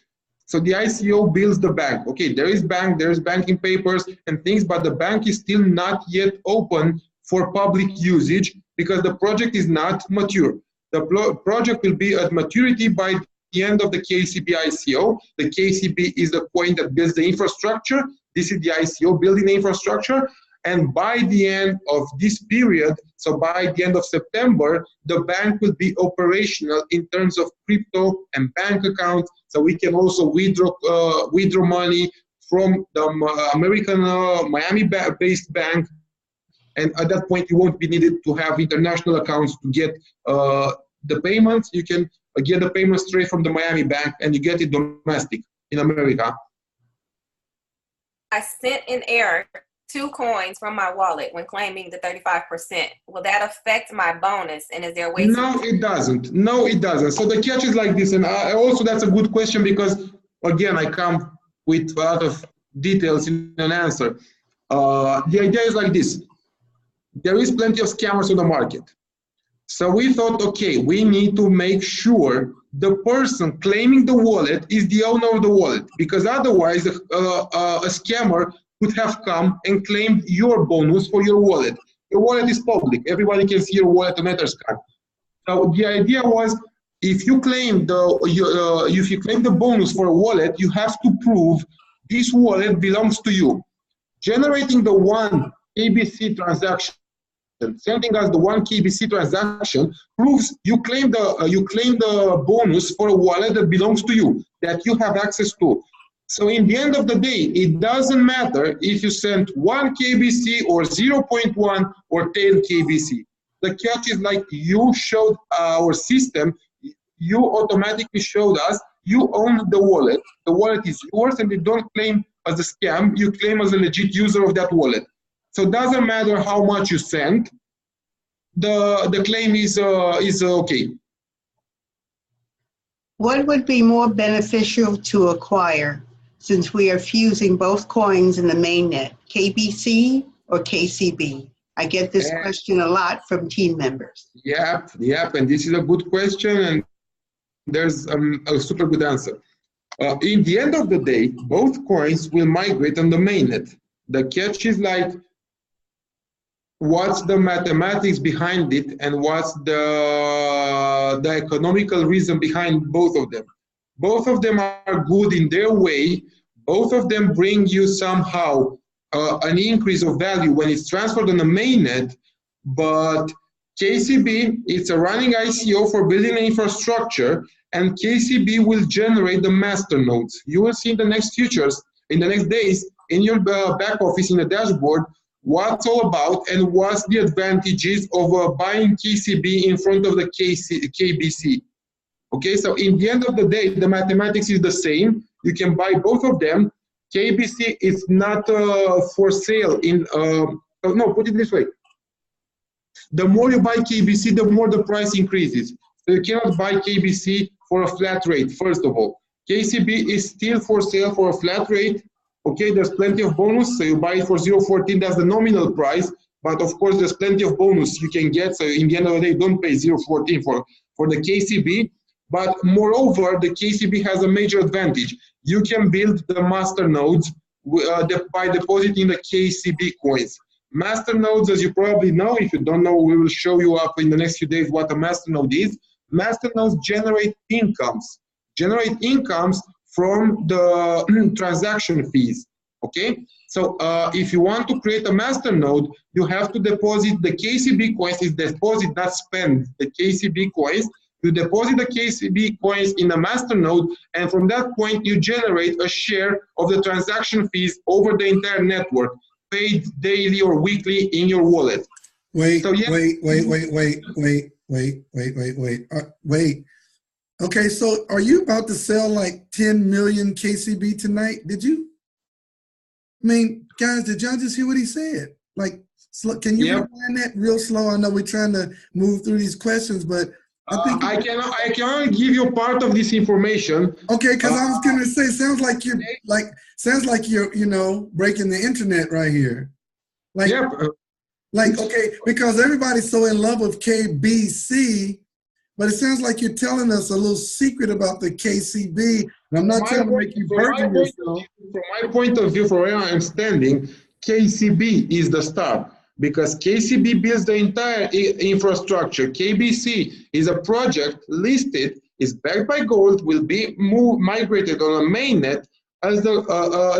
So the ICO builds the bank. Okay, there is banking papers and things, but the bank is still not yet open for public usage because the project is not mature. The project will be at maturity by the end of the KCB ICO. The KCB is the coin that builds the infrastructure. This is the ICO building the infrastructure. And by the end of this period, so by the end of September, the bank will be operational in terms of crypto and bank accounts. So we can also withdraw money from the American Miami-based bank. And at that point, you won't be needed to have international accounts to get the payments. You can get the payments straight from the Miami bank, and you get it domestic in America. I sent an error 2 coins from my wallet when claiming the 35%. Will that affect my bonus? And is there a way to? No, it doesn't. No, it doesn't. So the catch is like this, and also that's a good question because, again, I come with a lot of details in an answer. The idea is like this. There is plenty of scammers on the market. So we thought, okay, we need to make sure the person claiming the wallet is the owner of the wallet, because otherwise a scammer could have come and claimed your bonus for your wallet. Your wallet is public. Everybody can see your wallet on Etherscan. So the idea was, if you claim the bonus for a wallet, you have to prove this wallet belongs to you. Generating the 1 KBC transaction, sending us the 1 KBC transaction proves you claim the bonus for a wallet that belongs to you, that you have access to. So in the end of the day, it doesn't matter if you send 1 KBC or 0.1 or 10 KBC. The catch is like you showed our system, you automatically showed us you own the wallet. The wallet is yours, and you don't claim as a scam, you claim as a legit user of that wallet. So it doesn't matter how much you send, the claim is okay. What would be more beneficial to acquire since we are fusing both coins in the mainnet, KBC or KCB? I get this question a lot from team members. Yep, and this is a good question, and there's a super good answer. In the end of the day, both coins will migrate on the mainnet. The catch is like, what's the mathematics behind it, and what's the economical reason behind both of them? Both of them are good in their way. Both of them bring you somehow an increase of value when it's transferred on the mainnet, but KCB, it's a running ICO for building an infrastructure, and KCB will generate the master nodes. You will see in the next in the next days, in your back office, in the dashboard, what's all about and what's the advantages of buying KCB in front of the KBC. Okay, so in the end of the day, the mathematics is the same. You can buy both of them. KBC is not for sale in, no, put it this way. The more you buy KBC, the more the price increases. So you cannot buy KBC for a flat rate, first of all. KCB is still for sale for a flat rate. Okay, there's plenty of bonus, so you buy it for 0.14, that's the nominal price, but of course there's plenty of bonus you can get, so in the end of the day, don't pay 0.14 for the KCB. But moreover, the KCB has a major advantage. You can build the master nodes by depositing the KCB coins. Master nodes, as you probably know, if you don't know, we will show you up in the next few days what a master node is. Master nodes generate incomes from the transaction fees, okay? So if you want to create a master node, you have to deposit the KCB coins, is deposit, not spend the KCB coins. You deposit the KCB coins in a master node, and from that point, you generate a share of the transaction fees over the entire network, paid daily or weekly in your wallet. Wait. Okay, so are you about to sell like 10 million KCB tonight? Did you? I mean, guys, did y'all just hear what he said? Like, can you rewind that real slow? I know we're trying to move through these questions, but I think I can only give you part of this information. Okay, because I was gonna say, sounds like you're breaking the internet right here. Like, okay, because everybody's so in love with KBC, but it sounds like you're telling us a little secret about the KCB. And I'm not trying to make you burden yourself. From my point of view, from where I'm standing, KCB is the star. Because KCB builds the entire infrastructure. KBC is a project listed, is backed by gold, will be migrated on a mainnet as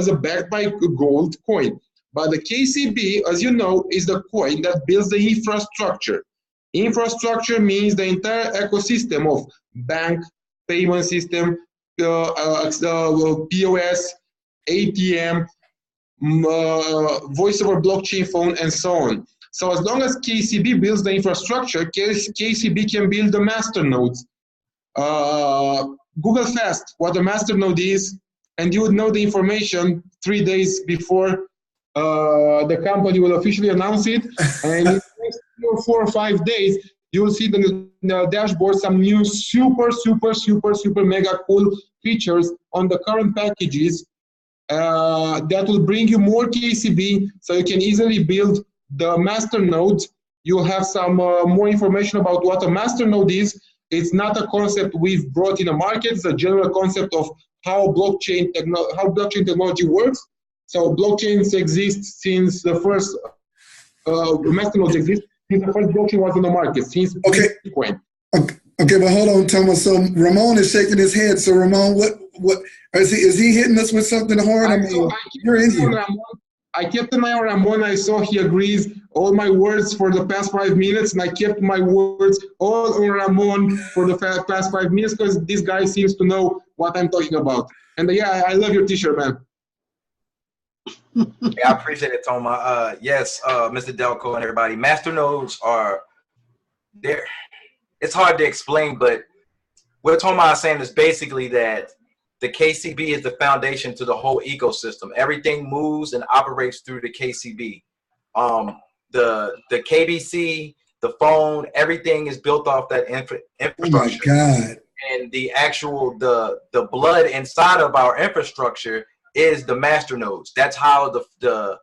a backed by gold coin. But the KCB, as you know, is the coin that builds the infrastructure. Infrastructure means the entire ecosystem of bank, payment system, POS, ATM, voice over blockchain phone, and so on. So as long as KCB builds the infrastructure, KCB can build the master nodes. Google fast what a master node is, and you would know the information 3 days before the company will officially announce it, and in the next 3 or 4 or 5 days, you will see the dashboard some new super mega cool features on the current packages that will bring you more KCB, so you can easily build the master nodes. You'll have some more information about what a master node is. It's not a concept we've brought in the market. It's a general concept of how blockchain technology works. So blockchains exist since the first master nodes exist since the first blockchain was on the market, since Bitcoin. Okay, but hold on, Thomas. So Ramon is shaking his head. So Ramon, what is he hitting us with something hard? I mean, you're in here. I kept an eye on Ramon. I saw he agrees all my words for the past 5 minutes, and I kept my words all on Ramon for the past 5 minutes because this guy seems to know what I'm talking about. And yeah, I love your t-shirt, man. Yeah, I appreciate it, Toma. Yes, Mr. Delco and everybody. Master nodes are there. It's hard to explain, but what Toma is saying is basically that the KCB is the foundation to the whole ecosystem. Everything moves and operates through the KCB. The KBC, the phone, everything is built off that infrastructure. Oh my God. And the actual, the blood inside of our infrastructure is the master nodes. That's how the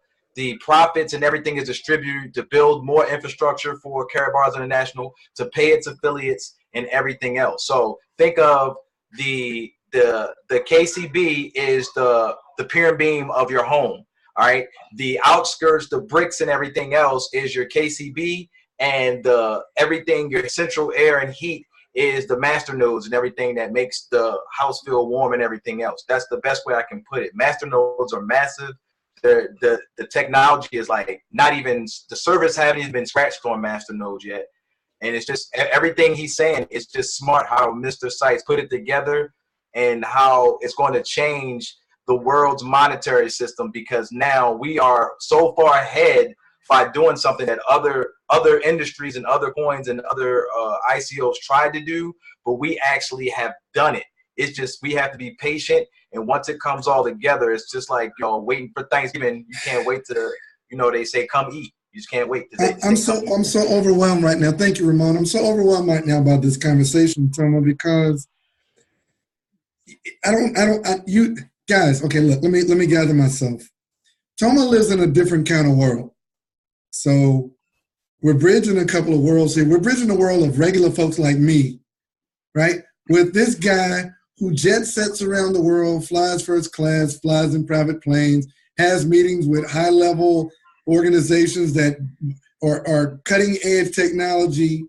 profits and everything is distributed to build more infrastructure for Karatbars International, to pay its affiliates and everything else. So think of the KCB is the pier and beam of your home. All right. The outskirts, the bricks and everything else is your KCB, and everything, your central air and heat is the master nodes and everything that makes the house feel warm and everything else. That's the best way I can put it. Master nodes are massive. The technology is like not even, the service haven't even been scratched on master nodes yet. And it's just everything he's saying. It's just smart how Mr. Sykes put it together and how it's going to change the world's monetary system, because now we are so far ahead by doing something that other industries and other coins and other ICOs tried to do, but we actually have done it. It's just we have to be patient, and once it comes all together, it's just like, you know, waiting for Thanksgiving. You can't wait to, you know, they say come eat. You just can't wait. I'm so overwhelmed right now. Thank you, Ramon. I'm so overwhelmed right now about this conversation, Toma, because you guys. Okay, look. Let me gather myself. Toma lives in a different kind of world. So we're bridging a couple of worlds here. We're bridging the world of regular folks like me, right? With this guy who jet sets around the world, flies first class, flies in private planes, has meetings with high-level organizations that are cutting-edge technology,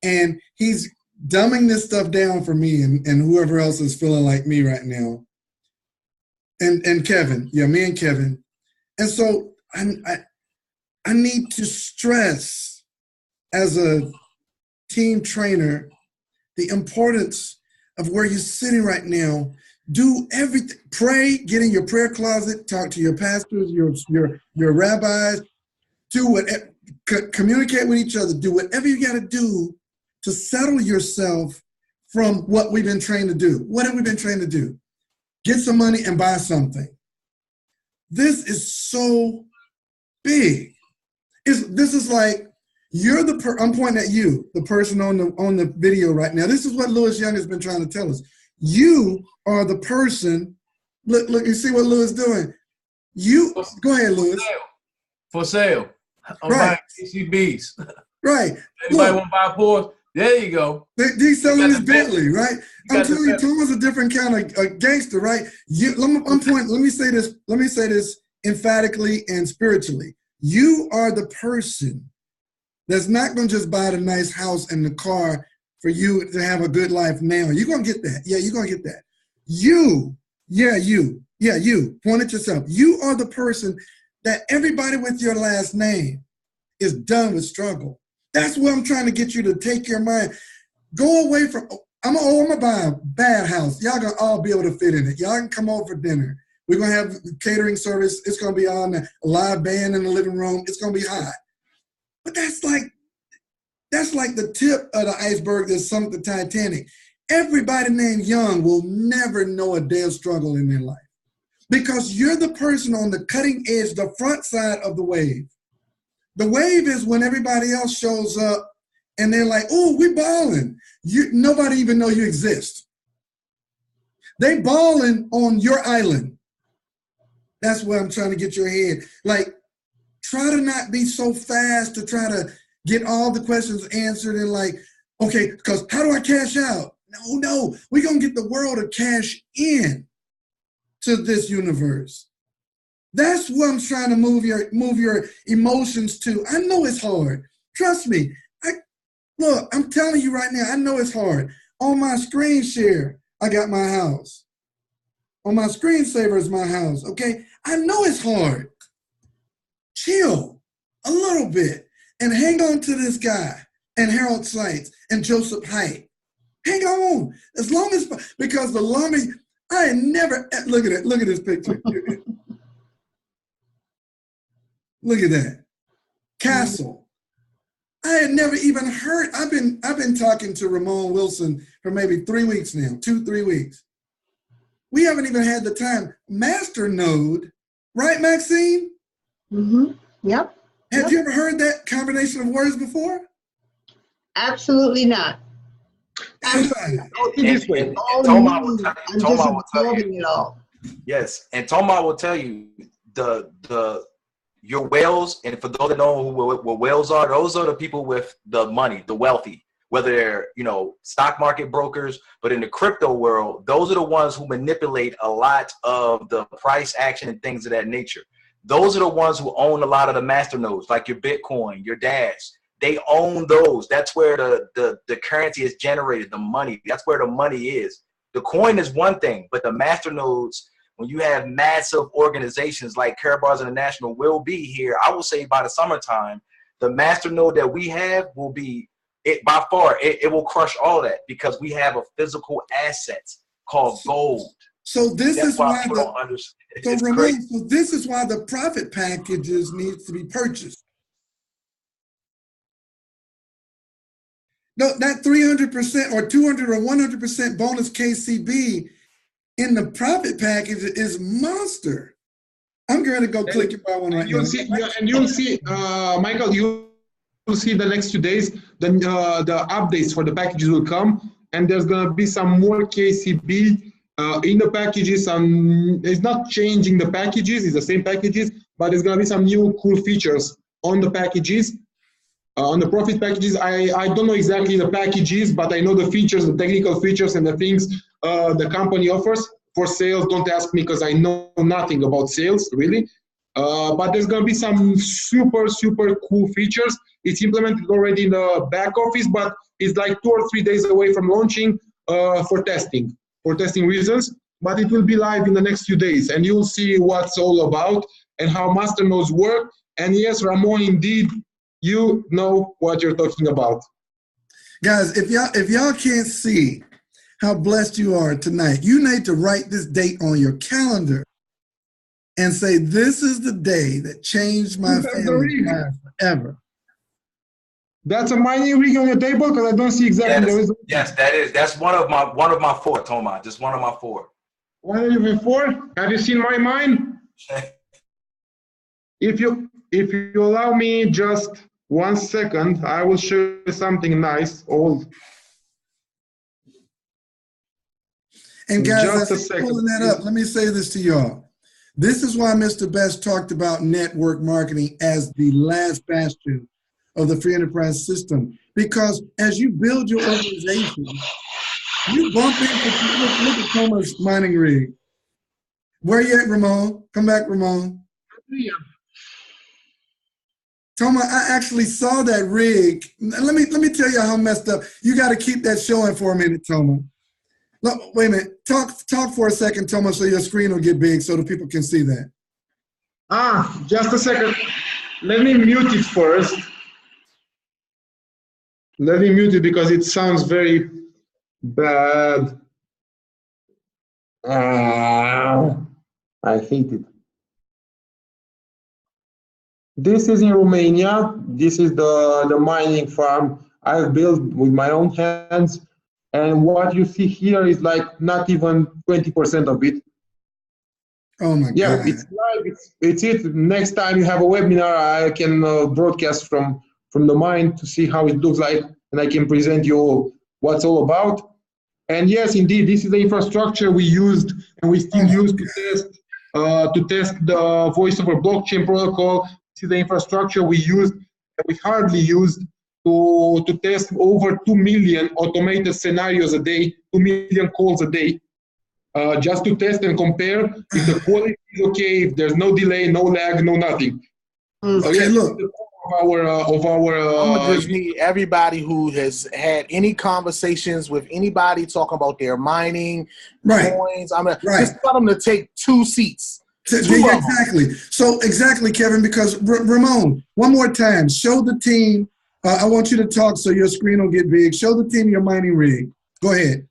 and he's dumbing this stuff down for me and whoever else is feeling like me right now. And Kevin, yeah, me and Kevin. And so I need to stress as a team trainer the importance of where you're sitting right now. Do everything. Pray, get in your prayer closet, talk to your pastors, your rabbis, do whatever, communicate with each other, do whatever you got to do to settle yourself from what we've been trained to do. What have we been trained to do? Get some money and buy something. This is so big. This is like, you're I'm pointing at you, the person on the video right now. This is what Louis Young has been trying to tell us. You are the person. Look, you see what Louis is doing. Go ahead, Louis. For sale. I'm buying KCBs. Right. Anybody want to buy a Porsche? There you go. He's selling his Bentley, right? I'm telling you, Toma's a different kind of gangster, right? Let me say this emphatically and spiritually. You are the person that's not going to just buy the nice house and the car for you to have a good life now. You're going to get that. Yeah, you're going to get that. You. Point at yourself. You are the person that everybody with your last name is done with struggle. That's what I'm trying to get you to take your mind. Go away from, I'm going to buy a bad house. Y'all going to all be able to fit in it. Y'all can come over for dinner. We're going to have catering service. It's going to be on a live band in the living room. It's going to be hot. But that's like the tip of the iceberg that sunk the Titanic. Everybody named Young will never know a day of struggle in their life. because you're the person on the cutting edge, the front side of the wave. The wave is when everybody else shows up and they're like, oh, we balling. Nobody even know you exist. They balling on your island. That's where I'm trying to get your head. Like, try to not be so fast to try to get all the questions answered and like, okay, because how do I cash out? No, we're going to get the world to cash in to this universe. That's what I'm trying to move your emotions to. I know it's hard. Trust me. Look, I'm telling you right now, I know it's hard. On my screen share, I got my house. On my screensaver is my house, okay? I know it's hard. Chill a little bit and hang on to this guy and Harold Seitz and Joseph Haidt. Hang on, as long as, because the longer, I never, look at it, look at this picture. Look at that, Castle. I had never even heard, I've been talking to Ramon Wilson for maybe 3 weeks now, 2-3 weeks. We haven't even had the time. Masternode, right, Maxine? Mm-hmm. Yep. Have you ever heard that combination of words before? Absolutely not. This way. Toma will tell you. Yes, and Toma will tell you your whales, and for those that know what whales are, those are the people with the money, the wealthy, whether they're, stock market brokers, but in the crypto world, those are the ones who manipulate a lot of the price action and things of that nature. Those are the ones who own a lot of the masternodes, like your Bitcoin, your Dash. They own those. That's where the currency is generated, the money. That's where the money is. The coin is one thing, but the masternodes, when you have massive organizations like Karatbars International will be here, I will say by the summertime, the masternode that we have will be, by far, it will crush all that because we have a physical asset called gold. So this is why people don't understand. So Ramon, so this is why the profit packages needs to be purchased. No, that 300% or 200 or 100% bonus KCB in the profit package is monster. I'm going to go click it by one right now. And you'll see, Michael, you'll see the next 2 days, the updates for the packages will come, and there's going to be some more KCB in the packages. It's not changing the packages, it's the same packages, but there's going to be some new cool features on the packages. On the profit packages, I don't know exactly the packages, but I know the features, the technical features and the things the company offers. For sales, don't ask me because I know nothing about sales, really. But there's going to be some super, super cool features. It's implemented already in the back office, but it's like 2 or 3 days away from launching for testing reasons. But it will be live in the next few days, and you'll see what's all about and how masternodes work. And yes, Ramon, indeed, you know what you're talking about. Guys, if y'all can't see how blessed you are tonight, you need to write this date on your calendar and say, this is the day that changed my family's life forever. That's a mining rig on your table? Because I don't see exactly. Yes, that's one of my 4, Toma. Just one of my 4. One of your 4? Have you seen my mine? If you allow me just 1 second, I will show you something nice, old. And guys, as I'm pulling that up, let me say this to y'all. This is why Mr. Best talked about network marketing as the last bastion of the free enterprise system. Because as you build your organization, you bump into, look at Toma's mining rig. Where you at, Ramon? Come back, Ramon. Yeah. Toma, I actually saw that rig. Let me tell you how messed up. You got to keep that showing for a minute, Toma. Look, wait a minute. Talk for a second, Toma, so your screen will get big so the people can see that. Just a second. Let me mute it first. Let me mute it because it sounds very bad. I hate it. This is in Romania. This is the mining farm I've built with my own hands. And what you see here is like not even 20% of it. Oh my Yeah, God. it's live. It's it. Next time you have a webinar, I can broadcast from the mine to see how it looks like, and I can present you what's all about. And yes, indeed, this is the infrastructure we used and we still use to test the voice over blockchain protocol. This is the infrastructure we used and we hardly used to test over 2 million automated scenarios a day, 2 million calls a day. Just to test and compare if the quality is okay, if there's no delay, no lag, no nothing. So okay, yes, look. I'm gonna just need everybody who has had any conversations with anybody talking about their mining coins. I'm gonna just tell them to take 2 seats. Exactly. So exactly, Kevin. Because Ramon, one more time, show the team. I want you to talk so your screen will get big. Show the team your mining rig. Go ahead.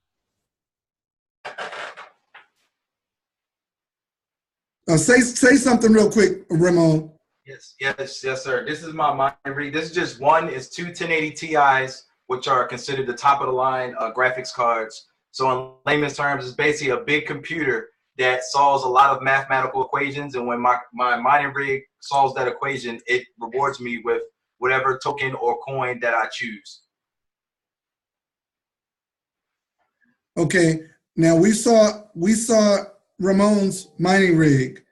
Say something real quick, Ramon. Yes, sir. This is my mining rig. This is just one. It's 2 1080 Ti's, which are considered the top of the line graphics cards. So in layman's terms, it's basically a big computer that solves a lot of mathematical equations. And when my mining rig solves that equation, it rewards me with whatever token or coin that I choose. Okay. Now we saw Ramon's mining rig.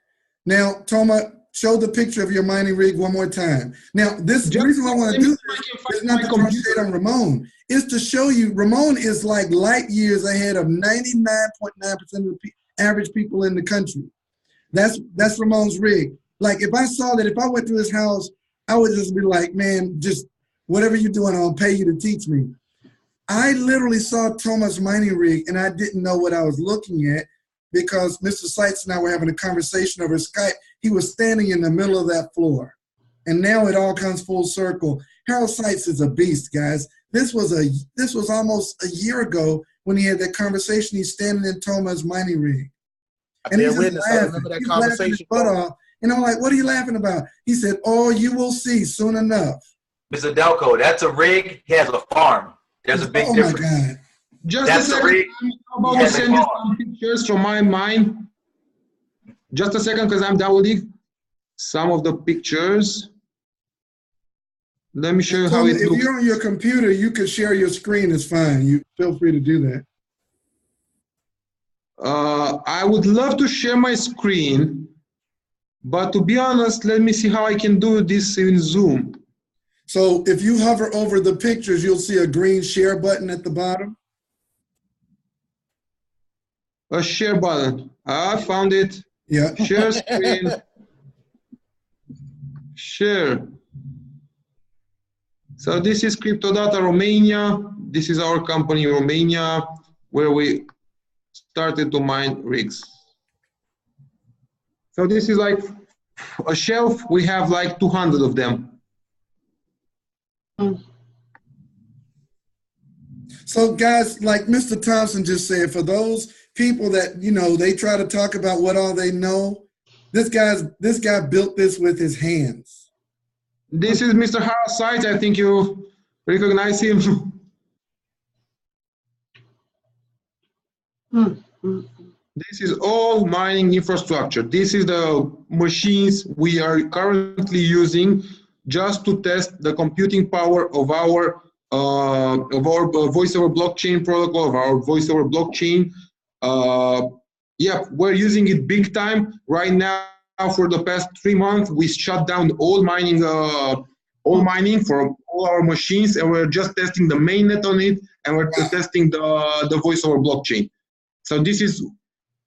Now, Toma, show the picture of your mining rig one more time. Now, the reason why I want to do this is not to throw shade on Ramon. It's to show you Ramon is like light years ahead of 99.9% of the average people in the country. That's Ramon's rig. Like if I saw that, if I went to his house, I would just be like, man, just whatever you're doing, I'll pay you to teach me. I literally saw Toma's mining rig and I didn't know what I was looking at because Mr. Seitz and I were having a conversation over Skype. He was standing in the middle of that floor. And now it all comes full circle. Harold Seitz is a beast, guys. This was almost a year ago when he had that conversation. He's standing in Toma's mining rig. And he's laughing. Remember that conversation? His butt off. And I'm like, what are you laughing about? He said, oh, you will see soon enough. Mr. Delco, that's a rig. He has a farm. There's a big difference. Oh my God. Just a second. How about we send you some pictures from my mine? Just a second, because I'm downloading some of the pictures. Let me show you how it looks. If you're on your computer, you can share your screen. It's fine. You feel free to do that. I would love to share my screen, but to be honest, let me see how I can do this in Zoom. So if you hover over the pictures, you'll see a green share button at the bottom. A share button. I found it. Yeah. Share screen. Share. So this is CryptoData Romania. This is our company in Romania, where we started to mine rigs. So this is like a shelf. We have like 200 of them. So guys, like Mr. Thompson just said, for those people that, you know, they try to talk about what all they know, this guy built this with his hands. This is Mr. Harold Seitz. I think you recognize him. This is all mining infrastructure. This is the machines we are currently using just to test the computing power of our voice over blockchain protocol, of our voice over blockchain. Yeah, we're using it big time right now. For the past 3 months, we shut down all mining for all our machines, and we're just testing the mainnet on it, and we're testing the voice over blockchain. So this is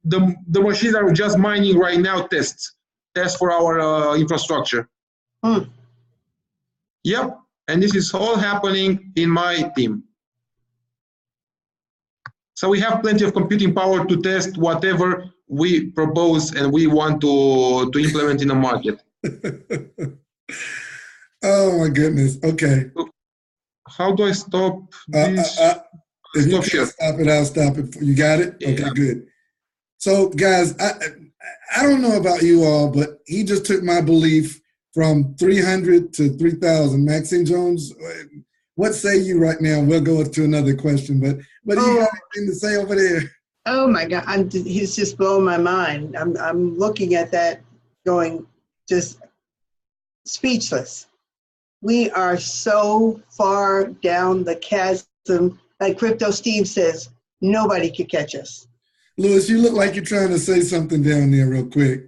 the machines are just mining right now. Tests for our infrastructure. Yep, and this is all happening in my team. So we have plenty of computing power to test whatever we propose and we want to implement in the market. Oh my goodness. Okay. How do I stop this? If you can't stop it, I'll stop it. You got it? Okay, yeah. Good. So guys, I don't know about you all, but he just took my belief from 300 to 3,000. Maxine Jones, what say you right now? We'll go to another question, but do you have anything to say over there? Oh my God, he's just blowing my mind. I'm looking at that going just speechless. We are so far down the chasm. Like Crypto Steve says, nobody could catch us. Louis, you look like you're trying to say something down there real quick.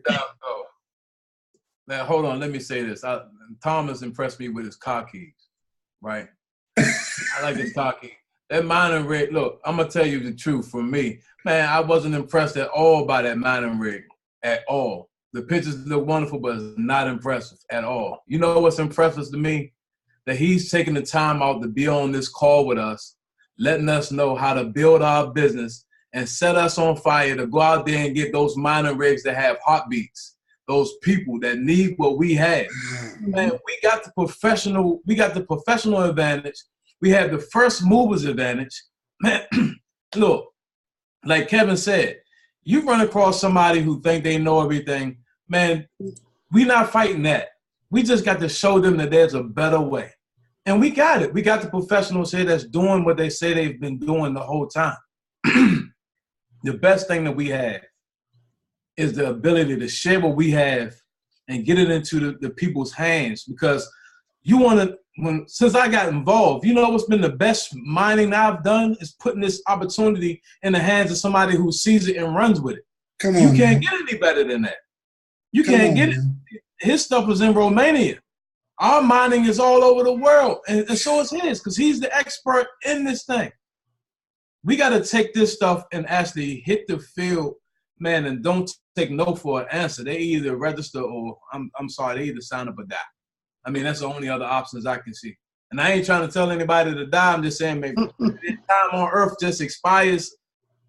Now, hold on. Let me say this. Thomas impressed me with his car keys, right? I like his car keys. That mining rig, look, I'm going to tell you the truth. For me, man, I wasn't impressed at all by that mining rig, at all. The pictures look wonderful, but it's not impressive at all. You know what's impressive to me? That he's taking the time out to be on this call with us, letting us know how to build our business and set us on fire to go out there and get those mining rigs that have heartbeats, those people that need what we have. Man, we got the professional advantage. We have the first movers advantage. Man, look, like Kevin said, you run across somebody who think they know everything, man, we not fighting that. We just got to show them that there's a better way. And we got it. We got the professionals here that's doing what they say they've been doing the whole time. The best thing that we have is the ability to share what we have and get it into the people's hands. Because you want to, since I got involved, you know what's been the best mining I've done is putting this opportunity in the hands of somebody who sees it and runs with it. Come on, you can't man. get any better than that. You can't get it. His stuff was in Romania. Our mining is all over the world, and so is his, because he's the expert in this thing. We got to take this stuff and actually hit the field, man, and don't take no for an answer. They either register or, I'm sorry, they either sign up or die. I mean, that's the only other options I can see. And I ain't trying to tell anybody to die. I'm just saying, maybe this time on earth just expires.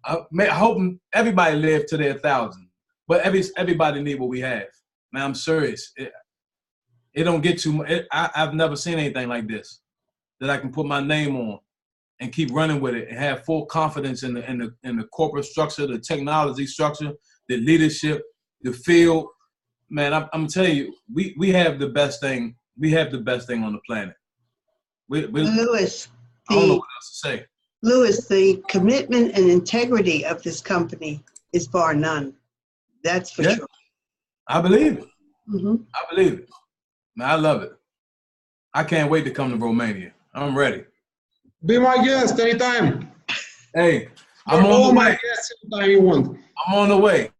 I hope everybody live to their 1,000, but everybody need what we have. Man, I'm serious. It don't get too much. I've never seen anything like this that I can put my name on and keep running with it and have full confidence in the corporate structure, the technology structure, the leadership, the field. Man, I'm telling you, we have the best thing. We have the best thing on the planet. Louis, I don't know what else to say. Louis, the commitment and integrity of this company is bar none. That's for sure. I believe it. Mm-hmm. I believe it. Man, I love it. I can't wait to come to Romania. I'm ready. Be my guest anytime. Hey, I'm on the way. My guest anytime you want. I'm on the way.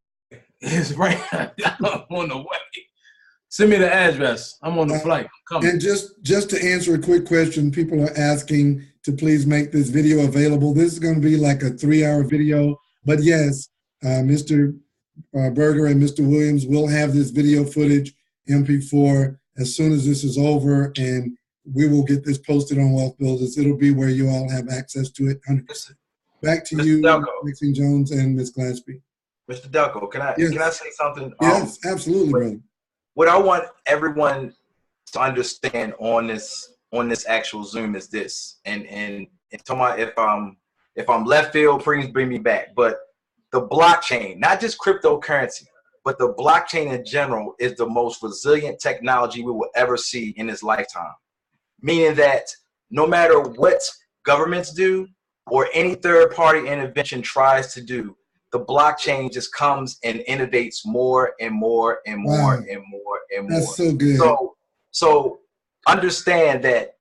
It's right. I'm on the way. Send me the address. I'm on the flight. I'm coming. And just to answer a quick question, people are asking to please make this video available. This is going to be like a 3-hour video. But yes, Mr. Berger and Mr. Williams will have this video footage, MP4, as soon as this is over, and we will get this posted on Wealth Builders. It'll be where you all have access to it 100%. Back to you, Maxine Jones and Ms. Glaspie. Mr. Delco, can I say something? Yes, absolutely, brother. What I want everyone to understand on this actual Zoom is this, and Toma, if I'm left field, please bring me back. But the blockchain, not just cryptocurrency, but the blockchain in general is the most resilient technology we will ever see in this lifetime. Meaning that no matter what governments do or any third-party intervention tries to do, the blockchain just comes and innovates more and more and more and more and more. That's so good. So understand that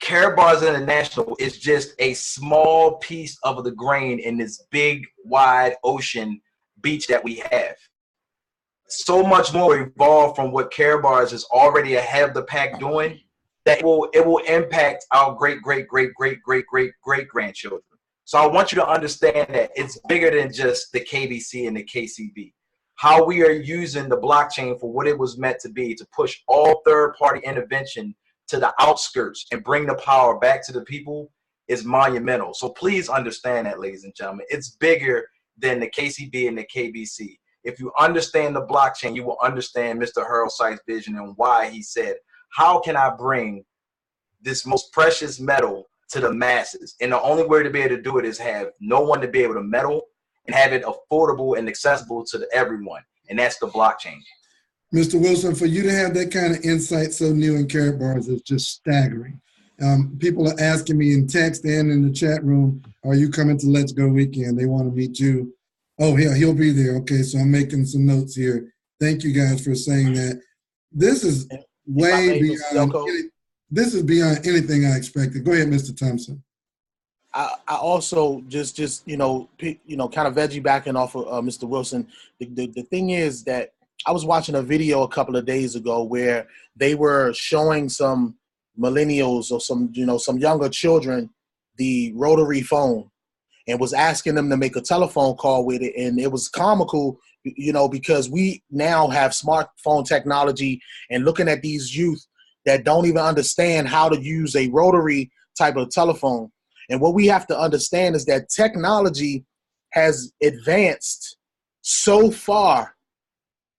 Karatbars International is just a small piece of the grain in this big, wide ocean beach that we have. So much more evolved from what Karatbars is already ahead of the pack doing, that it will impact our great grandchildren. So I want you to understand that it's bigger than just the KBC and the KCB. How we are using the blockchain for what it was meant to be, to push all third-party intervention to the outskirts and bring the power back to the people, is monumental. So please understand that, ladies and gentlemen. It's bigger than the KCB and the KBC. If you understand the blockchain, you will understand Mr. Hurlsight's vision and why he said, how can I bring this most precious metal to the masses? And the only way to be able to do it is have no one to be able to meddle and have it affordable and accessible to everyone. And that's the blockchain. Mr. Wilson, for you to have that kind of insight so new in Karatbars is just staggering. People are asking me in text and in the chat room, are you coming to Let's Go Weekend? They want to meet you. Oh, yeah, he'll be there. Okay, so I'm making some notes here. Thank you guys for saying that. This is way beyond, this is beyond anything I expected. Go ahead, Mr. Thompson. I also just kind of veggie backing off of Mr. Wilson. The thing is that I was watching a video a couple of days ago where they were showing some millennials or some younger children the rotary phone and was asking them to make a telephone call with it. And it was comical, because we now have smartphone technology and looking at these youth that don't even understand how to use a rotary type of telephone. And what we have to understand is that technology has advanced so far,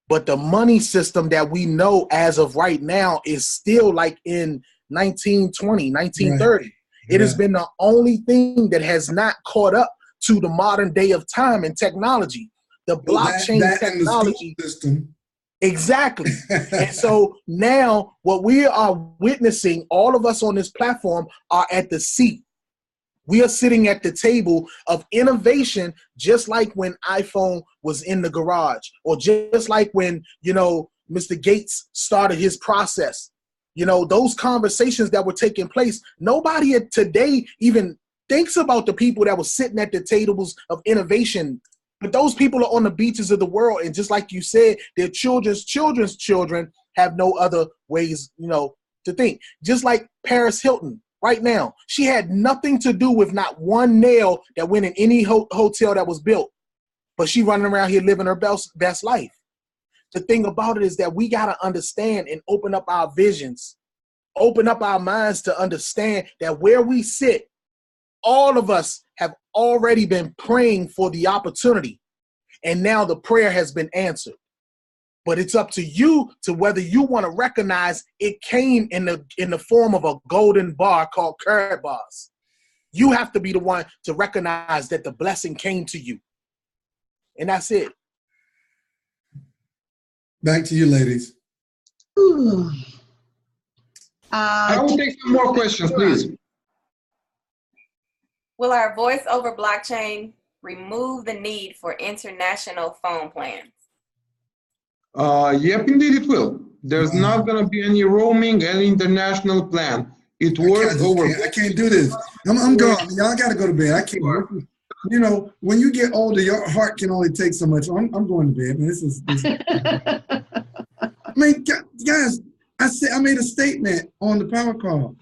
but the money system that we know as of right now is still like in 1920, 1930. Right. It has been the only thing that has not caught up to the modern day of time and technology. The blockchain technology system. Exactly. And so now what we are witnessing, all of us on this platform are at the seat. We are sitting at the table of innovation, just like when iPhone was in the garage, or just like when, Mr. Gates started his process. Those conversations that were taking place, nobody today even thinks about the people that were sitting at the tables of innovation. But those people are on the beaches of the world. And just like you said, their children's children have no other ways, to think. Just like Paris Hilton. Right now, she had nothing to do with not one nail that went in any hotel that was built, but she running around here living her best life. The thing about it is that we got to understand and open up our visions, open up our minds to understand that where we sit, all of us have already been praying for the opportunity, and now the prayer has been answered. But it's up to you to whether you want to recognize it came in the form of a golden bar called Karatbars. You have to be the one to recognize that the blessing came to you. And that's it. Back to you, ladies. I will take some more questions, please. Will our voice over blockchain remove the need for international phone plans? Yep, indeed it will. There's not going to be any roaming, any international plan. It works over. I can't do this. I'm gone. Y'all got to go to bed. I can't. When you get older, your heart can only take so much. I'm going to bed. Man, this I mean, guys, I made a statement on the power call.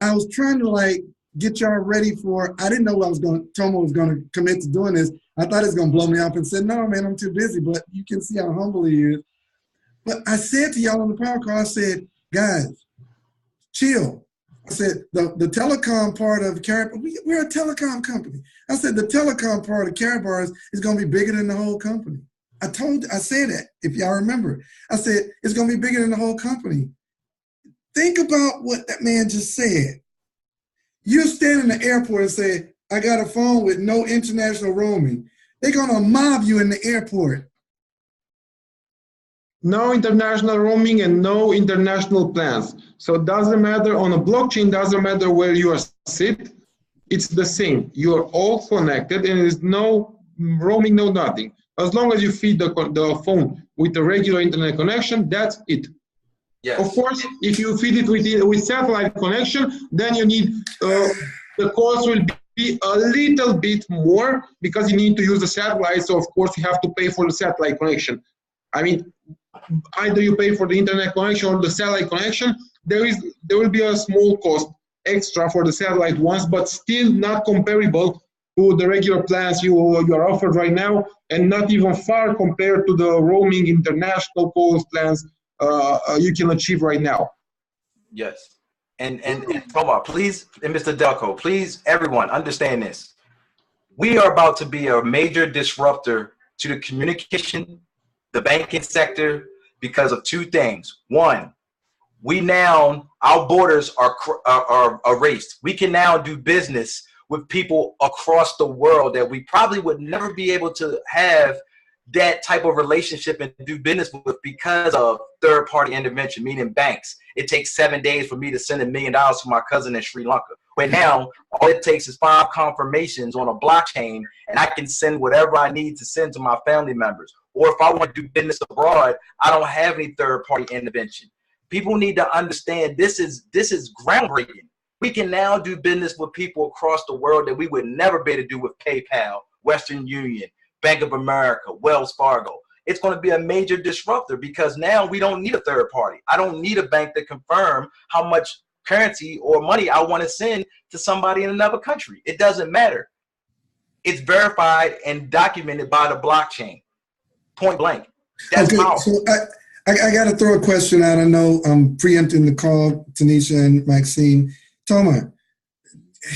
I was trying to get y'all ready for. I didn't know Tomo was going to commit to doing this. I thought it was going to blow me up and said, no, man, I'm too busy. But you can see how humble he is. But I said to y'all on the power call, I said, guys, chill. I said, the telecom part of Karatbars, we're a telecom company. I said, the telecom part of Karatbars is going to be bigger than the whole company. I said that, if y'all remember. I said, it's going to be bigger than the whole company. Think about what that man just said. You stand in the airport and say, I got a phone with no international roaming. They're going to mob you in the airport. No international roaming and no international plans. So it doesn't matter on a blockchain, doesn't matter where you are sit. It's the same. You are all connected and there's no roaming, no nothing. As long as you feed the phone with a regular internet connection, that's it. Yes. Of course, if you feed it with satellite connection, then you need, the cost will be a little bit more because you need to use the satellite. So of course you have to pay for the satellite connection. I mean, either you pay for the internet connection or the satellite connection. There will be a small cost extra for the satellite ones, but still not comparable to the regular plans you are offered right now, and not even far compared to the roaming international calls plans you can achieve right now. Yes, and Toma, please, and Mr. Delco, please, everyone, understand this. We are about to be a major disruptor to the communication, the banking sector, because of two things. One, our borders are erased. We can now do business with people across the world that we probably would never be able to have that type of relationship and do business with because of third-party intervention, meaning banks. It takes 7 days for me to send $1 million to my cousin in Sri Lanka. But now, all it takes is 5 confirmations on a blockchain, and I can send whatever I need to send to my family members. Or if I want to do business abroad, I don't have any third-party intervention. People need to understand this is groundbreaking. We can now do business with people across the world that we would never be able to do with PayPal, Western Union, Bank of America, Wells Fargo. It's going to be a major disruptor because now we don't need a third party. I don't need a bank to confirm how much currency or money I want to send to somebody in another country. It doesn't matter. It's verified and documented by the blockchain. Point blank. That's powerful. So I got to throw a question out. I know I'm preempting the call, Tanisha and Maxine. Toma,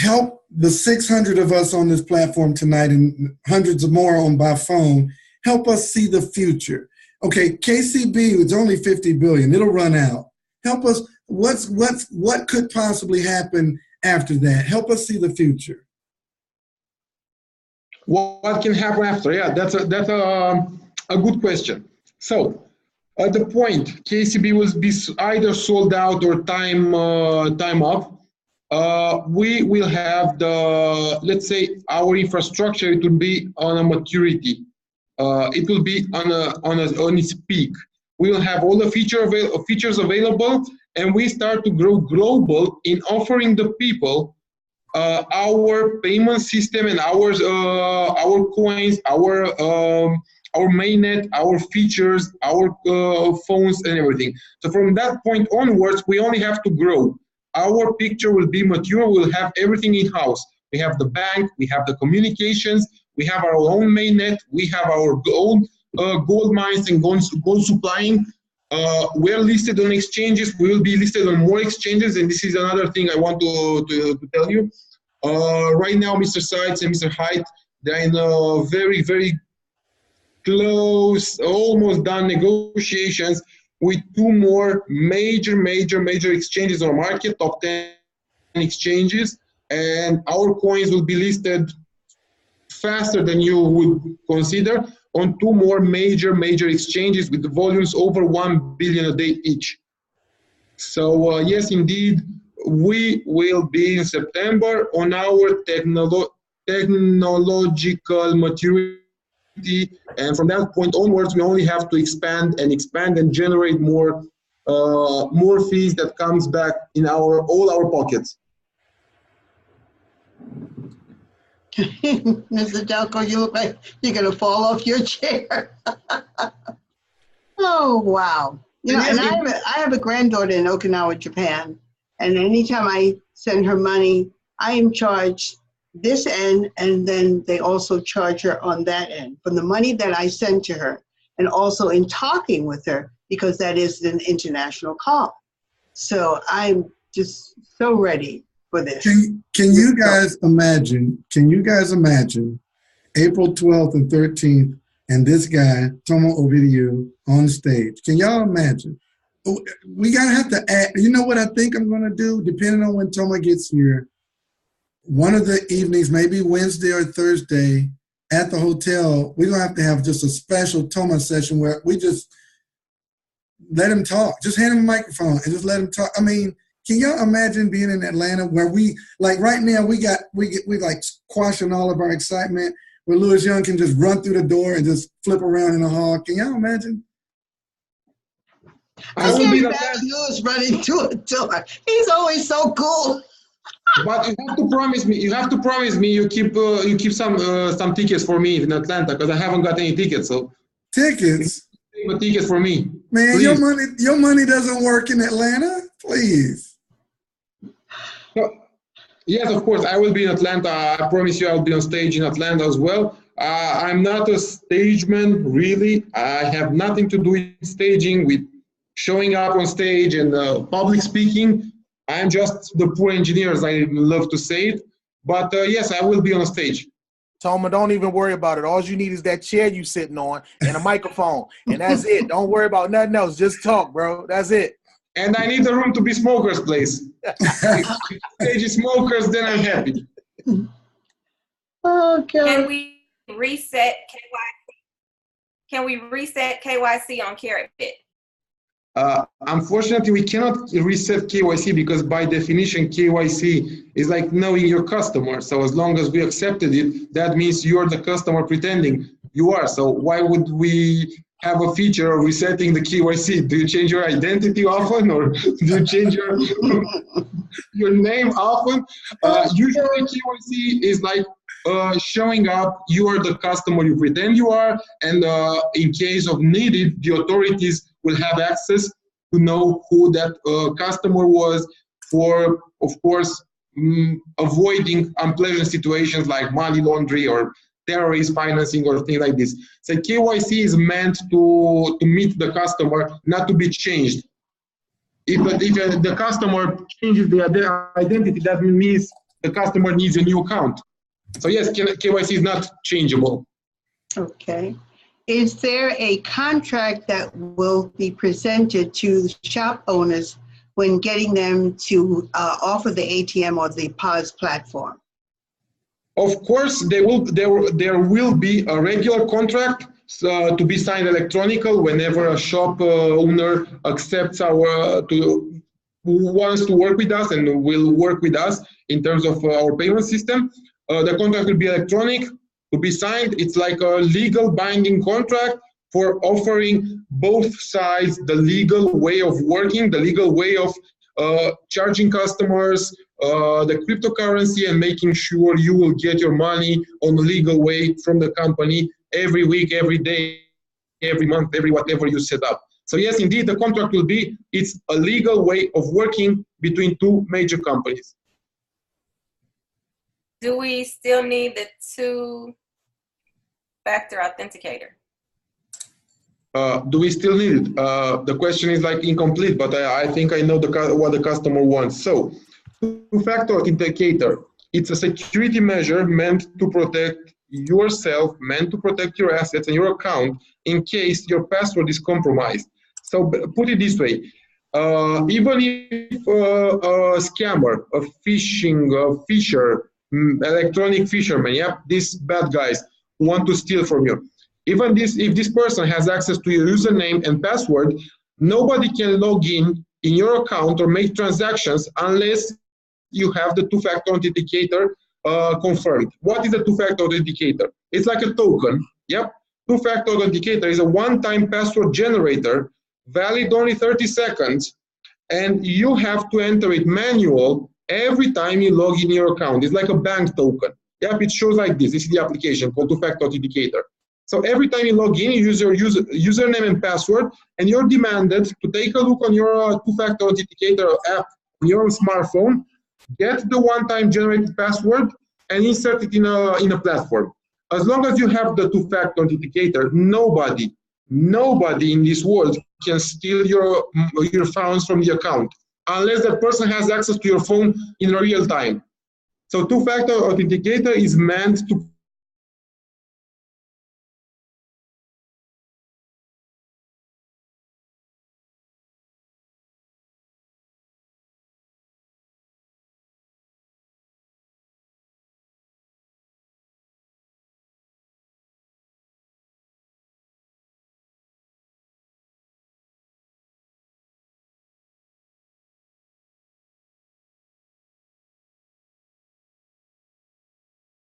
help the 600 of us on this platform tonight and hundreds of more on by phone, help us see the future. Okay, KCB was only 50 billion. It'll run out. Help us. What could possibly happen after that? Help us see the future. What can happen after? Yeah, that's a good question. So at the point KCB will be either sold out or time up. We will have let's say our infrastructure. It will be on a maturity. It will be on its peak. We will have all the features available, and we start to grow global in offering the people our payment system and our coins, our mainnet, our features, our phones, and everything. So from that point onwards, we only have to grow. Our picture will be mature. We'll have everything in-house. We have the bank, we have the communications, we have our own mainnet, we have our own gold mines and gold supplying. We're listed on exchanges. We will be listed on more exchanges, and this is another thing I want to tell you. Right now, Mr. Seitz and Mr. Haidt, they're in a very, very close, almost done negotiations with 2 more major exchanges on the market, top 10 exchanges, and our coins will be listed faster than you would consider on 2 more major exchanges with the volumes over 1 billion a day each. So yes, indeed, we will be in September on our technological maturity, and from that point onwards, we only have to expand and generate more fees that comes back in all our pockets. Mr. Delco, you look like you're going to fall off your chair. Oh, wow. You know, and I have a granddaughter in Okinawa, Japan, and anytime I send her money, I am charged this end, and then they also charge her on that end from the money that I send to her, and also in talking with her, because that is an international call. So I'm just so ready for this. Can you guys imagine April 12th and 13th and this guy, Toma Ovidiu, on stage? Can y'all imagine? We gotta have to add, you know what I think I'm gonna do, depending on when Toma gets here, one of the evenings, maybe Wednesday or Thursday at the hotel, we're gonna have to have just a special Toma session where we just let him talk. Just hand him a microphone and just let him talk. I mean, can y'all imagine being in Atlanta where we, like right now, we like squashing all of our excitement, where Louis Young can just run through the door and just flip around in the hall. Can y'all imagine? I can't imagine Louis running through a door. He's always so cool. But you have to promise me. You keep some tickets for me in Atlanta, because I haven't got any tickets. So tickets. Tickets for me. Man, please. your money doesn't work in Atlanta. Please. Yes, of course, I will be in Atlanta. I promise you I'll be on stage in Atlanta as well. I'm not a stageman, really. I have nothing to do with staging, with showing up on stage and public speaking. I'm just the poor engineer, as I love to say it. But yes, I will be on stage. Toma, don't even worry about it. All you need is that chair you sitting on and a microphone, and that's it. Don't worry about nothing else. Just talk, bro. That's it. And I need a room to be smokers, please. If stage is smokers, then I'm happy. Okay. Can we reset KYC? can we reset KYC on Karatbit? Unfortunately, we cannot reset KYC because by definition, KYC is like knowing your customer. So as long as we accepted it, that means you're the customer pretending you are. So why would we have a feature of resetting the KYC? Do you change your identity often, or do you change your name often? Usually KYC is like showing up, you are the customer you pretend you are, and in case of needed, the authorities will have access to know who that customer was for, of course, avoiding unpleasant situations like money laundering or terrorist financing or things like this. So KYC is meant to meet the customer, not to be changed. If the customer changes their identity, that means the customer needs a new account. So yes, KYC is not changeable. Okay. Is there a contract that will be presented to shop owners when getting them to offer the ATM or the POS platform? Of course, there will be a regular contract to be signed electronically whenever a shop owner accepts wants to work with us and will work with us in terms of our payment system. The contract will be electronic to be signed. It's like a legal binding contract for offering both sides the legal way of working, the legal way of charging customers the cryptocurrency and making sure you will get your money on a legal way from the company every week, every day, every month, every whatever you set up. So yes, indeed, the contract will be, it's a legal way of working between two major companies. Do we still need the two-factor authenticator? Do we still need it? The question is like incomplete, but I think I know what the customer wants. So, two-factor authenticator, it's a security measure meant to protect yourself, meant to protect your assets and your account in case your password is compromised. So put it this way, even if a scammer, a fisher, electronic fisherman, these bad guys who want to steal from you, even if this person has access to your username and password, nobody can log in your account or make transactions unless you have the two-factor authenticator confirmed. What is a two-factor authenticator? It's like a token. Two-factor authenticator is a one-time password generator, valid only 30 seconds, and you have to enter it manual every time you log in your account. It's like a bank token. It shows like this. This is the application called two-factor authenticator. So every time you log in, you use your username and password, and you're demanded to take a look on your two-factor authenticator app on your smartphone, get the one-time generated password, and insert it in a platform. As long as you have the two-factor authenticator, nobody in this world can steal your funds from the account, unless that person has access to your phone in real time. So two-factor authenticator is meant to